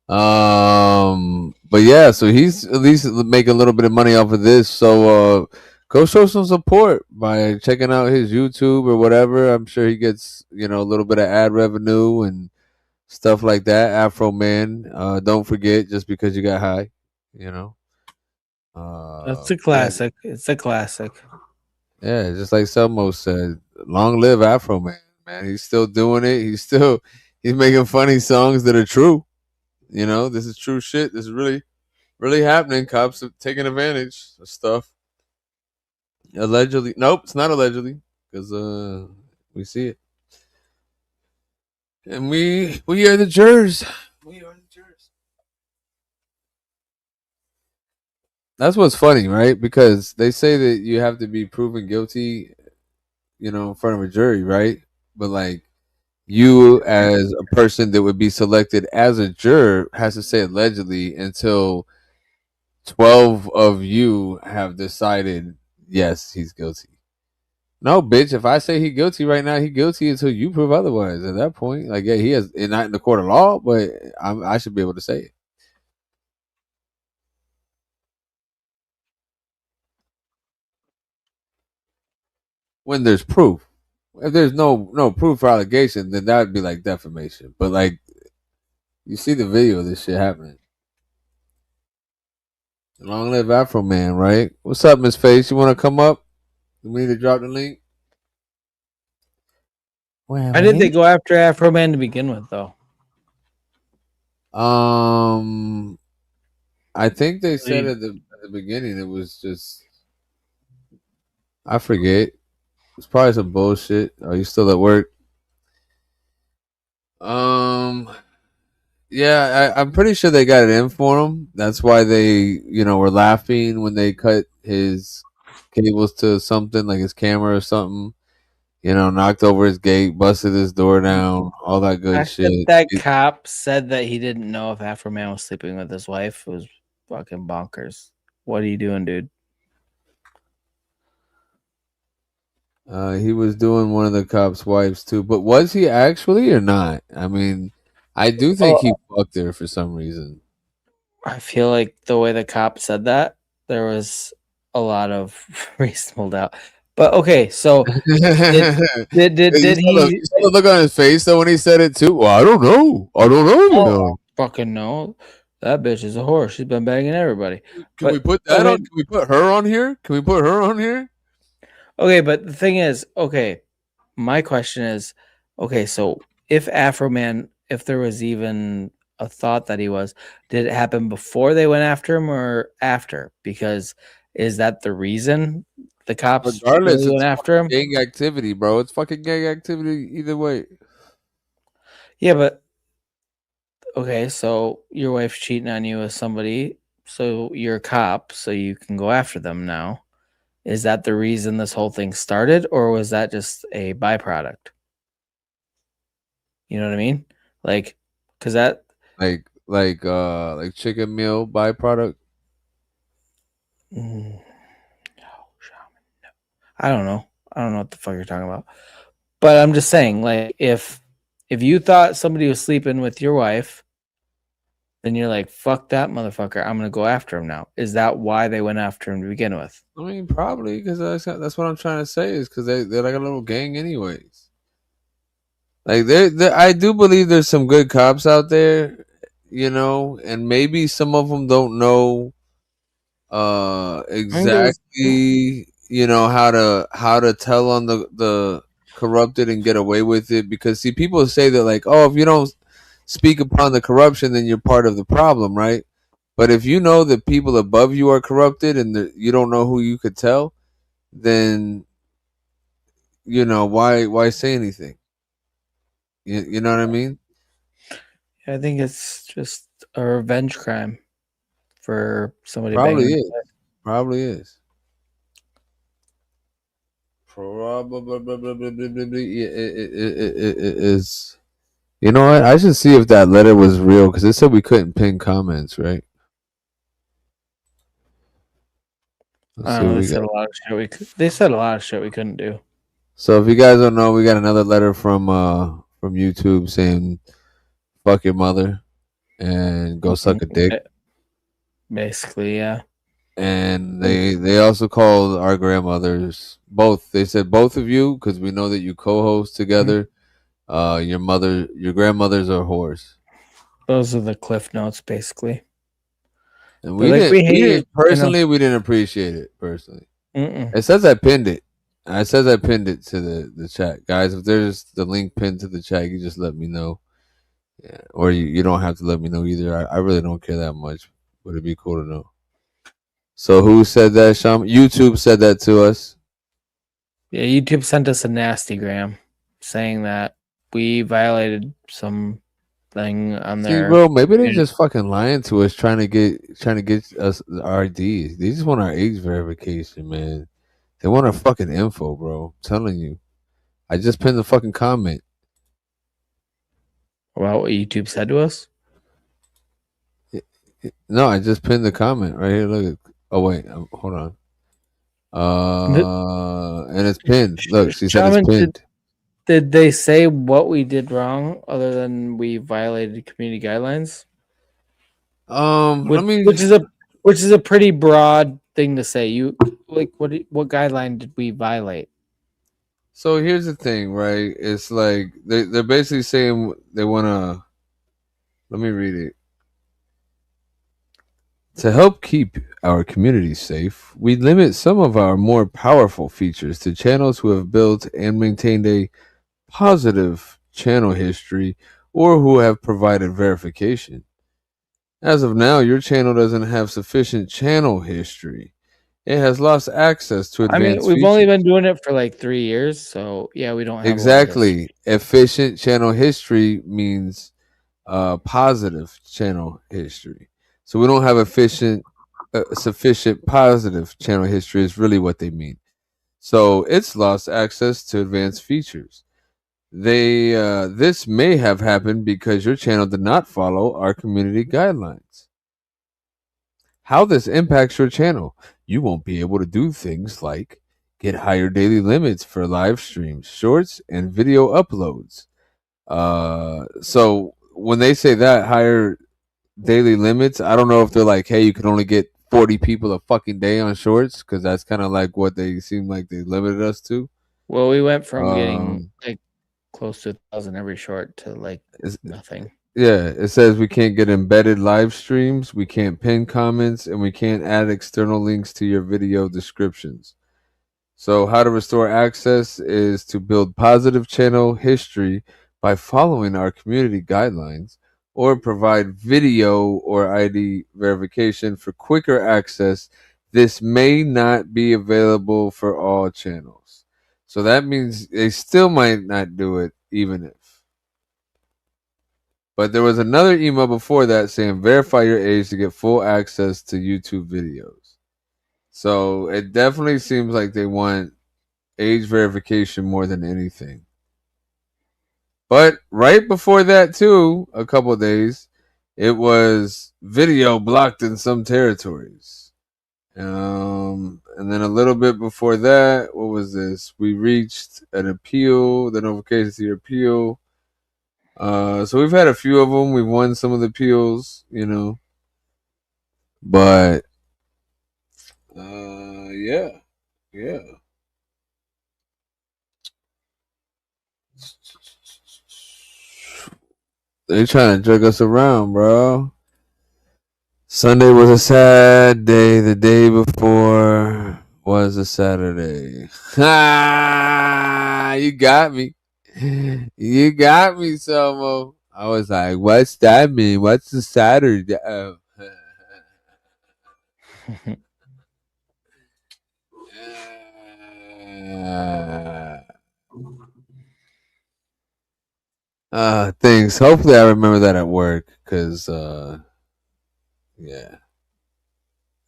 But yeah, so he's at least making a little bit of money off of this. So go show some support by checking out his YouTube or whatever. I'm sure he gets, a little bit of ad revenue and stuff like that. Afro Man. Don't forget, just because you got high, That's a classic. Yeah. It's a classic. Yeah, just like Selmo said, long live Afro Man. Man, he's still doing it. He's making funny songs that are true. This is true shit. This is really, really happening. Cops are taking advantage of stuff. Allegedly. Nope, it's not allegedly, because we see it. And we are the jurors. That's what's funny, right? Because they say that you have to be proven guilty, in front of a jury, right? But like, you as a person that would be selected as a juror has to say allegedly until 12 of you have decided, yes, he's guilty. No, bitch, if I say he's guilty right now, he's guilty until you prove otherwise. At that point, like, yeah, he has, not in the court of law, but I should be able to say it. When there's proof. If there's no proof or allegation, then that would be like defamation. But like, you see the video of this shit happening. Long live Afro Man, right? What's up, Miss Face? You want to come up? We need to drop the link. Why did they go after Afro Man to begin with, though? I think they said at the beginning it was just, I forget. It's probably some bullshit. Are you still at work? Yeah, I'm pretty sure they got it in for him. That's why they, were laughing when they cut his cables to something like his camera or something. Knocked over his gate, busted his door down, all that good shit. That cop said that he didn't know if Afro Man was sleeping with his wife. It was fucking bonkers. What are you doing, dude? He was doing one of the cops' wives too, but was he actually or not? I mean, I do think he fucked her for some reason. I feel like the way the cop said that, there was a lot of reasonable doubt. But okay, so did he look on his face though when he said it too? Well, I don't know. I fucking know. That bitch is a whore. She's been banging everybody. Can we put that on? Can we put her on here? Okay, but the thing is, my question is, so if Afro Man, if there was even a thought that he was, did it happen before they went after him or after? Because is that the reason the cops regardless went after him? Gang activity, bro. It's fucking gang activity either way. Yeah, but so your wife's cheating on you with somebody, so you're a cop, so you can go after them now. Is that the reason this whole thing started, or was that just a byproduct? You know what I mean? Like, because that like chicken meal byproduct. No, Shaman, no. I don't know. I don't know what the fuck you're talking about. But I'm just saying, like, if you thought somebody was sleeping with your wife, then you're like, fuck that motherfucker. I'm gonna go after him now. Is that why they went after him to begin with? I mean, probably because that's what I'm trying to say is because they're like a little gang, anyways. Like I do believe there's some good cops out there, you know, and maybe some of them don't know exactly, you know, how to tell on the corrupted and get away with it, because see, people say that like, oh, if you don't speak upon the corruption, then you're part of the problem, right? But if you know that people above you are corrupted and you don't know who you could tell, then you know why say anything? You know what I mean? I think it's just a revenge crime for somebody Probably banging. is. Probably is. Probably it is. You know what? I should see if that letter was real because it said we couldn't pin comments, right? Let's see what They we said got. a lot of shit they said a lot of shit we couldn't do. So if you guys don't know, we got another letter from YouTube saying "fuck your mother" and "go suck a dick." Basically, yeah. And they also called our grandmothers both. They said both of you because we know that you co-host together. Your grandmothers are whores. Those are the cliff notes, basically. And we didn't personally. We didn't appreciate it personally. Mm-mm. It says I pinned it. It says I pinned it to the chat, guys. If there's the link pinned to the chat, you just let me know. Yeah, or you don't have to let me know either. I really don't care that much, but it'd be cool to know. So who said that, Shaman? YouTube said that to us. Yeah, YouTube sent us a nasty gram saying that we violated something on See, their. bro, maybe they just fucking lying to us, trying to get us our IDs. They just want our age verification, man. They want our fucking info, bro. I'm telling you. I just pinned the fucking comment. About what YouTube said to us? No, I just pinned the comment right here. Look. Oh wait, hold on. And it's pinned. Look, she said it's pinned. Did they say what we did wrong other than we violated community guidelines? Which is a pretty broad thing to say. You like what guideline did we violate? So here's the thing, right? It's like they're basically saying they want to. Let me read it. To help keep our community safe, we limit some of our more powerful features to channels who have built and maintained a positive channel history or who have provided verification. As of now, your channel doesn't have sufficient channel history. It has lost access to advanced we've features. only been doing it for like 3 years, so yeah, we don't have Exactly. Efficient channel history means positive channel history. So we don't have sufficient positive channel history is really what they mean. So it's lost access to advanced features. This may have happened because your channel did not follow our community guidelines. How this impacts your channel: you won't be able to do things like get higher daily limits for live streams, shorts, and video uploads. So when they say that higher daily limits, I don't know if they're like, hey, you can only get 40 people a fucking day on shorts, because that's kind of like what they seem like they limited us to. Well, we went from getting like close to 1,000 every short to like nothing. Yeah, it says we can't get embedded live streams, we can't pin comments, and we can't add external links to your video descriptions. So how to restore access is to build positive channel history by following our community guidelines, or provide video or ID verification for quicker access. This may not be available for all channels. So that means they still might not do it, even if. But there was another email before that saying verify your age to get full access to YouTube videos. So it definitely seems like they want age verification more than anything. But right before that too, a couple of days, it was video blocked in some territories. And then a little bit before that, what was this? We reached an appeal, the notification to your appeal. So we've had a few of them. We've won some of the appeals, you know. But yeah. They trying to drag us around, bro. Sunday was a sad day. The day before was a Saturday. Ha! You got me. You got me, Selmo. I was like, what's that mean? What's the Saturday? Things. Hopefully I remember that at work, cause yeah.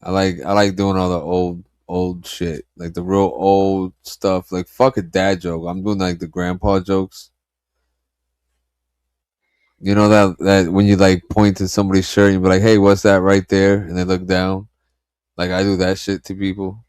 I like doing all the old shit. Like the real old stuff. Like fuck a dad joke. I'm doing like the grandpa jokes. You know that when you like point to somebody's shirt and you be like, hey, what's that right there? And they look down. Like I do that shit to people.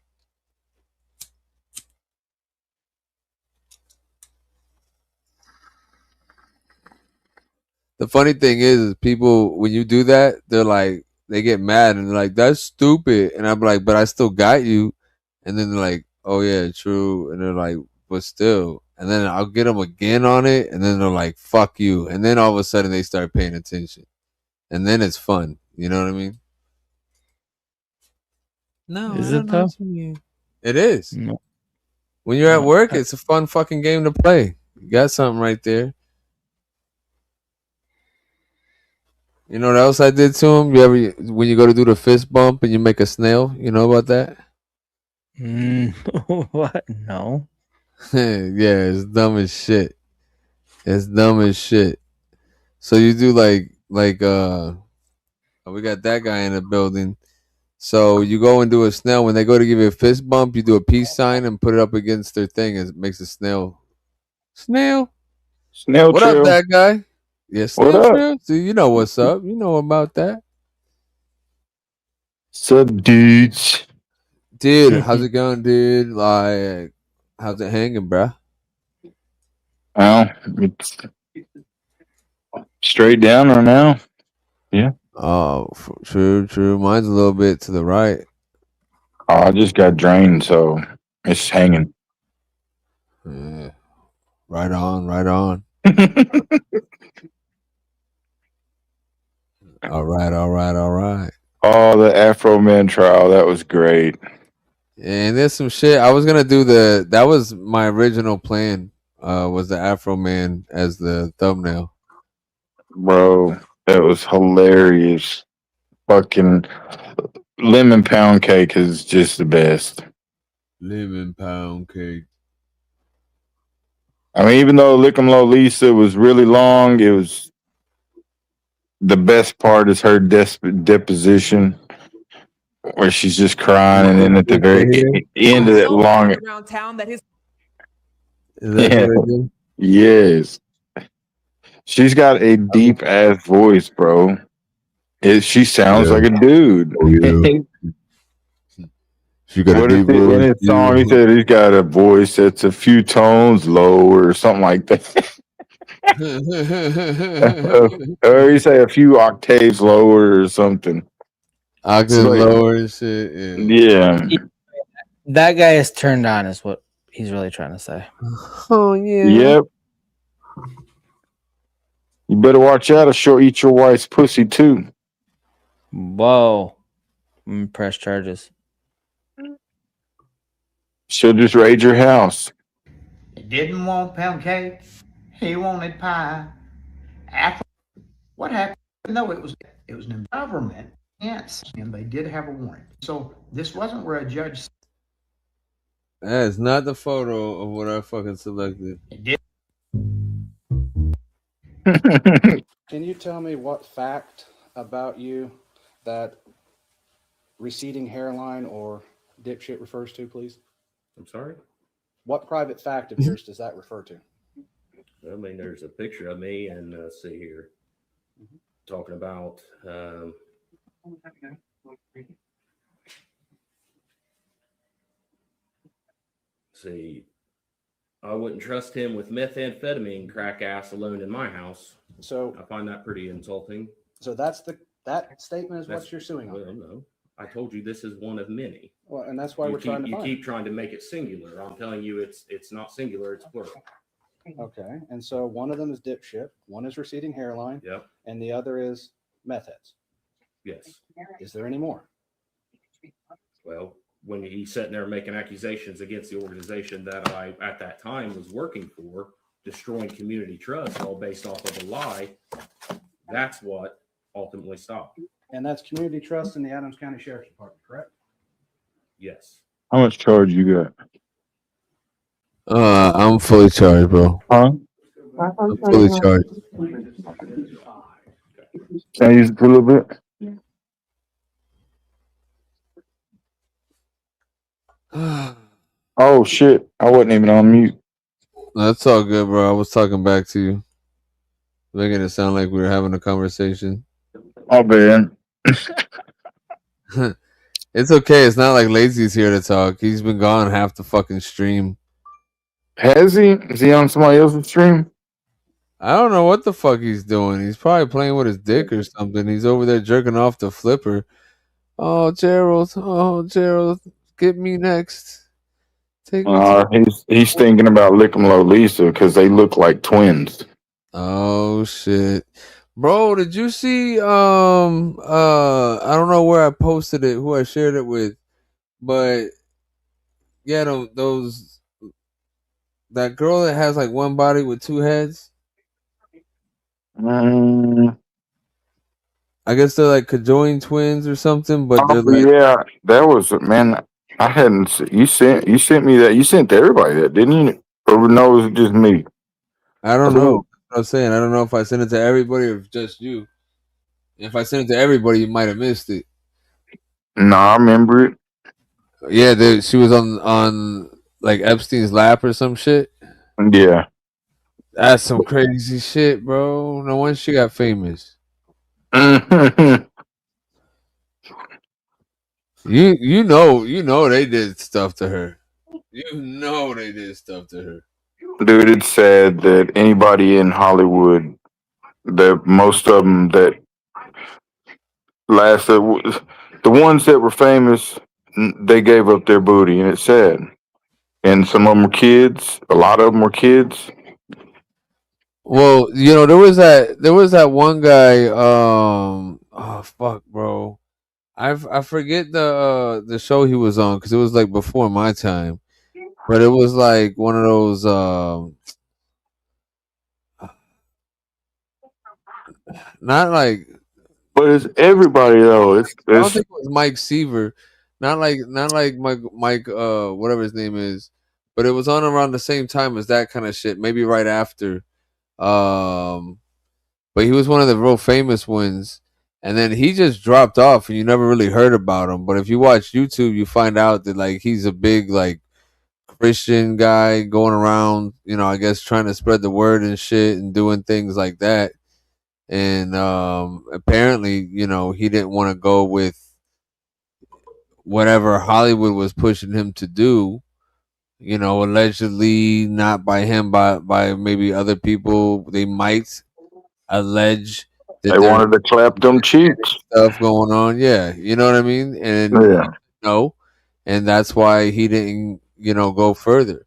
The funny thing is people when you do that, they're like they get mad and they're like, that's stupid. And I'm like, but I still got you. And then they're like, oh yeah, true. And they're like, but still. And then I'll get them again on it. And then they're like, fuck you. And then all of a sudden they start paying attention. And then it's fun. You know what I mean? No, Is I it don't know though? what you mean. It is. No. When you're at No. work, it's a fun fucking game to play. You got something right there. You know what else I did to him? You ever when you go to do the fist bump and you make a snail? You know about that? What? No. Yeah, it's dumb as shit. It's dumb as shit. So you do like we got that guy in the building. So you go and do a snail. When they go to give you a fist bump, you do a peace sign and put it up against their thing. And it makes a snail. Snail. Snail What trail. up, that guy? Yeah, What snail up? trail. See, you know what's up. You know about that. Sup, dudes? Dude, how's it going, dude? Like, how's it hanging, bruh? Well, it's straight down right now. Yeah. Oh, true. Mine's a little bit to the right. Oh, I just got drained, so it's hanging. Yeah. Right on. All right. Oh, the Afro Man trial, that was great. And there's some shit. I was gonna do that was my original plan. Was the Afro Man as the thumbnail. Bro, that was hilarious. Fucking lemon pound cake is just the best. Lemon pound cake. I mean, even though Lick 'em Low Lisa was really long, it was the best part is her deposition where she's just crying, and then at the very end of that long, around town that his Is that what I do? Yes, she's got a deep ass voice, bro. She sounds like a dude. Oh, yeah. She got What a is deep it in voice. his song? He said he's got a voice that's a few tones lower or something like that. Or he say a few octaves lower or something. Octaves lower and shit. Yeah. That guy is turned on, is what he's really trying to say. Oh yeah. Yep. You better watch out, or she'll eat your wife's pussy too. Whoa. Press charges. She'll just raid your house. He didn't want pound cake. He wanted pie. After what happened? No, it was an government. Yes, and they did have a warrant. So this wasn't where a judge. That is not the photo of what I fucking selected. Can you tell me what fact about you that receding hairline or dipshit refers to, please? I'm sorry? What private fact of yours does that refer to? I mean, there's a picture of me, and see here, talking about See, I wouldn't trust him with methamphetamine crack ass alone in my house. So I find that pretty insulting. So that statement is what you're suing on. Well, no, I told you this is one of many. Well, and that's why you we're trying to you find keep trying to make it singular. I'm telling you, it's not singular. It's plural. Okay, and so one of them is dipshit, one is receding hairline, Yep. and the other is meth heads. Yes. Is there any more? Well, when he's sitting there making accusations against the organization that I, at that time, was working for, destroying community trust, all based off of a lie, that's what ultimately stopped. And that's community trust in the Adams County Sheriff's Department, correct? Yes. How much charge you got? I'm fully charged, bro. Huh? I'm fully charged. Can I use it for a little bit? Oh shit! I wasn't even on mute. That's all good, bro. I was talking back to you, making it sound like we were having a conversation. Oh man. It's okay. It's not like Lazy's here to talk. He's been gone half the fucking stream. Has he? Is he on somebody else's stream? I don't know what the fuck he's doing. He's probably playing with his dick or something. He's over there jerking off the flipper. Oh, Gerald. Oh, Gerald. Get me next. Take me to... He's thinking about licking Lolisa because they look like twins. Oh shit. Bro, did you see I don't know where I posted it, who I shared it with, but yeah, those that girl that has like one body with two heads. I guess they're like conjoined twins or something, but they're like, yeah, that was man. I hadn't. You sent me that. You sent to everybody that, didn't you? Or no, it was just me. I don't know. That's what I'm saying. I don't know if I sent it to everybody or just you. If I sent it to everybody, you might have missed it. No, I remember it. Yeah, she was on like Epstein's lap or some shit. Yeah. That's some crazy shit, bro. No wonder she got famous. You know they did stuff to her. You know they did stuff to her. Dude, it's sad that anybody in Hollywood, that most of them that the ones that were famous, they gave up their booty, and it's sad. And some of them were kids. A lot of them were kids. Well, you know, there was that one guy. Oh fuck, bro. I forget the show he was on because it was like before my time, but it was like one of those. Not like. But it's everybody though. I don't think it was Mike Seaver. Not like Mike whatever his name is, but it was on around the same time as that kind of shit. Maybe right after. But he was one of the real famous ones, and then he just dropped off, and you never really heard about him. But if you watch YouTube, you find out that like he's a big like Christian guy going around, you know, I guess trying to spread the word and shit and doing things like that. And apparently, you know, he didn't want to go with whatever Hollywood was pushing him to do. You know, allegedly not by him, by maybe other people. They might allege that They wanted to clap them cheeks. Stuff going on, yeah. You know what I mean? And no, and that's why he didn't, you know, go further.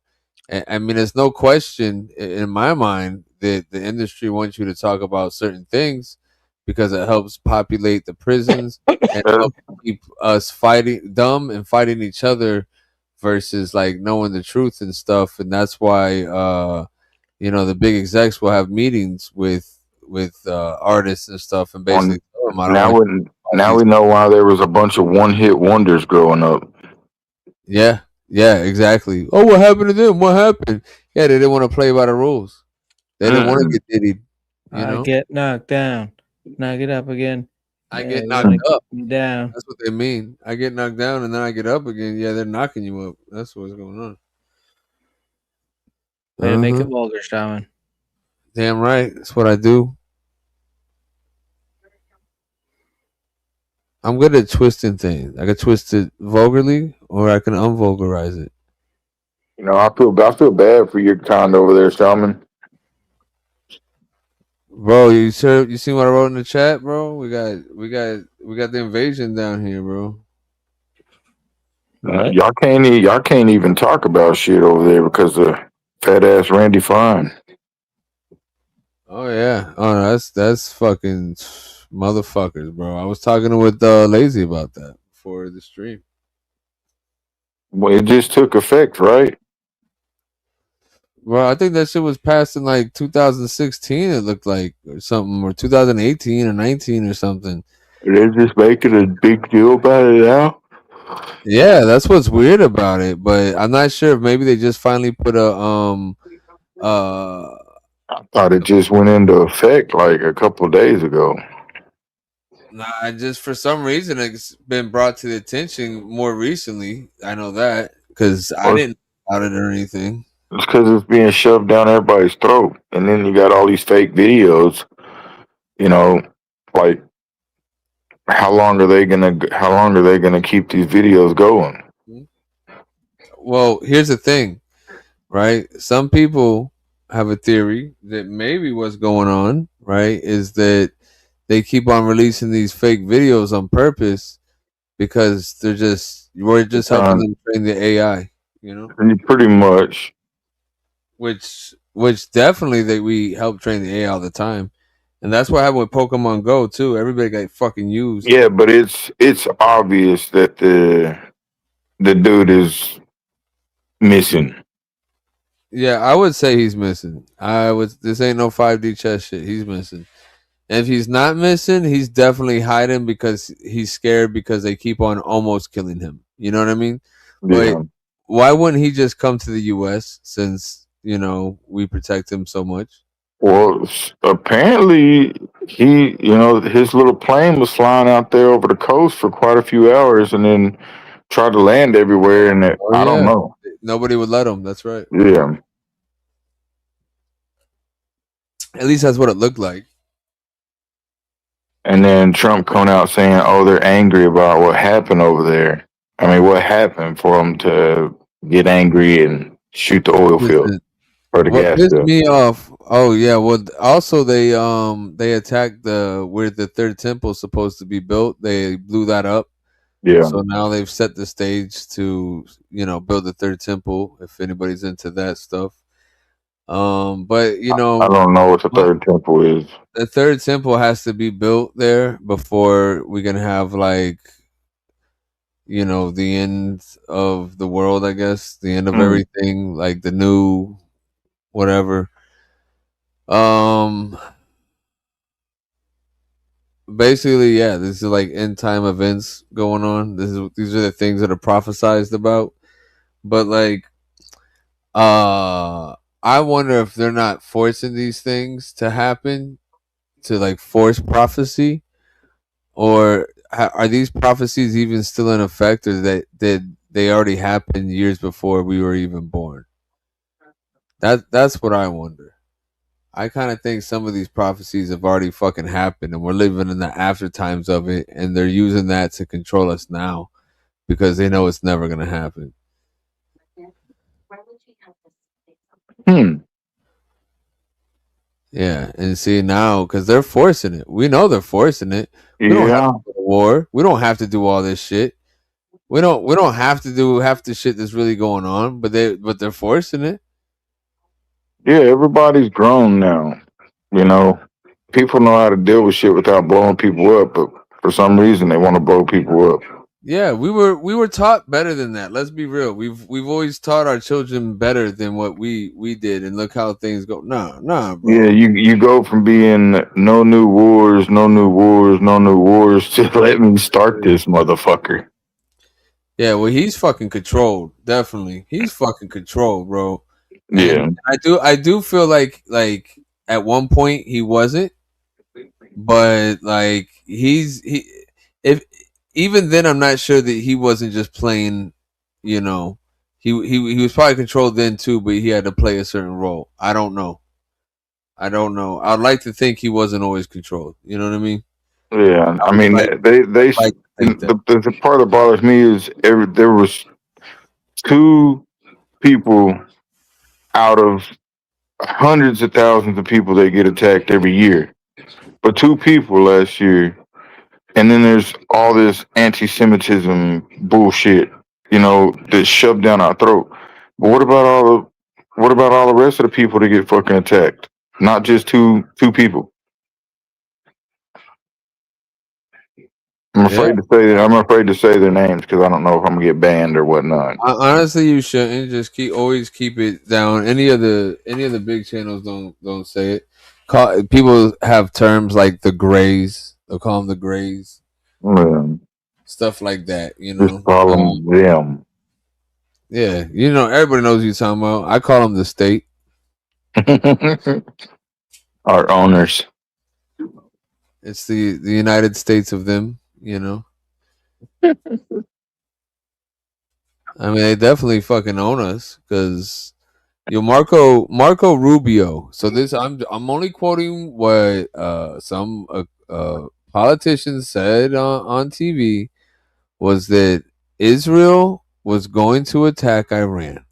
I mean, there's no question in my mind that the industry wants you to talk about certain things because it helps populate the prisons and help keep us fighting and fighting each other versus like knowing the truth and stuff. And that's why you know, the big execs will have meetings with artists and stuff and basically tell them, now we know why there was a bunch of one-hit wonders growing up. Yeah, exactly. Oh, what happened to them? What happened? Yeah, they didn't want to play by the rules. They didn't want to get diddied. You know? I get knocked down, knock it up again. I get knocked up. Down. That's what they mean. I get knocked down and then I get up again. Yeah, they're knocking you up. That's what's going on. Way to make it vulgar, Shaman. Damn right. That's what I do. I'm good at twisting things. I can twist it vulgarly or I can unvulgarize it. You know, I feel bad for your kind over there, Shaman. Bro, you seen what I wrote in the chat, bro? We got the invasion down here, bro. Y'all can't even talk about shit over there because of fat ass Randy Fine. Oh yeah. Oh no, that's fucking motherfuckers, bro. I was talking with Lazy about that before the stream. Well, it just took effect, right? Well, I think that shit was passed in like 2016. It looked like or something, or 2018 or 19 or something. They're just making a big deal about it now. Yeah, that's what's weird about it. But I'm not sure if maybe they just finally put a I thought it just went into effect like a couple of days ago. Nah, just for some reason it's been brought to the attention more recently. I know that because I didn't know about it or anything. It's because it's being shoved down everybody's throat, and then you got all these fake videos. You know, like how long are they gonna keep these videos going? Well, here's the thing, right? Some people have a theory that maybe what's going on, right, is that they keep on releasing these fake videos on purpose because we're just helping them train the AI, you know? Pretty much. Which definitely we help train the AI all the time. And that's what happened with Pokemon Go too. Everybody got fucking used. Yeah, but it's obvious that the dude is missing. Yeah, I would say he's missing. This ain't no 5D chess shit. He's missing. And if he's not missing, he's definitely hiding because he's scared because they keep on almost killing him. You know what I mean? Yeah. But why wouldn't he just come to the US since, we protect him so much? Well, apparently his little plane was flying out there over the coast for quite a few hours, and then tried to land everywhere. And I don't know. Nobody would let him. That's right. Yeah. At least that's what it looked like. And then Trump coming out saying, "Oh, they're angry about what happened over there." I mean, what happened for them to get angry and shoot the oil field or the What gas pissed field? me off? Oh yeah, well, also they attacked where the third temple is supposed to be built. They blew that up. Yeah. So now they've set the stage to build the third temple. If anybody's into that stuff, but I don't know what the third temple is. the third temple has to be built there before we can have the end of the world. I guess the end of everything, like the new whatever. Basically, yeah, this is like end time events going on. These are the things that are prophesized about. But I wonder if they're not forcing these things to happen to force prophecy, or are these prophecies even still in effect, or that they already happened years before we were even born? That's what I wonder. I kind of think some of these prophecies have already fucking happened, and we're living in the after times of it, and they're using that to control us now because they know it's never gonna happen. Yeah, and see now because they're forcing it. We know they're forcing it. We don't have to go to war. We don't have to do all this shit. We don't have to do half the shit that's really going on, but they're forcing it. Yeah, everybody's grown now. People know how to deal with shit without blowing people up, but for some reason they want to blow people up. Yeah, we were taught better than that. Let's be real. We've always taught our children better than what we did, and look how things go. Nah, bro. Yeah, you go from being no new wars, no new wars, no new wars to let me start this motherfucker. Yeah, well, he's fucking controlled. Definitely, he's fucking controlled, bro. Yeah, and I do feel like at one point he wasn't, but if even then I'm not sure that he wasn't just playing. He was probably controlled then too, but he had to play a certain role. I don't know. I'd like to think he wasn't always controlled. You know what I mean? Yeah, I mean the part that bothers me is there was two people out of hundreds of thousands of people that get attacked every year, but 2 people last year. And then there's all this anti-Semitism bullshit, that's shoved down our throat. But what about all the rest of the people that get fucking attacked? Not just two people. I'm afraid to say that. I'm afraid to say their names because I don't know if I'm gonna get banned or whatnot. Honestly, you shouldn't. Just always keep it down. Any of the big channels don't say it. People have terms like the Greys. They'll call them the Greys. Stuff like that. Just call them. Yeah, everybody knows what you're talking about. I call them the state. Our owners. It's the United States of them. I mean, they definitely fucking own us because Marco Rubio. So this I'm only quoting what some politicians said on TV was that Israel was going to attack Iran.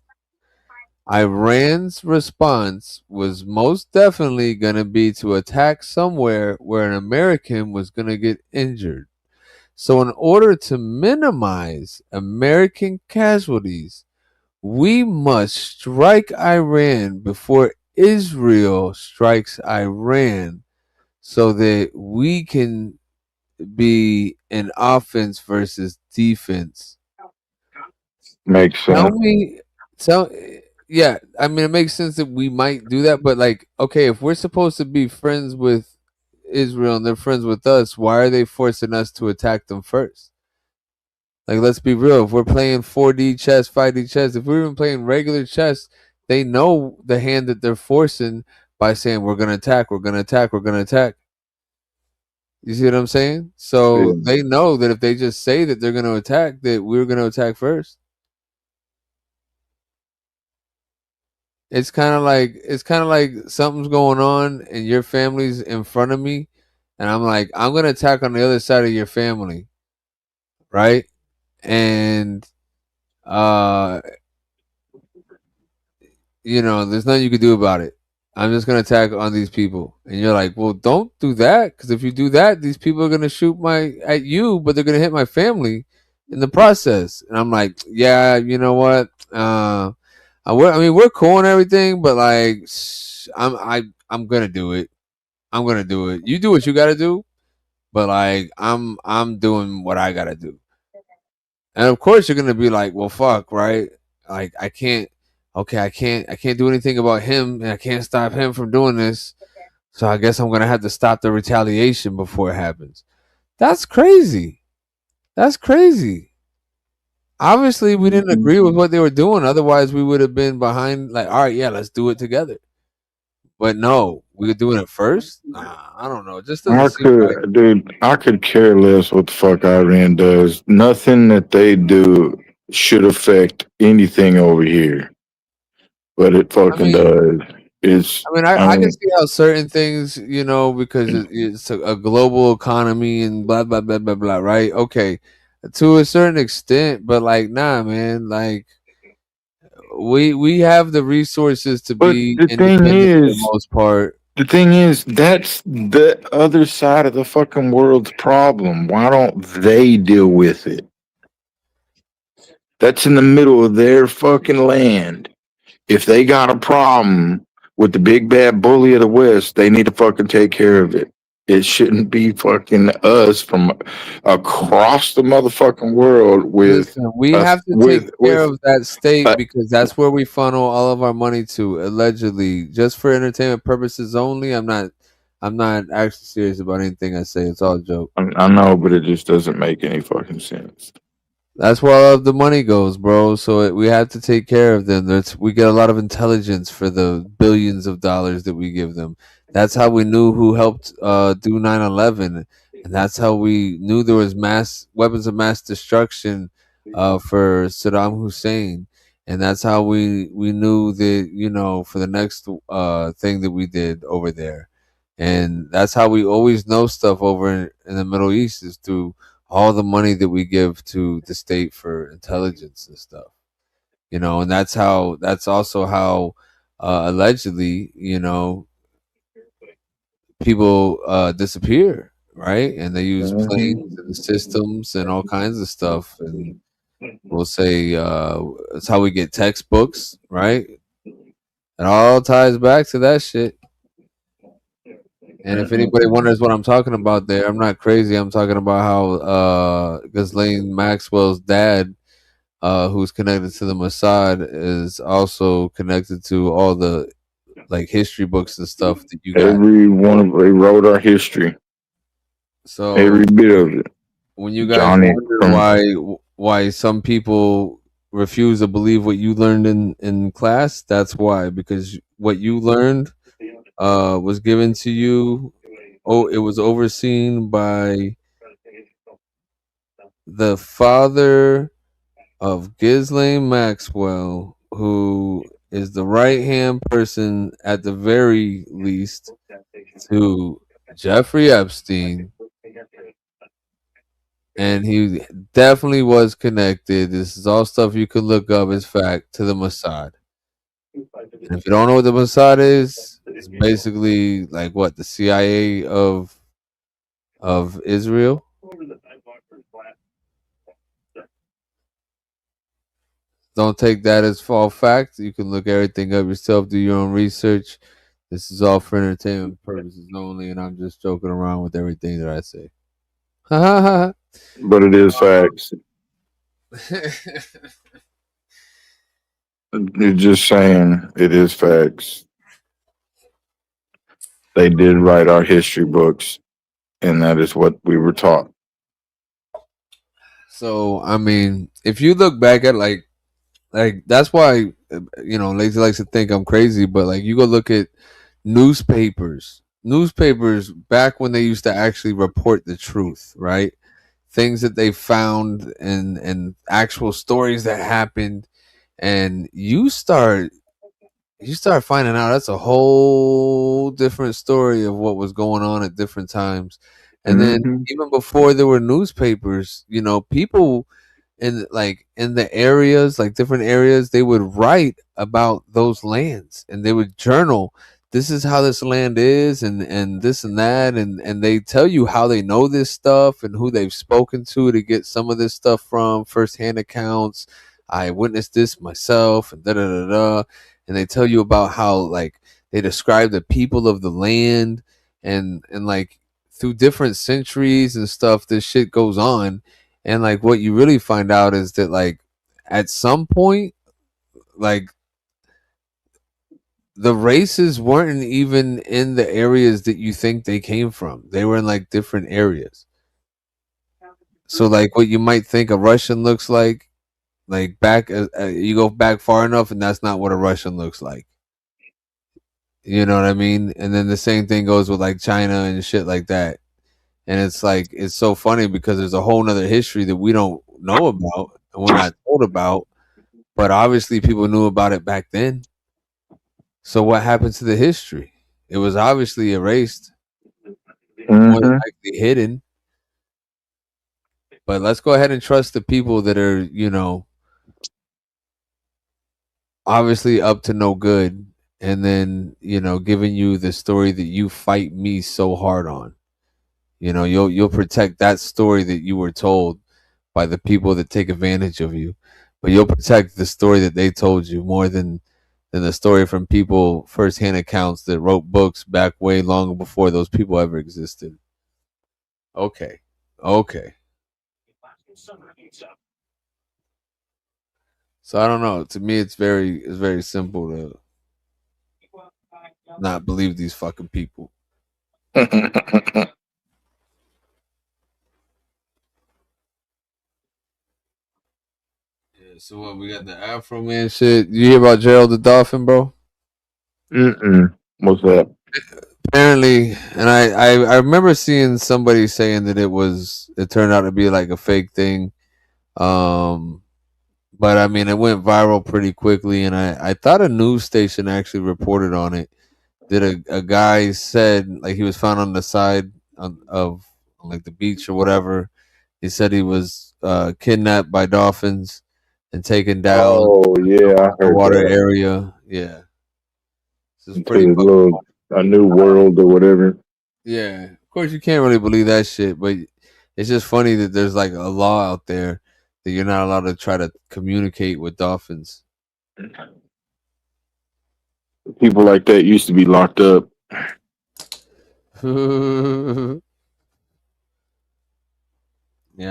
Iran's response was most definitely going to be to attack somewhere where an American was going to get injured. So in order to minimize American casualties, we must strike Iran before Israel strikes Iran so that we can be an offense versus defense. Makes sense. Yeah, I mean, it makes sense that we might do that, but okay, if we're supposed to be friends with Israel and they're friends with us, why are they forcing us to attack them first? Let's be real. If we're playing 4D chess, 5D chess, if we're even playing regular chess, they know the hand that they're forcing by saying, we're going to attack, we're going to attack, we're going to attack. You see what I'm saying? So they know that if they just say that they're going to attack, that we're going to attack first. It's kind of like something's going on and your family's in front of me, and I'm like, I'm going to attack on the other side of your family, right? And there's nothing you can do about it. I'm just gonna attack on these people, and you're like, well, don't do that, because if you do that, these people are gonna shoot at you, but they're gonna hit my family in the process. And I'm like, yeah, you know what? We're cool and everything, but I'm gonna do it. I'm gonna do it. You do what you gotta do, but I'm doing what I gotta do. And of course, you're gonna be like, well, fuck, right? I can't. Okay, I can't do anything about him, and I can't stop him from doing this. So I guess I'm gonna have to stop the retaliation before it happens. That's crazy. That's crazy. Obviously, we didn't agree with what they were doing. Otherwise, we would have been behind. All right, yeah, let's do it together. But no, we were doing it first. I don't know. It just doesn't seem right. Dude, I could care less what the fuck Iran does. Nothing that they do should affect anything over here. But it fucking does. I can see how certain things, because it's a global economy and blah blah blah blah blah, right? Okay, to a certain extent, but nah, man. We have the resources to be independent for the most part. The thing is, that's the other side of the fucking world's problem. Why don't they deal with it? That's in the middle of their fucking land. If they got a problem with the big bad bully of the West, they need to fucking take care of it. It shouldn't be fucking us from across the motherfucking world with. Listen, we have to take care of that state because that's where we funnel all of our money to, allegedly, just for entertainment purposes only. I'm not actually serious about anything I say. It's all a joke. I know, but it just doesn't make any fucking sense. That's where all of the money goes, bro. So we have to take care of them. We get a lot of intelligence for the billions of dollars that we give them. That's how we knew who helped do 9/11, and that's how we knew there was weapons of mass destruction for Saddam Hussein, and that's how we knew that for the next thing that we did over there, and that's how we always know stuff over in the Middle East is through all the money that we give to the state for intelligence and stuff. you know, and that's also how allegedly, you know, people disappear, right? And they use planes and systems and all kinds of stuff, and we'll say it's how we get textbooks, right? It all ties back to that shit. And if anybody wonders what I'm talking about there, I'm not crazy. I'm talking about how Ghislaine Maxwell's dad, who's connected to the Mossad, is also connected to all the like history books and stuff that you got. Every one of they wrote our history. So every bit of it. When you guys Johnny wonder why some people refuse to believe what you learned in class, that's why, because what you learned was given to you. Oh, it was overseen by the father of Ghislaine Maxwell, who is the right hand person at the very least to Jeffrey Epstein. And he definitely was connected. This is all stuff you could look up as fact to the Mossad. And if you don't know what the Mossad is, it's basically like what, the CIA of Israel. Don't take that as all fact. You can look everything up yourself, do your own research. This is all for entertainment purposes only, and I'm just joking around with everything that I say. But it is facts. You're just saying it is facts. They did write our history books, and that is what we were taught. So I mean, if you look back at like that's why Lazy likes to think I'm crazy, but like you go look at newspapers back when they used to actually report the truth, right? Things that they found and actual stories that happened, and you start finding out that's a whole different story of what was going on at different times. And then even before there were newspapers, people in the areas, like different areas, they would write about those lands and they would journal, this is how this land is, and this and that, and they tell you how they know this stuff and who they've spoken to get some of this stuff from firsthand accounts. I witnessed this myself, and da da da da. And they tell you about how like they describe the people of the land, and like through different centuries and stuff, this shit goes on. And like what you really find out is that like at some point, like the races weren't even in the areas that you think they came from. They were in like different areas. So like what you might think a Russian looks like back you go back far enough, and that's not what a Russian looks like. You know what I mean? And then the same thing goes with like China and shit like that. And it's like, it's so funny because there's a whole nother history that we don't know about and we're not told about, but obviously people knew about it back then. So what happened to the history? It was obviously erased, more than likely hidden. But let's go ahead and trust the people that are, obviously up to no good, and then, giving you the story that you fight me so hard on. You'll protect that story that you were told by the people that take advantage of you, but you'll protect the story that they told you more than the story from people, firsthand accounts that wrote books back way long before those people ever existed. Okay. So I don't know. To me, it's very simple to not believe these fucking people. So what, we got the Afro Man shit. You hear about Gerald the Dolphin, bro? What's that? Apparently, and I remember seeing somebody saying that it turned out to be like a fake thing. But I mean, it went viral pretty quickly, and I thought a news station actually reported on it. That a guy said like he was found on the side of like the beach or whatever. He said he was kidnapped by dolphins, and taken down. Oh yeah, I the heard water that. area. Yeah, this is Into pretty a fucking little a new world or whatever. Yeah, of course you can't really believe that shit, but it's just funny that there's like a law out there that you're not allowed to try to communicate with dolphins. People like that used to be locked up. Yeah,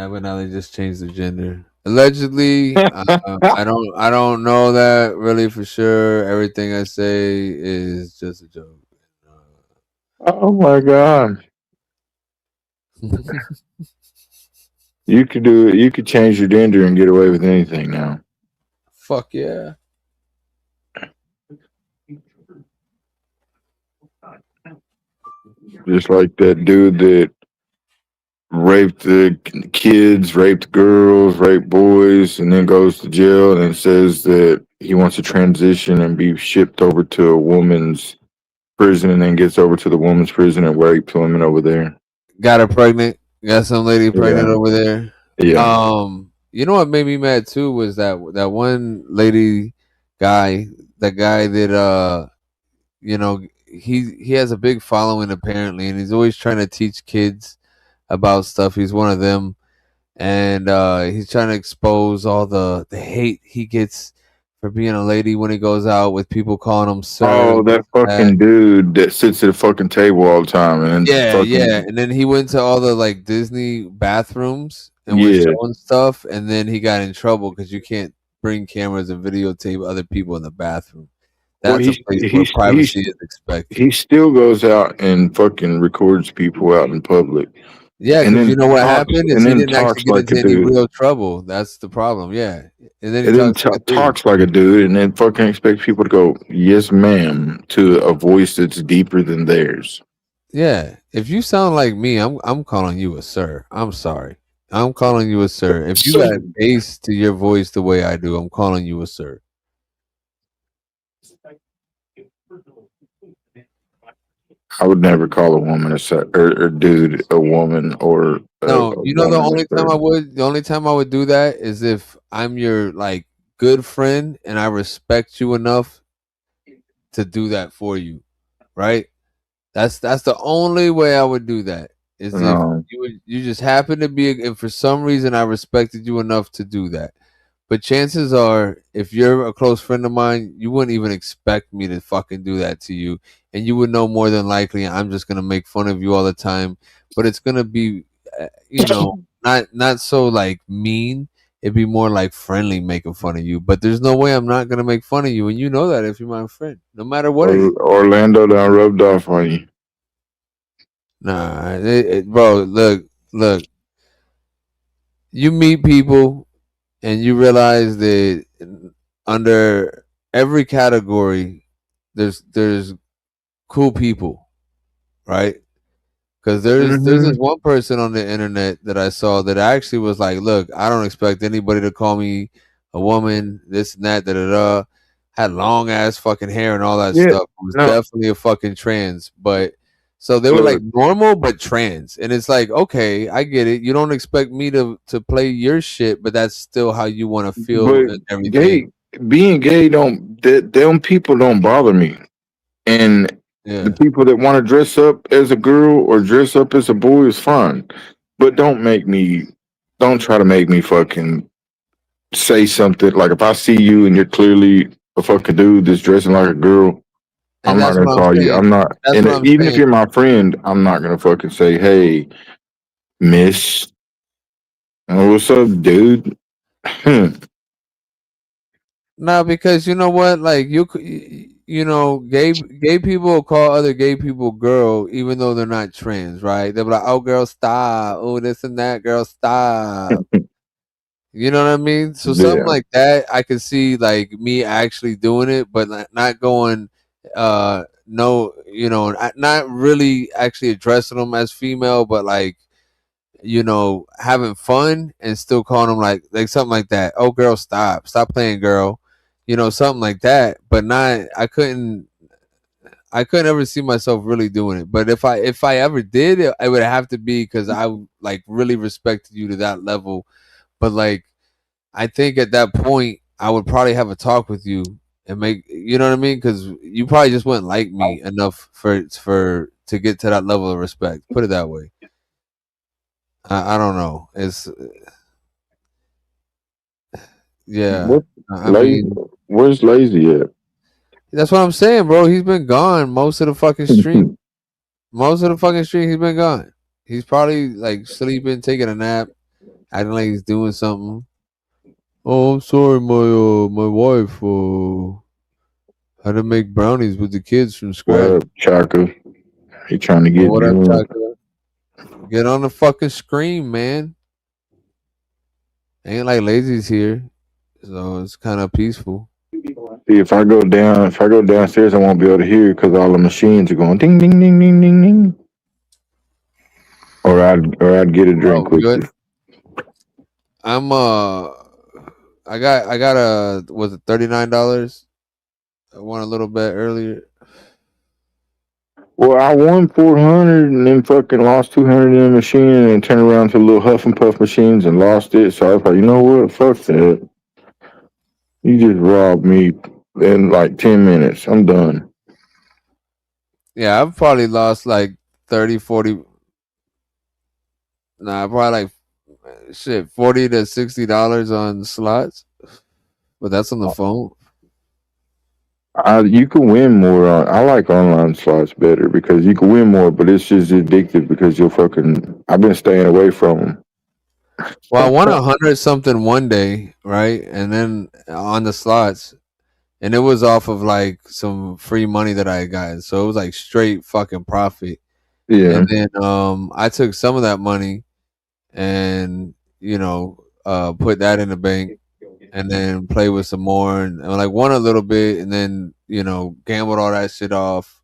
but now they just changed the gender. Allegedly, I don't know that really for sure. Everything I say is just a joke. Oh my god! You could do it. You could change your gender and get away with anything now. Fuck yeah! Just like that dude that raped the kids, raped girls, raped boys, and then goes to jail and says that he wants to transition and be shipped over to a woman's prison, and then gets over to the woman's prison and rapes women over there. Got her pregnant. Got some lady pregnant Yeah, over there. yeah. You know what made me mad too was that one lady guy, that guy that he has a big following apparently, and he's always trying to teach kids about stuff. He's one of them, and he's trying to expose all the hate he gets for being a lady when he goes out with people calling him sir. Oh, And that that. fucking dude that sits at a fucking table all the time and Yeah, yeah. fucking And then he went to all the like Disney bathrooms and was yeah. showing stuff, and then he got in trouble because you can't bring cameras and videotape other people in the bathroom. Well, That's a place where privacy is expected. he still goes out and fucking records people out in public, Yeah, and because you then know what talks happened is and he then didn't actually talks get like a into any dude, real trouble. That's the problem. Yeah, and then he and then talks like a dude. talks like a dude, and then fucking expects people to go yes, ma'am, to a voice that's deeper than theirs. Yeah, if you sound like me, I'm calling you a sir. I'm sorry. I'm calling you a sir. If you got bass to your voice the way I do, I'm calling you a sir. I would never call a woman a sir, or dude a woman, or No, a you know woman a sir. the only time I would do that is if I'm your like good friend and I respect you enough to do that for you, right? That's the only way I would do that. Is if No, you just happen to be, if for some reason I respected you enough to do that. But chances are, if you're a close friend of mine, you wouldn't even expect me to fucking do that to you, and you would know more than likely I'm just gonna make fun of you all the time. But it's gonna be, not so like mean. It'd be more like friendly making fun of you. But there's no way I'm not gonna make fun of you, and you know that if you're my friend, no matter what it is. Orlando done rubbed off on you. Nah, bro, look. You meet people and you realize that under every category, there's cool people, right? Because there's this one person on the internet that I saw that actually was like, look, I don't expect anybody to call me a woman, this and that, da da da. Had long ass fucking hair and all that Yeah, stuff. Was no, definitely a fucking trans, but so they were like look, normal but trans, and it's like, okay, I get it. You don't expect me to play your shit, but that's still how you want to feel but and everything. gay, being gay don't them people don't bother me, and the Yeah. people that want to dress up as a girl or dress up as a boy is fine, but don't try to make me fucking say something like if I see you and you're clearly a fucking dude that's dressing like a girl. I'm And not that's gonna what I'm call you. saying. I'm not, That's and what I'm even if saying. you're my friend, I'm not gonna fucking say, "Hey, Miss, what's up, dude?" No, because you know what, like you know, gay people will call other gay people girl, even though they're not trans, right? They'll be like, "Oh, girl, stop! Oh, this and that, girl, stop!" You know what I mean? So something Yeah. like that, I could see like me actually doing it, but not going, no, not really actually addressing them as female, but like having fun and still calling them like something like that. Oh, girl, stop playing, girl. Something like that. But not, I couldn't ever see myself really doing it. But if I ever did, it would have to be because I like really respected you to that level. But like I think at that point I would probably have a talk with you and make, you know what I mean, because you probably just wouldn't like me enough for to get to that level of respect. Put it that way. I don't know. It's yeah. What I lazy? mean, Where's lazy at? that's what I'm saying, bro. He's been gone most of the fucking stream. Most of the fucking stream, he's been gone. He's probably like sleeping, taking a nap, acting like he's doing something. Oh, I'm sorry, my wife had to make brownies with the kids from scratch. What up, Chaka? He trying to Well, get what up, you in. Chocolate? Get on the fucking screen, man. Ain't like Lazy's here, so it's kind of peaceful. See, if I go downstairs, I won't be able to hear because all the machines are going ding, ding, ding, ding, ding, ding. Or I'd get a drink with Good. you. I'm I got was it $39? I won a little bit earlier. Well, I won 400 and then fucking lost 200 in the machine and then turned around to little huff and puff machines and lost it. So I was like, you know what? Fuck that. You just robbed me in like 10 minutes. I'm done. Yeah, I've probably lost like 30, 40. Nah, probably like shit, $40 to $60 on slots. But that's on the phone. You can win more I like online slots better because you can win more, but it's just addictive because I've been staying away from them. Well, I won 100 something one day, right? And then on the slots, and it was off of like some free money that I got, so it was like straight fucking profit. Yeah. And then I took some of that money and put that in the bank, and then play with some more, and like won a little bit, and then gambled all that shit off,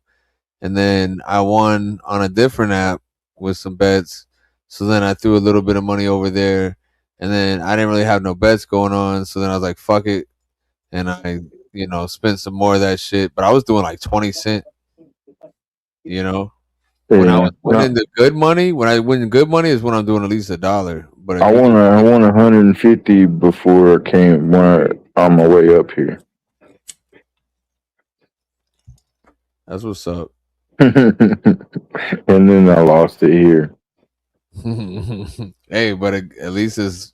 and then I won on a different app with some bets. So then I threw a little bit of money over there, and then I didn't really have no bets going on. So then I was like, "Fuck it," and I spent some more of that shit. But I was doing like 20 cent. When I Yeah. was winning the good money, when I win good money is when I'm doing at least $1. But I won 150 before I came on my way up here. That's what's up. And then I lost it here. Hey, but at least it's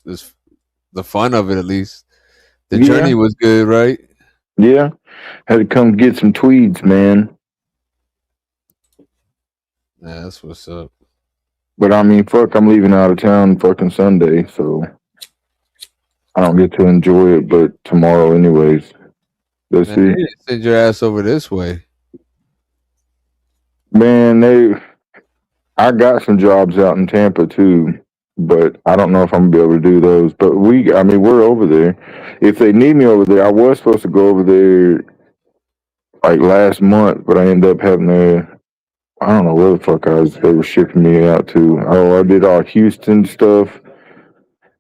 the fun of it. At least the journey was good, right? Yeah, had to come get some tweeds, man. Yeah, that's what's up. But I mean, fuck, I'm leaving out of town fucking Sunday, so I don't get to enjoy it. But tomorrow, anyways. Let's see. You didn't send your ass over this way. Man, I got some jobs out in Tampa too, but I don't know if I'm gonna be able to do those. But we're over there. If they need me over there, I was supposed to go over there like last month, but I ended up having to. I don't know where the fuck they were shipping me out to. Oh, I did all Houston stuff,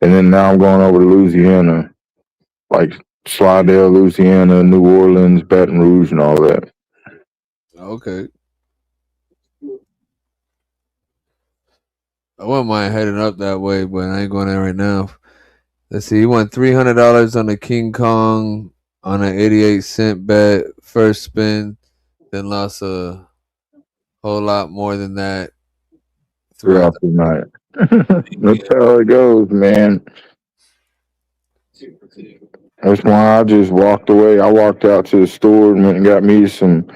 and then now I'm going over to Louisiana, like Slidell, Louisiana, New Orleans, Baton Rouge, and all that. Okay. I wouldn't mind heading up that way, but I ain't going there right now. Let's see. He won $300 on the King Kong on an 88-cent bet first spin, then lost a whole lot more than that throughout the night. That's how it goes, man. That's why I just walked away. I walked out to the store and went and got me some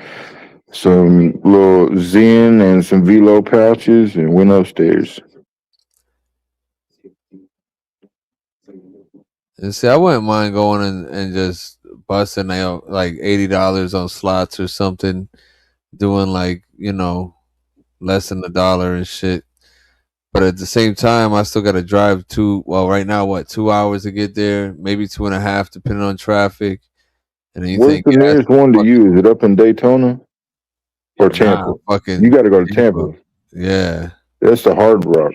little Zen and some Velo pouches and went upstairs. And see, I wouldn't mind going and just busting out like $80 on slots or something, doing like less than $1 and shit. But at the same time, I still got to drive right now, 2 hours to get there, maybe 2.5, depending on traffic. And then Where's the nearest one to you? Is it up in Daytona or Tampa? You got to go to Tampa. Yeah, that's the Hard Rock.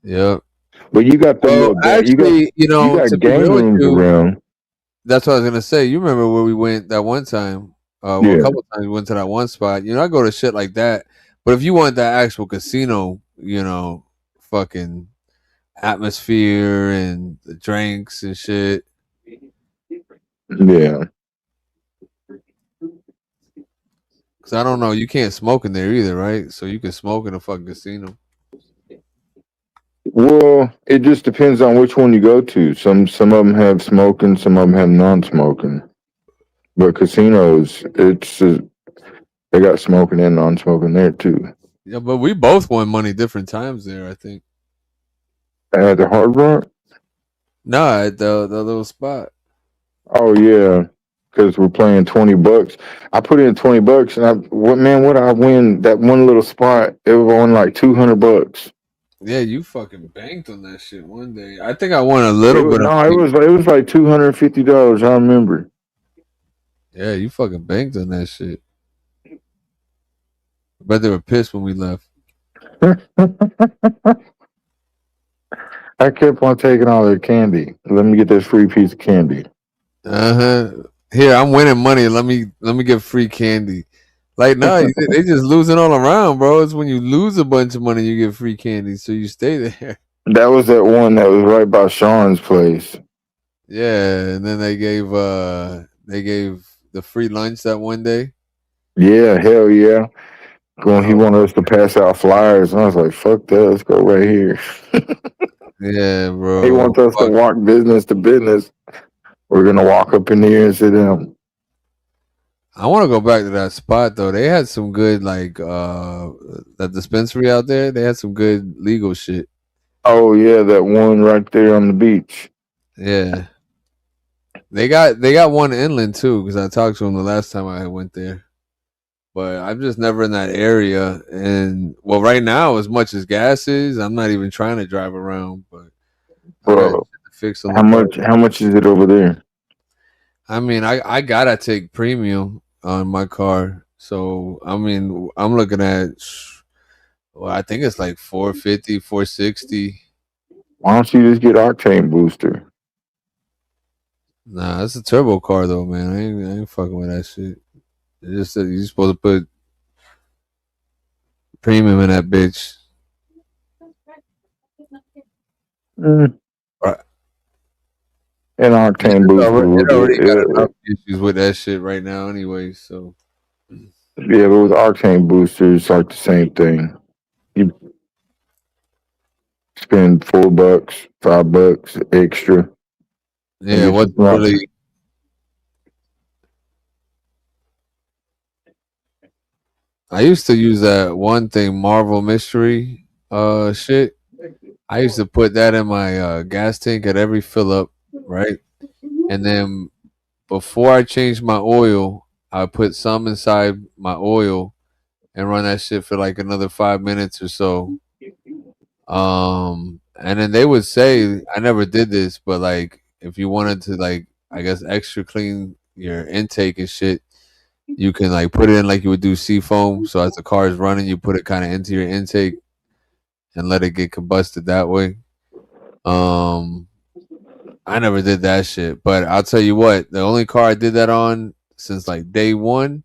Yep. But you got the actually, you got to be game real with rooms you, around. That's what I was gonna say. You remember where we went that one time? A couple of times we went to that one spot. I go to shit like that. But if you want that actual casino, fucking atmosphere and the drinks and shit. Yeah. Cause I don't know, you can't smoke in there either, right? So you can smoke in a fucking casino. Well, it just depends on which one you go to. Some of them have smoking, some of them have non-smoking. But casinos, they got smoking and non-smoking there too. Yeah, but we both won money different times there, I think. At the Hard Rock? No, at the little spot. Oh yeah, because we're playing $20. I put in $20, and what I win that one little spot? It was on like $200. Yeah, you fucking banked on that shit one day. I think I won a little bit. It was like $250. I remember. Yeah, you fucking banked on that shit. I bet they were pissed when we left. I kept on taking all their candy. Let me get this free piece of candy. Here, I'm winning money. Let me get free candy. Like, no, they just losing all around, bro. It's when you lose a bunch of money, you get free candy, so you stay there. That was that one that was right by Sean's place. Yeah, and then they gave the free lunch that one day. Yeah, hell yeah. He wanted us to pass out flyers, and I was like, "Fuck that, let's go right here." Yeah, bro. He wants us to walk business to business. We're gonna walk up in there and sit down. I want to go back to that spot though. They had some good that dispensary out there. They had some good legal shit. Oh yeah, that one right there on the beach. Yeah, they got one inland too. Because I talked to them the last time I went there, but I'm just never in that area. And well, right now, as much as gas is, I'm not even trying to drive around. But I got Bro, to fix on the car. how much is it over there? I mean, I gotta take premium on my car. So I mean, I'm looking at. Well, I think it's like 450, 460. Why don't you just get octane booster? Nah, it's a turbo car though, man. I ain't fucking with that shit. It just said you're supposed to put premium in that bitch. Mm. Right. And octane booster. It already got enough issues with that shit right now, anyway. So Yeah, but with octane booster, it's like the same thing. You spend $4, $5 extra. yeah, what's really I used to use that one thing, Marvel Mystery shit. I used to put that in my gas tank at every fill up, right? And then before I changed my oil, I put some inside my oil and run that shit for like another 5 minutes or so. And then they would say, I never did this, but like if you wanted to like I guess extra clean your intake and shit, you can like put it in like you would do seafoam. So as the car is running, you put it kind of into your intake and let it get combusted that way. I never did that shit, but I'll tell you what, the only car I did that on since like day one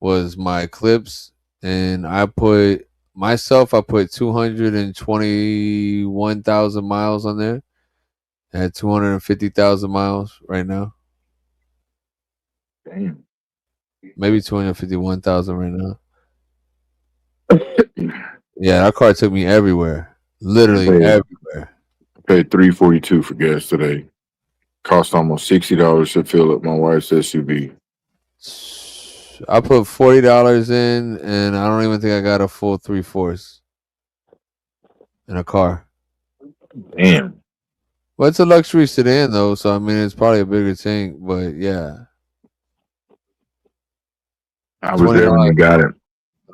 was my Eclipse, and I put 221,000 miles on there. I had 250,000 miles right now. Damn. Maybe 251,000 right now. Yeah, that car took me everywhere. Literally everywhere. I paid $3.42 for gas today. Cost almost $60 to fill up my wife's SUV. I put $40 in, and I don't even think I got a full 3/4 in a car. Damn. Well, it's a luxury sedan though, so I mean it's probably a bigger tank, but yeah. I was there when you got it.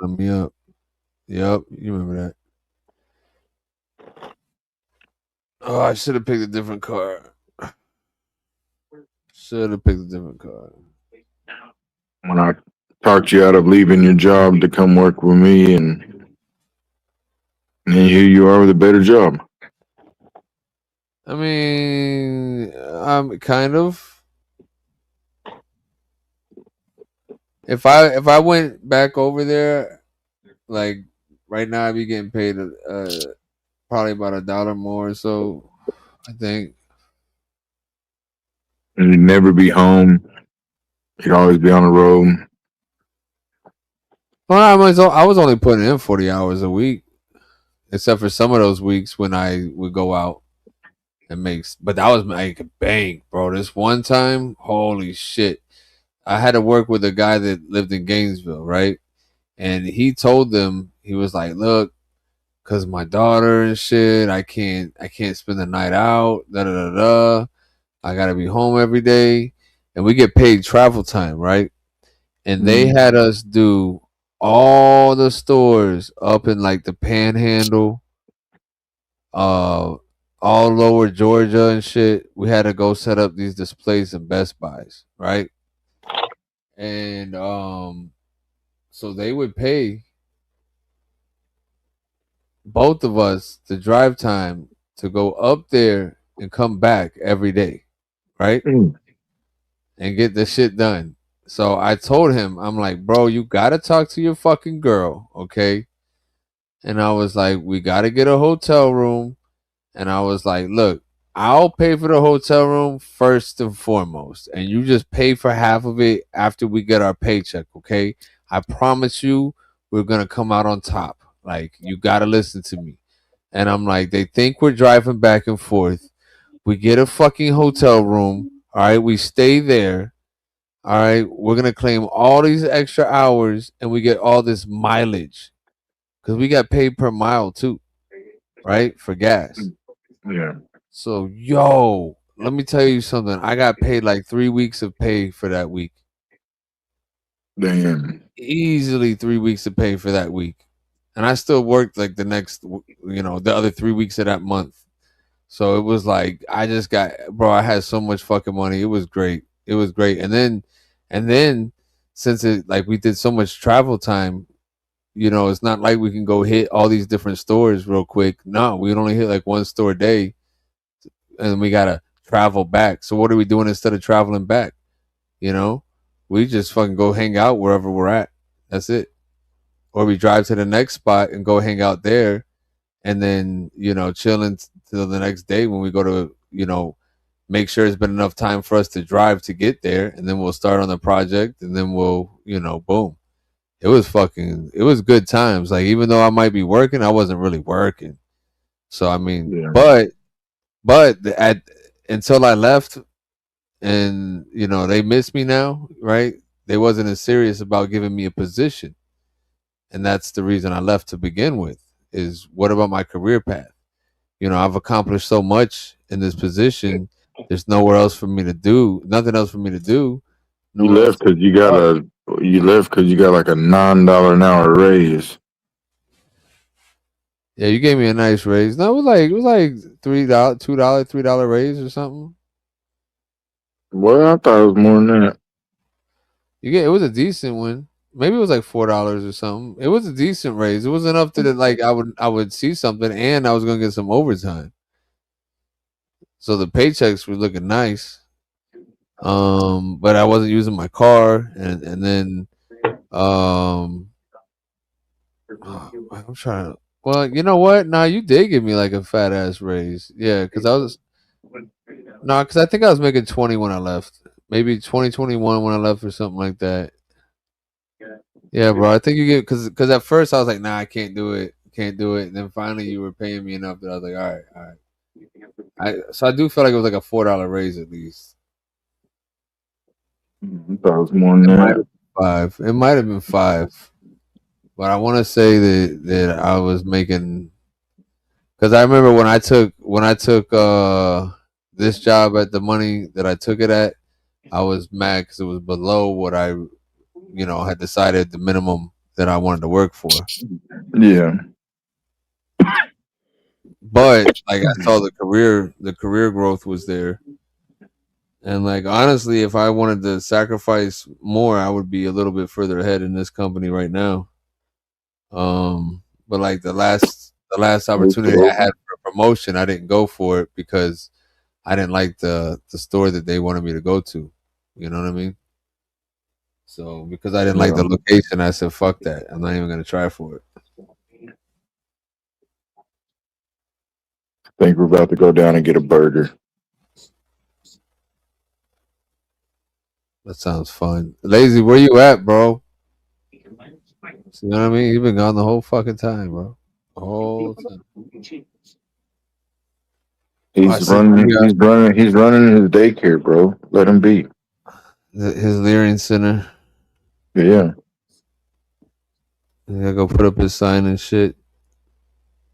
Me up. Yep, you remember that. Oh, I should have picked a different car. Should have picked a different car. When I talked you out of leaving your job to come work with me, and then here you are with a better job. I mean, I'm kind of. If I went back over there, like right now, I'd be getting paid Probably about $1 more or so, I think. And you'd never be home. You'd always be on the road. Well, I was only putting in 40 hours a week, except for some of those weeks when I would go out and make. But that was like a bank, bro. This one time, holy shit! I had to work with a guy that lived in Gainesville, right? And he told them, he was like, "Look, cause my daughter and shit, I can't spend the night out. Da da da da. I gotta be home every day, and we get paid travel time, right?" And they had us do all the stores up in like the Panhandle, all lower Georgia and shit. We had to go set up these displays in Best Buys, right? And so they would pay both of us the drive time to go up there and come back every day, right? And get the shit done. So I told him, I'm like, bro, you gotta talk to your fucking girl, okay? And I was like, we gotta get a hotel room. And I was like, look, I'll pay for the hotel room first and foremost. And you just pay for half of it after we get our paycheck, okay? I promise you, we're gonna come out on top. Like, you gotta listen to me. And I'm like, they think we're driving back and forth. We get a fucking hotel room. All right, we stay there. All right, we're gonna claim all these extra hours, and we get all this mileage because we got paid per mile too, right, for gas. Yeah. So, yo, let me tell you something. I got paid like 3 weeks of pay for that week. Damn. Easily 3 weeks of pay for that week, and I still worked like the next, the other 3 weeks of that month. So it was like I just got, bro. I had so much fucking money. It was great. It was great. And then since it like we did so much travel time, it's not like we can go hit all these different stores real quick. No, we would only hit like one store a day, and we gotta travel back. So what are we doing instead of traveling back? We just fucking go hang out wherever we're at. That's it. Or we drive to the next spot and go hang out there, and then chilling till the next day when we go to make sure it's been enough time for us to drive to get there, and then we'll start on the project, and then we'll boom. It was good times. Like, even though I might be working, I wasn't really working. So I mean, but at until I left, and they miss me now, right? They wasn't as serious about giving me a position, and that's the reason I left to begin with. Is what about my career path? I've accomplished so much in this position. There's nowhere else for me to do. Nothing else for me to do. You left because you got like a $9 an hour raise. Yeah, you gave me a nice raise. No, it was like $3, $2, $3 raise or something. Well, I thought it was more than that. It was a decent one. Maybe it was like $4 or something. It was a decent raise. It was enough to like I would see something, and I was gonna get some overtime. So the paychecks were looking nice. But I wasn't using my car, and then I'm trying to. Well, you know what? Nah, you did give me like a fat ass raise. Yeah, because I think I was making 20 when I left. Maybe 2021 when I left or something like that. Yeah, bro. I think you get because at first I was like, nah, I can't do it, can't do it. And then finally you were paying me enough that I was like, all right. So I do feel like it was like a $4 raise at least. I thought it was more than that. Five. It might have been 5. But I want to say that I was making, because I remember when I took this job at the money that I took it at, I was mad because it was below what I had decided the minimum that I wanted to work for. Yeah. But like I saw the career growth was there. And like honestly, if I wanted to sacrifice more, I would be a little bit further ahead in this company right now. But like the last opportunity I had for promotion, I didn't go for it because I didn't like the store that they wanted me to go to. You know what I mean? So because I didn't like the location, I said, fuck that. I'm not even gonna try for it. I think we're about to go down and get a burger. That sounds fun. Lazy, where you at, bro? You know what I mean? You've been gone the whole fucking time, bro. The whole time. He's running his daycare, bro. Let him be. His Lyrian Center. Yeah. Yeah, go put up his sign and shit.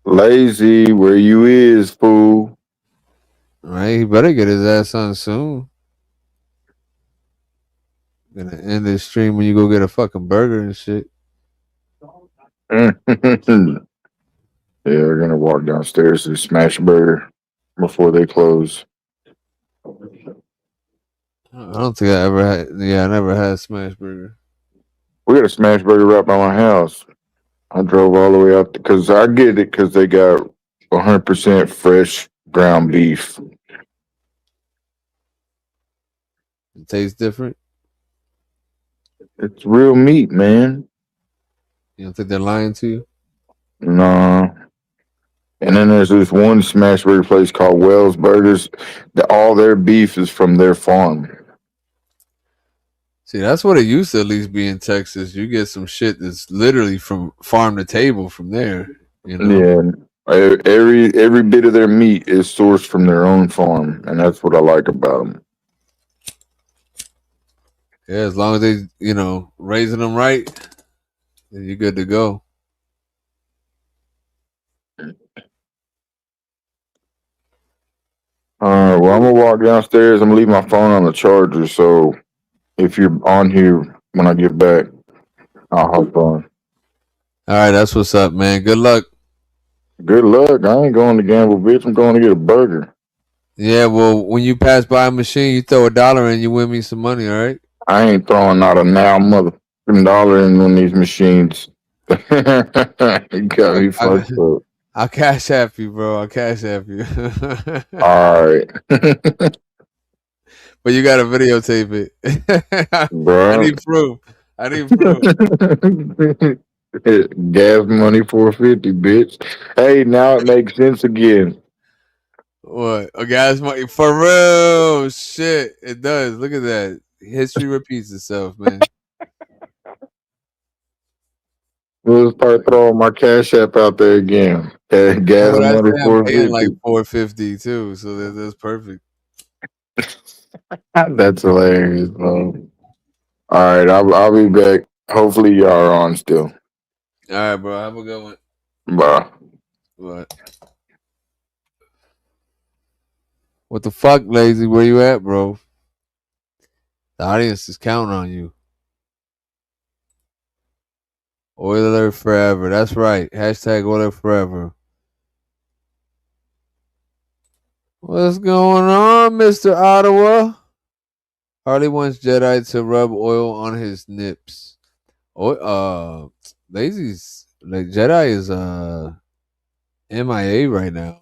Lazy, where you is, fool? Right? He better get his ass on soon. Gonna end this stream when you go get a fucking burger and shit. Yeah, we're gonna walk downstairs to Smash Burger before they close. I don't think I ever had. Yeah, I never had Smash Burger. We got a Smash Burger right by my house. I drove all the way up because I get it because they got 100% fresh ground beef. It tastes different. It's real meat, man. You don't think they're lying to you? Nah. And then there's this one Smash Burger place called Wells Burgers. All their beef is from their farm. See, that's what it used to at least be in Texas. You get some shit that's literally from farm to table from there. You know? Yeah, every bit of their meat is sourced from their own farm, and that's what I like about them. Yeah, as long as they, raising them right, then you're good to go. All right, well, I'm gonna walk downstairs. I'm gonna leave my phone on the charger, so if you're on here when I get back, I'll hop on. All right, that's what's up, man. Good luck. Good luck. I ain't going to gamble, bitch. I'm going to get a burger. Yeah, well, when you pass by a machine, you throw $1 in, you win me some money, all right? I ain't throwing out a now motherfucking dollar in one of these machines. You got me fucked up. I'll cash app you, bro. I'll cash app you. All right. But you got to videotape it. Bro. I need proof. Gas money $4.50, bitch. Hey, now it makes sense again. What? A gas money for real? Shit, it does. Look at that. History repeats itself, man. We'll start throwing my cash app out there again. Gas money I'm paying like $4.50 $4.50 too, so that's perfect. That's hilarious, bro. All right, I'll be back. Hopefully y'all are on still. All right, bro. Have a good one. Bye. What the fuck, Lazy? Where you at, bro? The audience is counting on you. Oiler forever. That's right. Hashtag Oiler forever. What's going on, Mr. Ottawa? Harley wants Jedi to rub oil on his nips. Lazy's Jedi is MIA right now.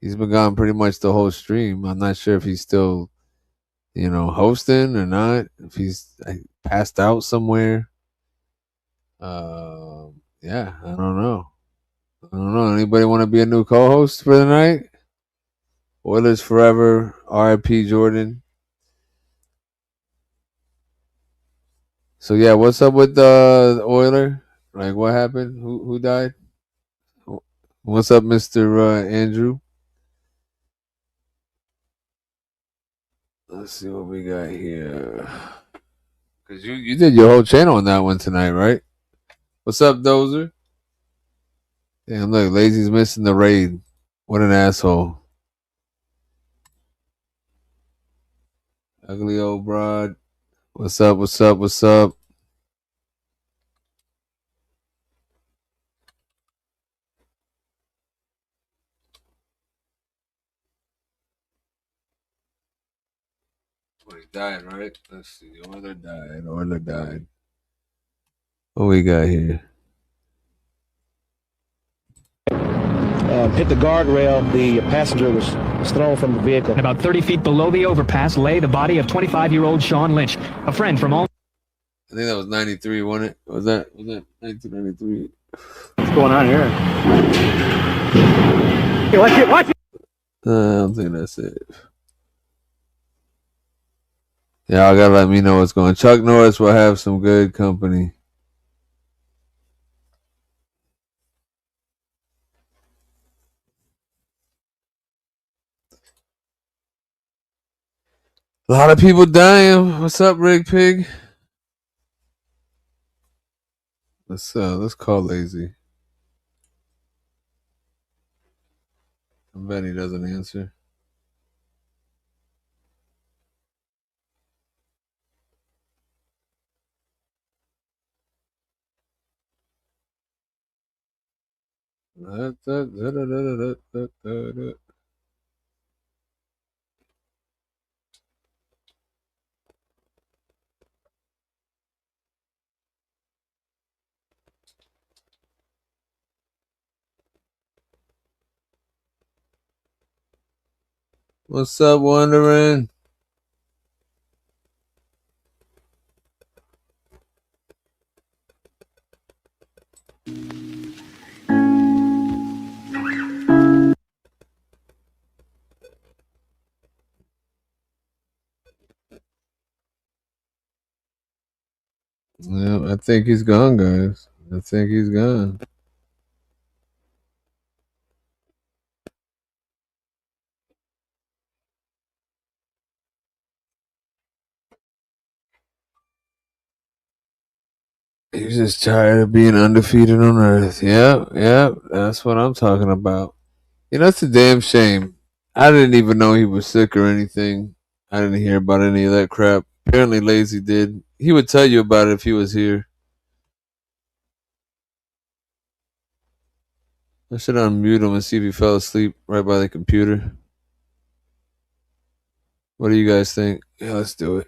He's been gone pretty much the whole stream. I'm not sure if he's still, hosting or not. If he's passed out somewhere. Yeah, I don't know. Anybody want to be a new co-host for the night? Oilers forever. R.I.P. Jordan. So yeah, what's up with the Oiler? Like, what happened? Who died? What's up, Mr. Andrew? Let's see what we got here. Cause you did your whole channel on that one tonight, right? What's up, Dozer? Damn, look, Lazy's missing the raid. What an asshole. Ugly old broad. What's up? He died, right? Let's see. Oiler died. What we got here? Hit the guardrail. The passenger was thrown from the vehicle. About 30 feet below the overpass lay the body of 25-year-old Sean Lynch, a friend from all. I think that was 93, wasn't it? Was that 1993? What's going on here? Hey, watch it! I don't think that's it. Y'all gotta let me know what's going on. Chuck Norris will have some good company. A lot of people dying. What's up, Rig Pig? Let's call Lazy. I bet he doesn't answer. What's up, Wondering? Yeah, I think he's gone, guys. I think he's gone. He's just tired of being undefeated on Earth. Yeah, that's what I'm talking about. You know, it's a damn shame. I didn't even know he was sick or anything. I didn't hear about any of that crap. Apparently, Lazy did. He would tell you about it if he was here. I should unmute him and see if he fell asleep right by the computer. What do you guys think? Yeah, let's do it.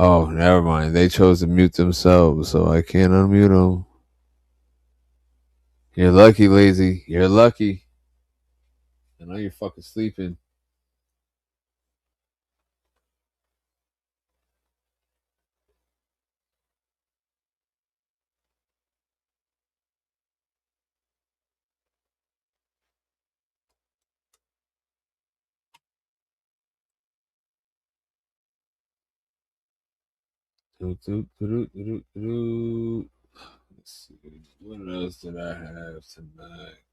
Oh, never mind. They chose to mute themselves, so I can't unmute them. You're lucky, Lazy. You're lucky. I know you're fucking sleeping. Let's see. What else did I have tonight?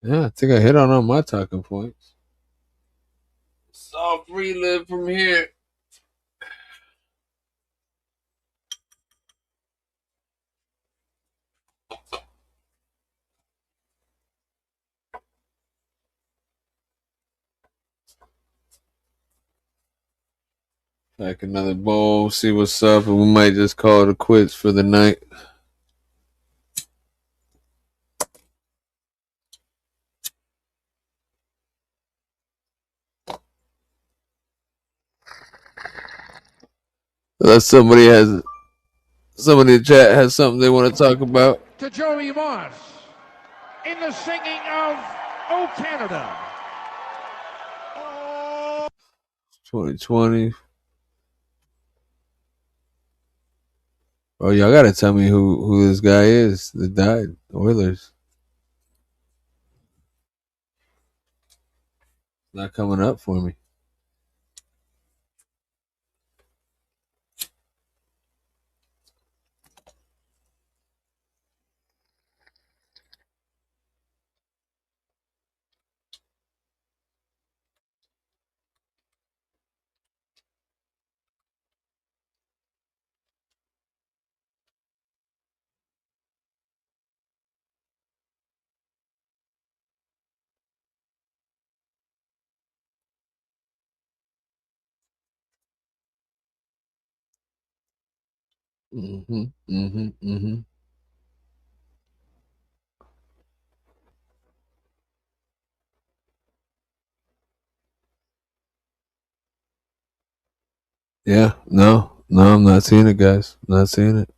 Yeah, I think I hit on all my talking points. Soft relive from here. Pack another bowl, see what's up, and we might just call it quits for the night. Unless somebody in the chat has something they want to talk about. To Joey Moss in the singing of "Oh Canada." 2020. Oh, y'all gotta tell me who this guy is that died. Oilers. Not coming up for me. Mm-hmm. Yeah, no, I'm not seeing it, guys. I'm not seeing it.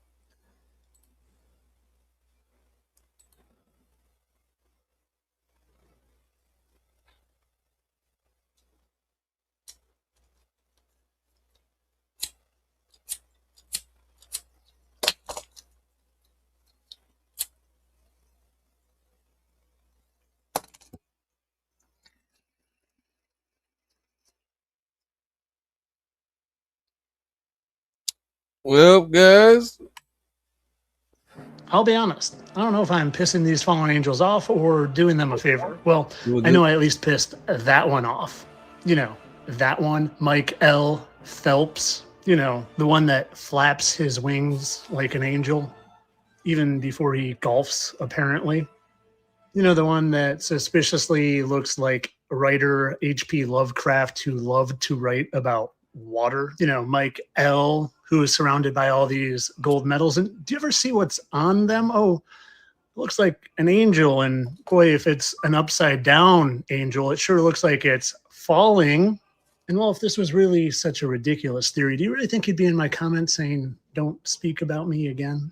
Well, guys, I'll be honest. I don't know if I'm pissing these fallen angels off or doing them a favor. Well, I know I at least pissed that one off. You know, that one, Mike L. Phelps. You know, the one that flaps his wings like an angel, even before he golfs, apparently. You know, the one that suspiciously looks like writer H.P. Lovecraft who loved to write about water. You know, Mike L., who is surrounded by all these gold medals. And do you ever see what's on them? Oh, it looks like an angel. And boy, if it's an upside down angel, it sure looks like it's falling. And well, if this was really such a ridiculous theory, do you really think he'd be in my comments saying, don't speak about me again?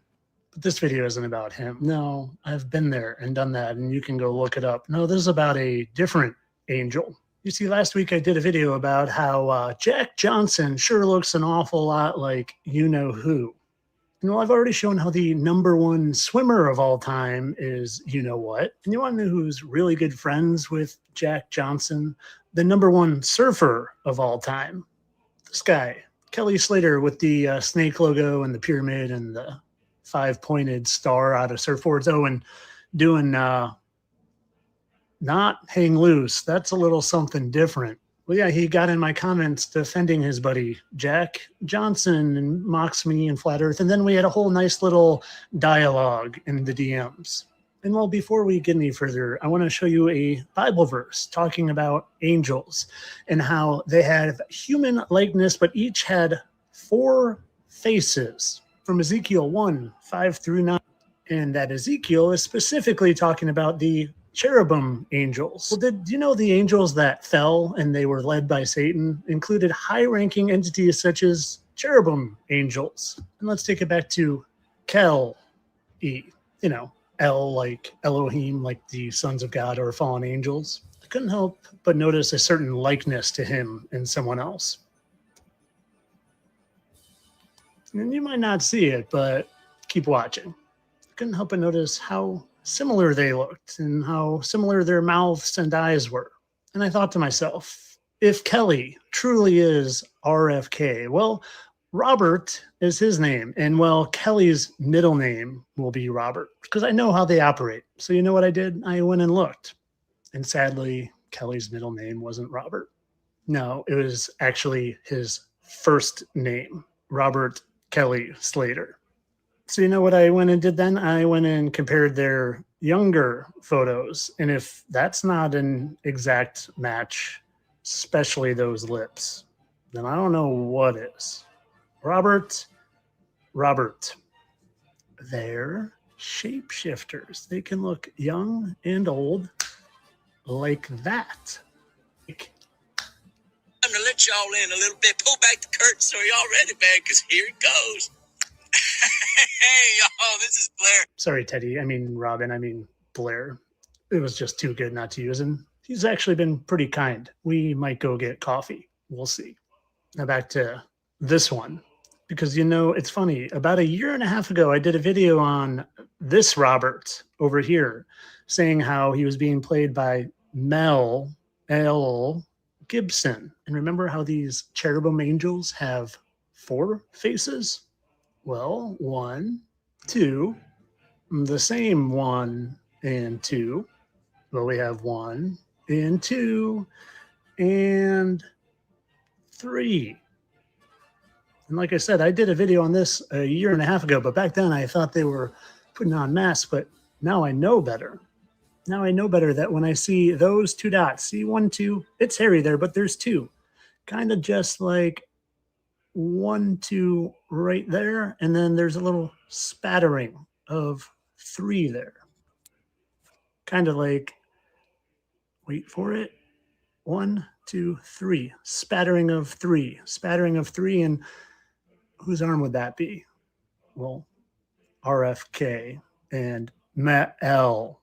But this video isn't about him. No, I've been there and done that, and you can go look it up. No, this is about a different angel. You see, last week I did a video about how Jack Johnson sure looks an awful lot like you-know-who. And well, I've already shown how the #1 swimmer of all time is you-know-what. And you want to know who's really good friends with Jack Johnson? The #1 surfer of all time. This guy, Kelly Slater, with the snake logo and the pyramid and the 5-pointed star out of surfboards. Oh, and doing not hang loose. That's a little something different. Well, yeah, he got in my comments defending his buddy Jack Johnson and mocks me and Flat Earth. And then we had a whole nice little dialogue in the DMs. And well, before we get any further, I want to show you a Bible verse talking about angels and how they have human likeness, but each had 4 faces, from Ezekiel 1:5-9. And that Ezekiel is specifically talking about the cherubim angels. Well, did you know the angels that fell and they were led by Satan included high-ranking entities such as cherubim angels? And let's take it back to Kel-E, you know, El like Elohim, like the sons of God or fallen angels. I couldn't help but notice a certain likeness to him in someone else. And you might not see it, but keep watching. I couldn't help but notice how similar they looked and how similar their mouths and eyes were. And I thought to myself, if Kelly truly is RFK, well, Robert is his name. And well, Kelly's middle name will be Robert because I know how they operate. So you know what I did? I went and looked. And sadly, Kelly's middle name wasn't Robert. No, it was actually his first name, Robert Kelly Slater. So you know what I went and did then? I went and compared their younger photos. And if that's not an exact match, especially those lips, then I don't know what is. Robert, they're shapeshifters. They can look young and old like that. I'm gonna let y'all in a little bit. Pull back the curtain so y'all ready, man, because here it goes. Hey, y'all, this is Blair. Sorry, Teddy. I mean, Robin. I mean, Blair. It was just too good not to use. And he's actually been pretty kind. We might go get coffee. We'll see. Now back to this one. Because, you know, it's funny. About a year and a half ago, I did a video on this Robert over here saying how he was being played by Mel L. Gibson. And remember how these cherubim angels have 4 faces? Well, 1, 2, the same 1 and 2. Well, we have 1 and 2 and 3. And like I said, I did a video on this a year and a half ago, but back then I thought they were putting on masks, but now I know better. Now I know better that when I see those 2 dots, see 1, 2, it's hairy there, but there's 2. Kind of just like 1, 2 right there, and then there's a little spattering of 3 there. Kind of like, wait for it, 1, 2, 3. Spattering of 3. Spattering of 3. And whose arm would that be? Well, RFK and Mel.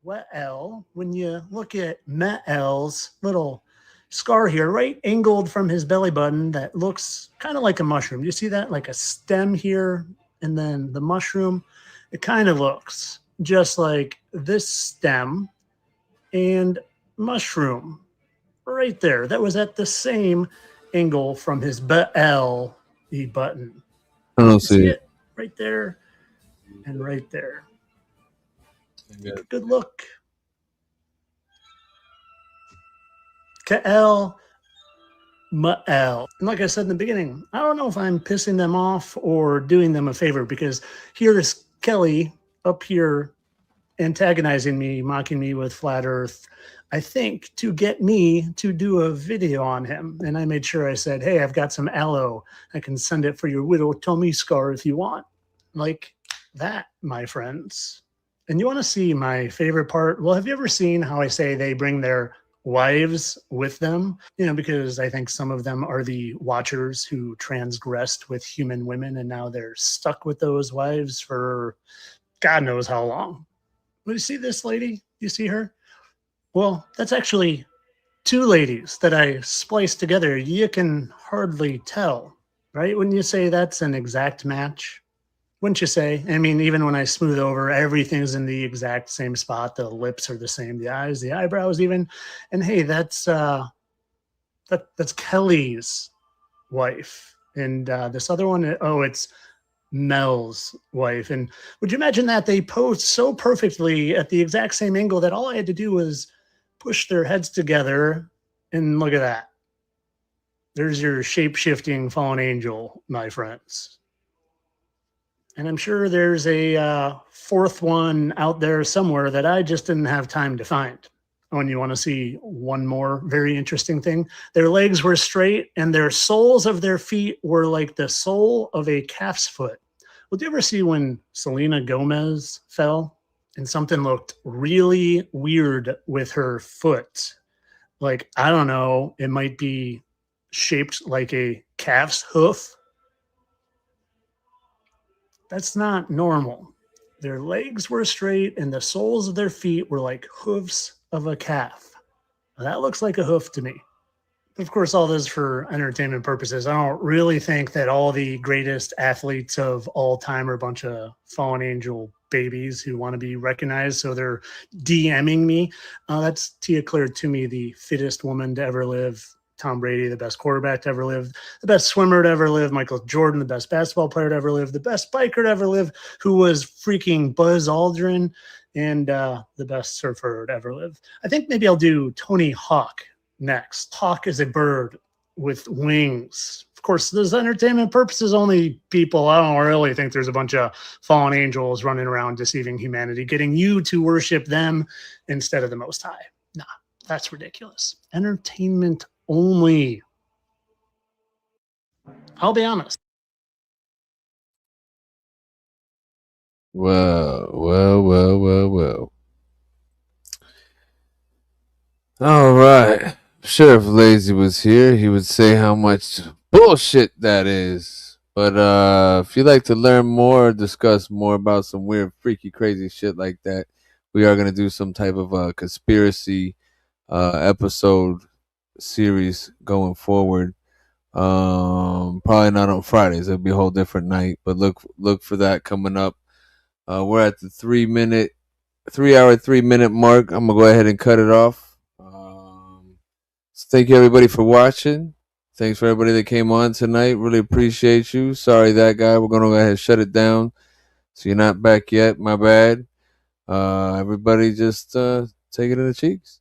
Well, when you look at Mel's little scar here, right angled from his belly button, that looks kind of like a mushroom. You see that? Like a stem here, and then the mushroom. It kind of looks just like this stem and mushroom right there. That was at the same angle from his belly button. I don't You see it. right there and right there. Good look. Kael Mael. And like I said in the beginning, I don't know if I'm pissing them off or doing them a favor, because here's Kelly up here antagonizing me, mocking me with flat earth, I think to get me to do a video on him. And I made sure I said, hey, I've got some aloe. I can send it for your widow tummy scar if you want. Like that, my friends. And you want to see my favorite part? Well, have you ever seen how I say they bring their wives with them? You know, because I think some of them are the watchers who transgressed with human women, and now they're stuck with those wives for God knows how long. Well, you see this lady? You see her? Well, that's actually two ladies that I spliced together. You can hardly tell, right? When you say that's an exact match, wouldn't you say? I mean, even when I smooth over, everything's in the exact same spot. The lips are the same, the eyes, the eyebrows, even. And hey, that's Kelly's wife, and this other one, oh, it's Mel's wife. And would you imagine that they posed so perfectly at the exact same angle that all I had to do was push their heads together, and look at that. There's your shape-shifting fallen angel, my friends. And I'm sure there's a fourth one out there somewhere that I just didn't have time to find. Oh, and you want to see one more very interesting thing? Their legs were straight, and their soles of their feet were like the sole of a calf's foot. Well, did you ever see when Selena Gomez fell and something looked really weird with her foot? Like, I don't know, it might be shaped like a calf's hoof. That's not normal. Their legs were straight and the soles of their feet were like hoofs of a calf. Now, that looks like a hoof to me. Of course, all this for entertainment purposes. I don't really think that all the greatest athletes of all time are a bunch of fallen angel babies who want to be recognized, so they're DMing me. That's Tia Claire Toomey, the fittest woman to ever live. Tom Brady, the best quarterback to ever live, the best swimmer to ever live, Michael Jordan, the best basketball player to ever live, the best biker to ever live, who was freaking Buzz Aldrin, and the best surfer to ever live. I think maybe I'll do Tony Hawk next. Hawk is a bird with wings. Of course, there's entertainment purposes only, people. I don't really think there's a bunch of fallen angels running around deceiving humanity, getting you to worship them instead of the Most High. Nah, that's ridiculous. Entertainment only. I'll be honest. Well. All right. Sure, if Lazy was here, he would say how much bullshit that is. But if you'd like to learn more, discuss more about some weird, freaky, crazy shit like that, we are going to do some type of conspiracy episode series going forward. Probably not on Fridays. It'll be a whole different night. But look for that coming up. We're at the 3 hour, 3 minute mark. I'm gonna go ahead and cut it off. So thank you everybody for watching. Thanks for everybody that came on tonight. Really appreciate you. Sorry that guy. We're gonna go ahead and shut it down. So you're not back yet. My bad. Everybody just take it in the cheeks.